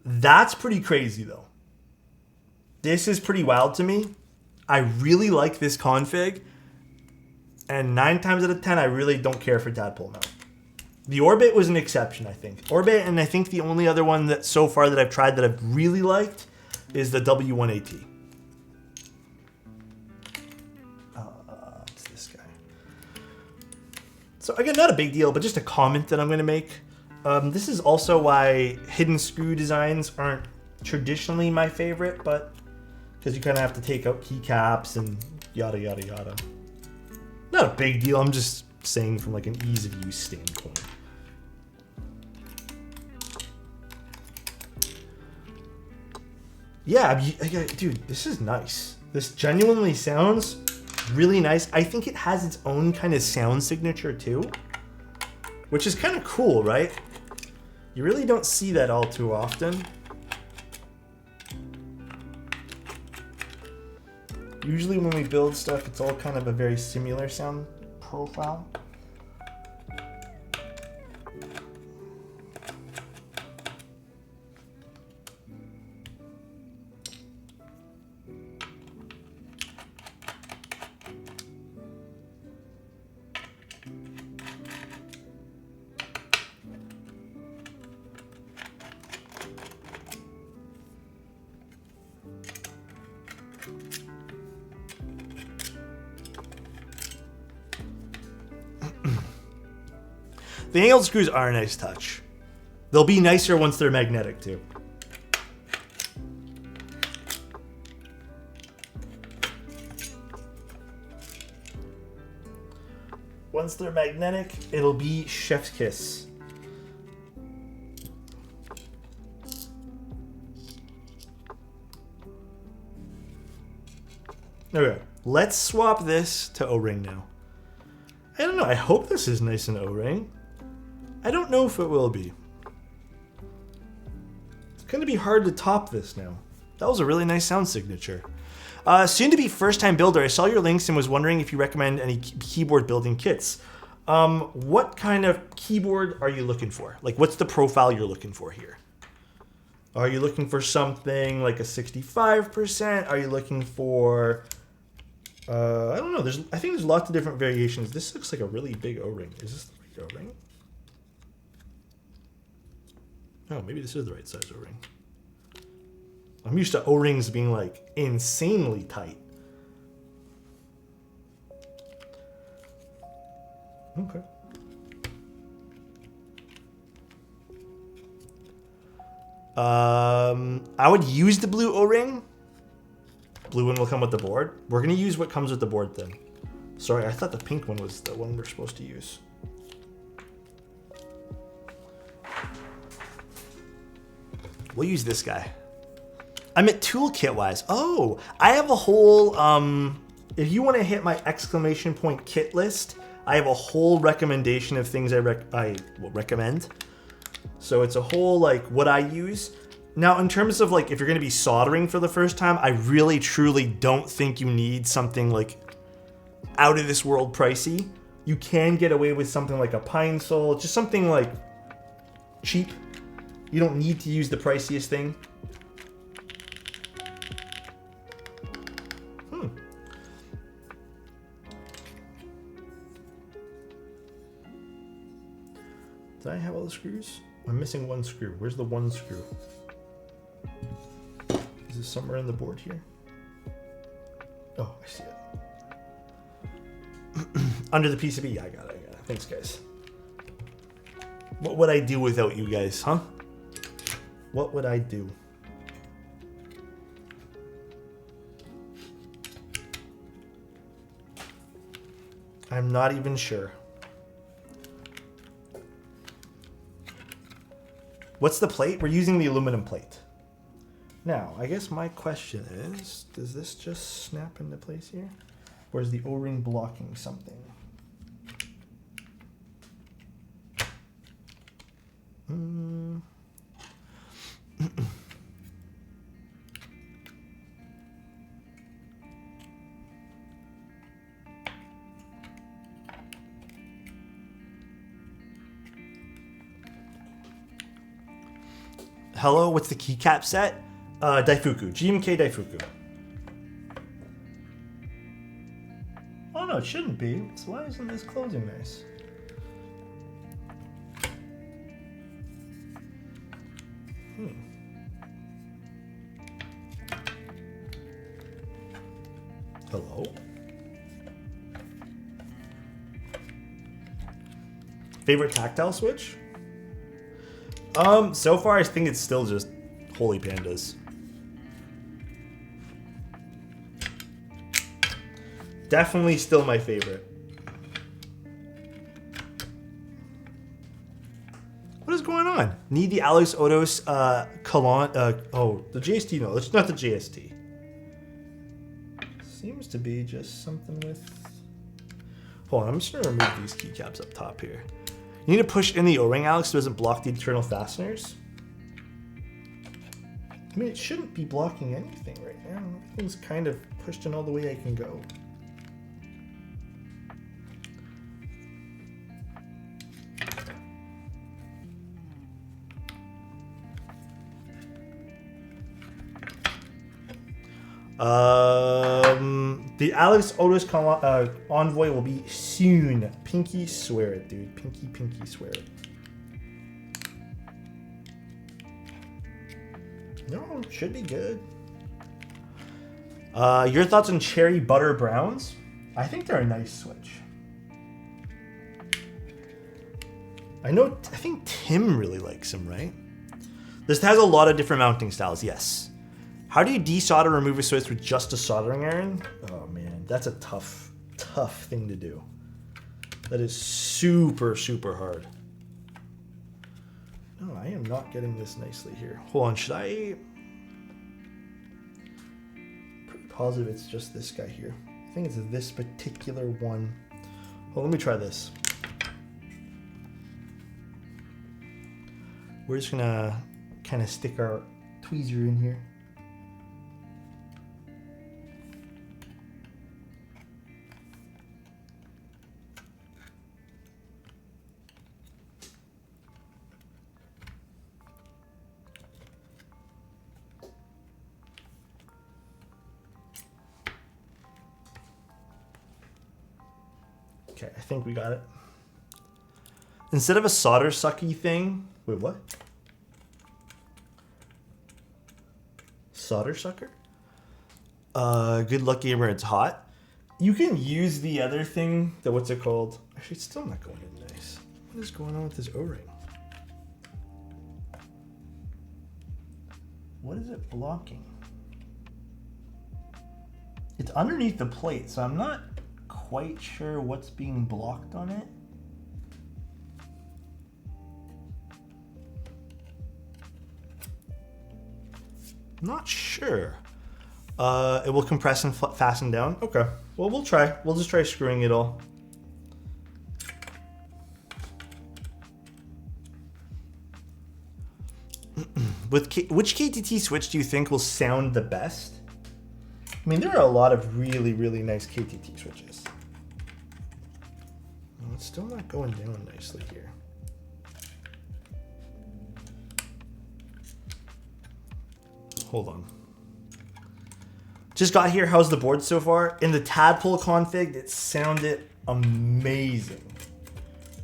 That's pretty crazy though. This is pretty wild to me. I really like this config. And 9 times out of 10, I really don't care for Tadpole Mount. The Orbit was an exception, I think. Orbit, and I think the only other one that so far that I've tried that I've really liked is the W1AT. It's this guy. So again, not a big deal, but just a comment that I'm going to make. This is also why hidden screw designs aren't traditionally my favorite, but because you kind of have to take out keycaps and yada, yada, yada. Not a big deal. I'm just saying from like an ease of use standpoint. Yeah, dude, this is nice. This genuinely sounds really nice. I think it has its own kind of sound signature too, which is kind of cool, right? You really don't see that all too often. Usually when we build stuff, it's all kind of a very similar sound profile. The angled screws are a nice touch. They'll be nicer once they're magnetic too. Once they're magnetic, it'll be chef's kiss. Okay, let's swap this to O-ring now. I don't know, I hope this is nice and O-ring. I don't know if it will be. It's going to be hard to top this now. That was a really nice sound signature. Soon to be first time builder, I saw your links and was wondering if you recommend any keyboard building kits. What kind of keyboard are you looking for? Like, what's the profile you're looking for here? Are you looking for something like a 65%? Are you looking for, I don't know. I think there's lots of different variations. This looks like a really big O-ring. Is this the right O-ring? Oh, maybe this is the right size O-ring. I'm used to O-rings being like insanely tight. Okay. I would use the blue O-ring. Blue one will come with the board. We're gonna use what comes with the board then. Sorry, I thought the pink one was the one we're supposed to use. We'll use this guy. I meant toolkit wise. Oh, I have a whole, if you want to hit my exclamation point kit list, I have a whole recommendation of things I recommend. So it's a whole like what I use. Now, in terms of like if you're going to be soldering for the first time, I really truly don't think you need something like out of this world pricey. You can get away with something like a pine sol, just something like cheap. You don't need to use the priciest thing. Did I have all the screws? I'm missing one screw. Where's the one screw? Is it somewhere on the board here? Oh, I see it. Under the PCB. Yeah, I got it. Thanks, guys. What would I do without you guys, huh? What would I do? I'm not even sure. What's the plate? We're using the aluminum plate. Now, I guess my question is, does this just snap into place here? Or is the O-ring blocking something? Hello, what's the keycap set? Daifuku, GMK Daifuku. Oh no, it shouldn't be. So why isn't this closing nice? Hello? Favorite tactile switch? So far I think it's still just Holy Pandas. Definitely still my favorite. What is going on? Need the Alexotos oh, the JST, no, it's not the JST. Seems to be just something with... Hold on, I'm just gonna remove these keycaps up top here. You need to push in the O-ring, Alex, so it doesn't block the internal fasteners. I mean, it shouldn't be blocking anything right now. Everything's kind of pushed in all the way I can go. The Alexotos envoy will be soon. Pinky swear it, dude. Pinky swear it. No, should be good. Your thoughts on cherry butter browns? I think they're a nice switch. I think Tim really likes them, right? This has a lot of different mounting styles, yes. How do you desolder or remove a switch with just a soldering iron? Oh man, that's a tough thing to do. That is super hard. No, I am not getting this nicely here. Hold on, should I? Pretty positive it's just this guy here. I think it's this particular one. Well, let me try this. We're just gonna kind of stick our tweezer in here. Okay, I think we got it. Instead of a solder sucky thing, wait, what? solder sucker. Good luck gamer, it's hot. You can use the other thing, what's it called? Actually, it's still not going in nice. What is going on with this O-ring? What is it blocking? It's underneath the plate, so I'm not quite sure what's being blocked on it. Not sure. It will compress and fasten down. Okay. Well, we'll try. We'll just try screwing it all. Which KTT switch do you think will sound the best? I mean, there are a lot of really, really nice KTT switches. Well, it's still not going down nicely here. Hold on. Just got here. How's the board so far? In the tadpole config, it sounded amazing.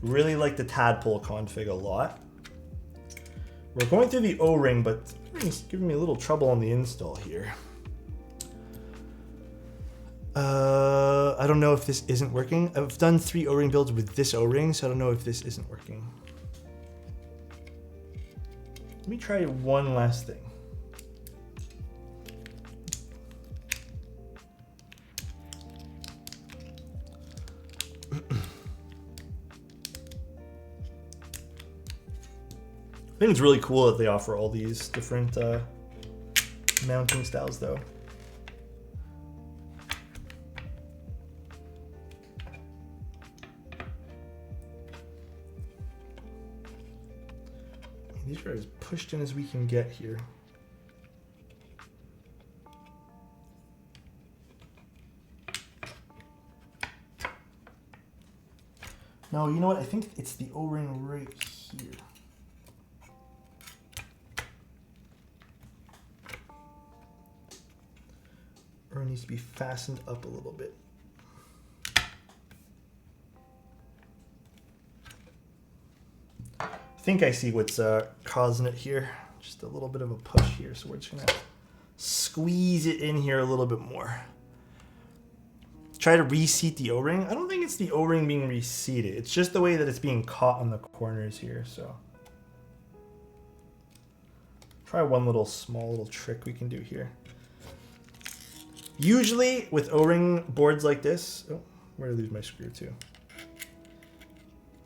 Really like the tadpole config a lot. We're going through the O-ring, but it's giving me a little trouble on the install here. I don't know if this isn't working. I've done 3 O-ring builds with this O-ring, so I don't know if this isn't working. Let me try one last thing. I think it's really cool that they offer all these different mounting styles, though. These are as pushed in as we can get here. No, you know what? I think it's the O-ring right here. Or it needs to be fastened up a little bit. I think I see what's causing it here. Just a little bit of a push here, so we're just gonna squeeze it in here a little bit more. Try to reseat the O-ring. I don't think it's the O-ring being reseated. It's just the way that it's being caught on the corners here, so. Try one small little trick we can do here. Usually with O-ring boards like this, oh, where did I lose my screw to?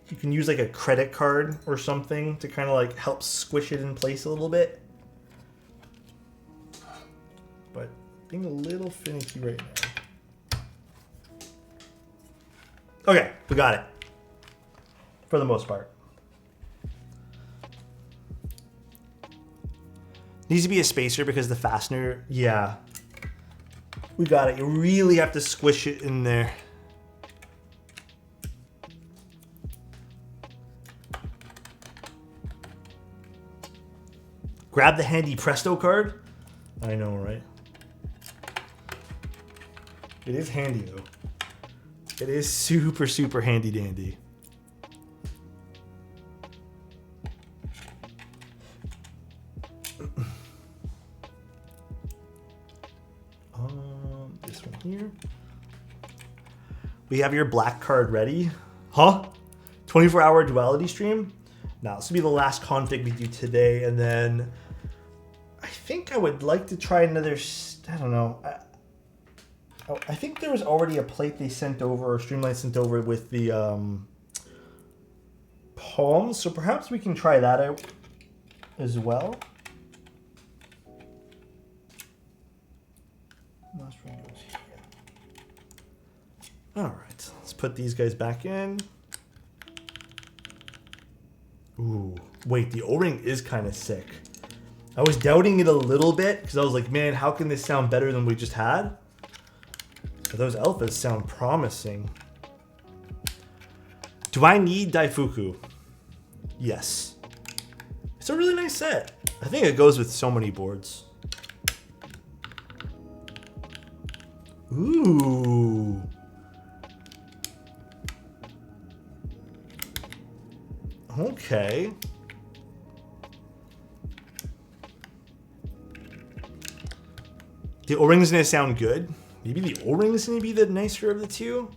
You can use like a credit card or something to kind of like help squish it in place a little bit. But being a little finicky right now. Okay, we got it. For the most part. Needs to be a spacer because the fastener, yeah. We got it. You really have to squish it in there. Grab the handy Presto card. I know, right? It is handy, though. It is super, super handy dandy. This one here. We have your black card ready. Huh? 24-hour duality stream? Now, this will be the last config we do today, and then I think I would like to try another, I don't know. I think there was already a plate they sent over, or Streamline sent over with the palms, so perhaps we can try that out as well. Last one goes here. All right, let's put these guys back in. Ooh, wait, the O-ring is kind of sick. I was doubting it a little bit because I was like, man, how can this sound better than we just had? But those alphas sound promising. Do I need Daifuku? Yes. It's a really nice set. I think it goes with so many boards. Ooh. Okay. The O-ring's gonna sound good. Maybe the O-ring's gonna be the nicer of the two.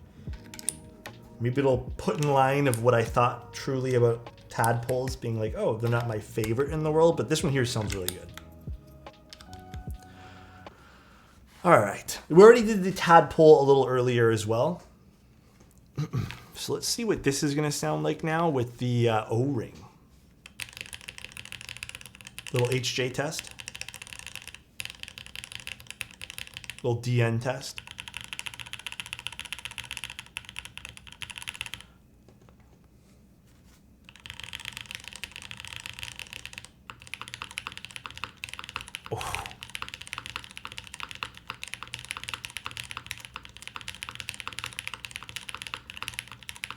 Maybe it'll put in line of what I thought truly about tadpoles being like, oh, they're not my favorite in the world, but this one here sounds really good. All right, we already did the tadpole a little earlier as well. So let's see what this is gonna sound like now with the O-ring. Little HJ test. Little DN test. Oh.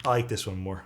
I like this one more.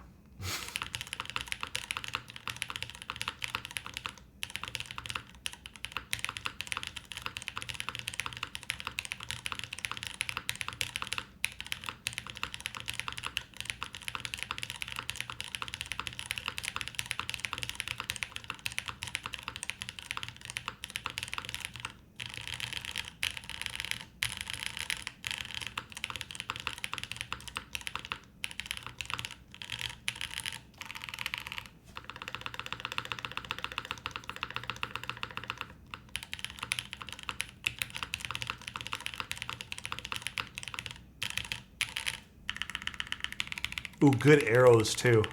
Ooh, good arrows too.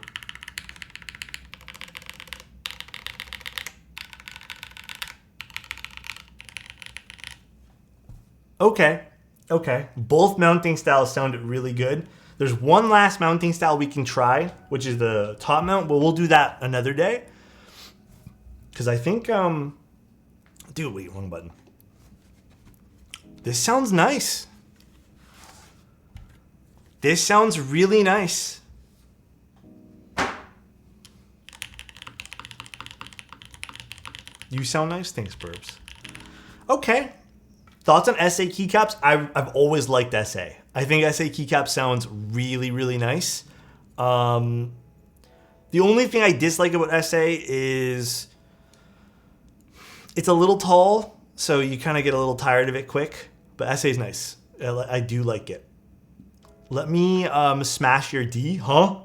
Okay, okay. Both mounting styles sounded really good. There's one last mounting style we can try, which is the top mount, but we'll do that another day. Because I think, dude, wait, wrong button. This sounds nice. This sounds really nice. You sound nice? Thanks, Burbs. Okay. Thoughts on SA keycaps? I've always liked SA. I think SA keycap sounds really, really nice. The only thing I dislike about SA is it's a little tall, so you kind of get a little tired of it quick. But SA is nice. I do like it. Let me smash your D, huh?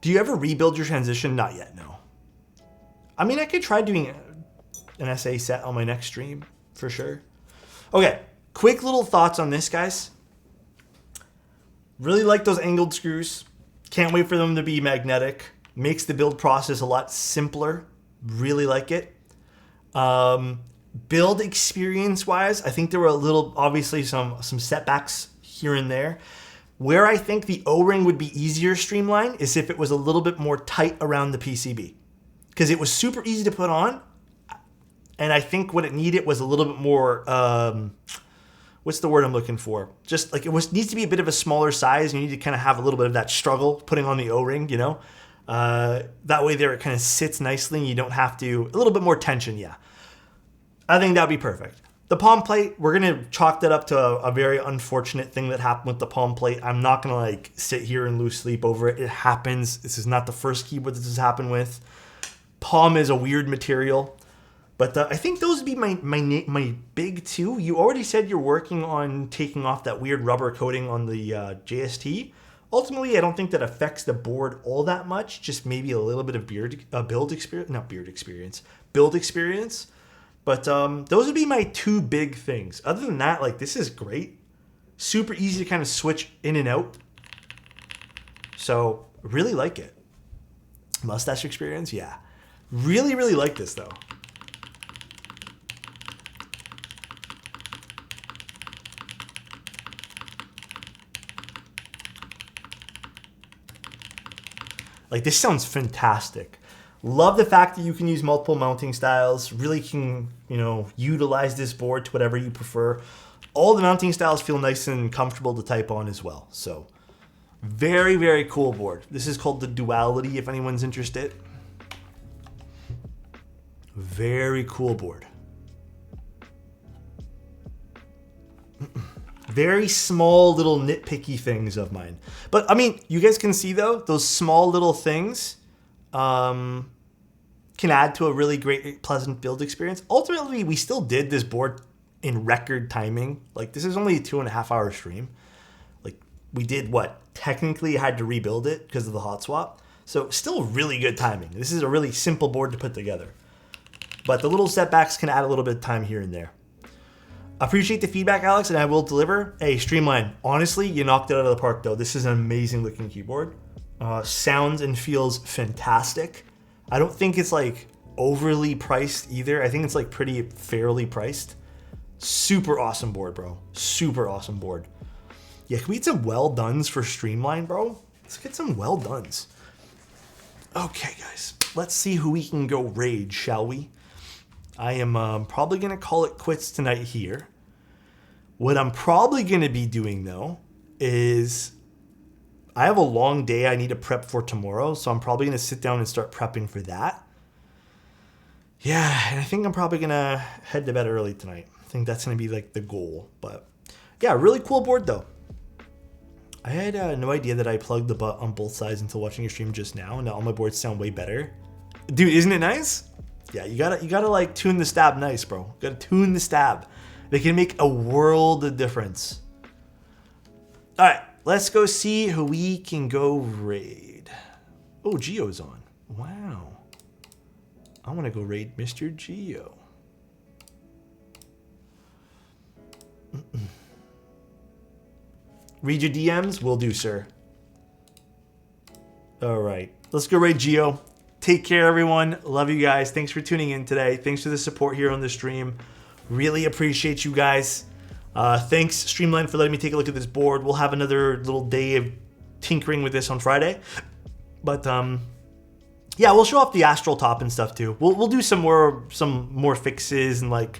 Do you ever rebuild your transition? Not yet, no. I mean, I could try doing an SA set on my next stream, for sure. Okay, quick little thoughts on this, guys. Really like those angled screws. Can't wait for them to be magnetic. Makes the build process a lot simpler. Really like it. Build experience-wise, I think there were a little, obviously, some setbacks here and there. Where I think the O-ring would be easier streamlined is if it was a little bit more tight around the PCB. Because it was super easy to put on, and I think what it needed was a little bit more, what's the word I'm looking for? Just like needs to be a bit of a smaller size. You need to kind of have a little bit of that struggle putting on the O-ring, you know? That way there it kind of sits nicely and you don't have to, a little bit more tension, yeah. I think that'd be perfect. The palm plate, we're going to chalk that up to a very unfortunate thing that happened with the palm plate. I'm not going to like sit here and lose sleep over it. It happens. This is not the first keyboard this has happened with. Palm is a weird material. But I think those would be my big two. You already said you're working on taking off that weird rubber coating on the JST. Ultimately, I don't think that affects the board all that much. Just maybe a little bit of build experience. But those would be my two big things. Other than that, like, this is great. Super easy to kind of switch in and out. So, really like it. Mustache experience? Yeah. Really, really like this, though. Like, this sounds fantastic. Love the fact that you can use multiple mounting styles. Really can, you know, utilize this board to whatever you prefer. All the mounting styles feel nice and comfortable to type on as well. So, very, very cool board. This is called the Duality, if anyone's interested. Very cool board. Very small little nitpicky things of mine. But, I mean, you guys can see, though, those small little things can add to a really great, pleasant build experience. Ultimately, we still did this board in record timing. Like, this is only a 2.5 hour stream. Like, we did what? Technically had to rebuild it because of the hot swap. So still really good timing. This is a really simple board to put together. But the little setbacks can add a little bit of time here and there. Appreciate the feedback, Alex, and I will deliver. Hey, Streamline, honestly, you knocked it out of the park, though. This is an amazing looking keyboard. Sounds and feels fantastic. I don't think it's like overly priced either. I think it's like pretty fairly priced. Super awesome board, bro. Super awesome board. Yeah, can we get some well dones for Streamline, bro? Let's get some well dones. Okay, guys, let's see who we can go raid, shall we? I am probably going to call it quits tonight here. What I'm probably going to be doing, though, is I have a long day I need to prep for tomorrow, so I'm probably going to sit down and start prepping for that. Yeah, and I think I'm probably going to head to bed early tonight. I think that's going to be like the goal. But yeah, really cool board, though. I had no idea that I plugged the butt on both sides until watching your stream just now. Now all my boards sound way better. Dude, isn't it nice? Yeah, you gotta like tune the stab nice, bro. You gotta tune the stab. They can make a world of difference. All right, let's go see who we can go raid. Oh, Geo's on. Wow. I want to go raid Mr. Geo. Read your DMs? Will do, sir. All right. Let's go raid Geo. Take care, everyone. Love you guys. Thanks for tuning in today. Thanks for the support here on the stream. Really appreciate you guys. Thanks, Streamline, for letting me take a look at this board. We'll have another little day of tinkering with this on Friday. But, yeah, we'll show off the Astral Top and stuff, too. We'll do some more fixes and, like,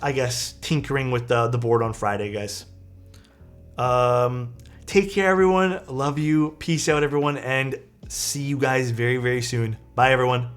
I guess, tinkering with the board on Friday, guys. Take care, everyone. Love you. Peace out, everyone, and see you guys very, very soon. Bye, everyone.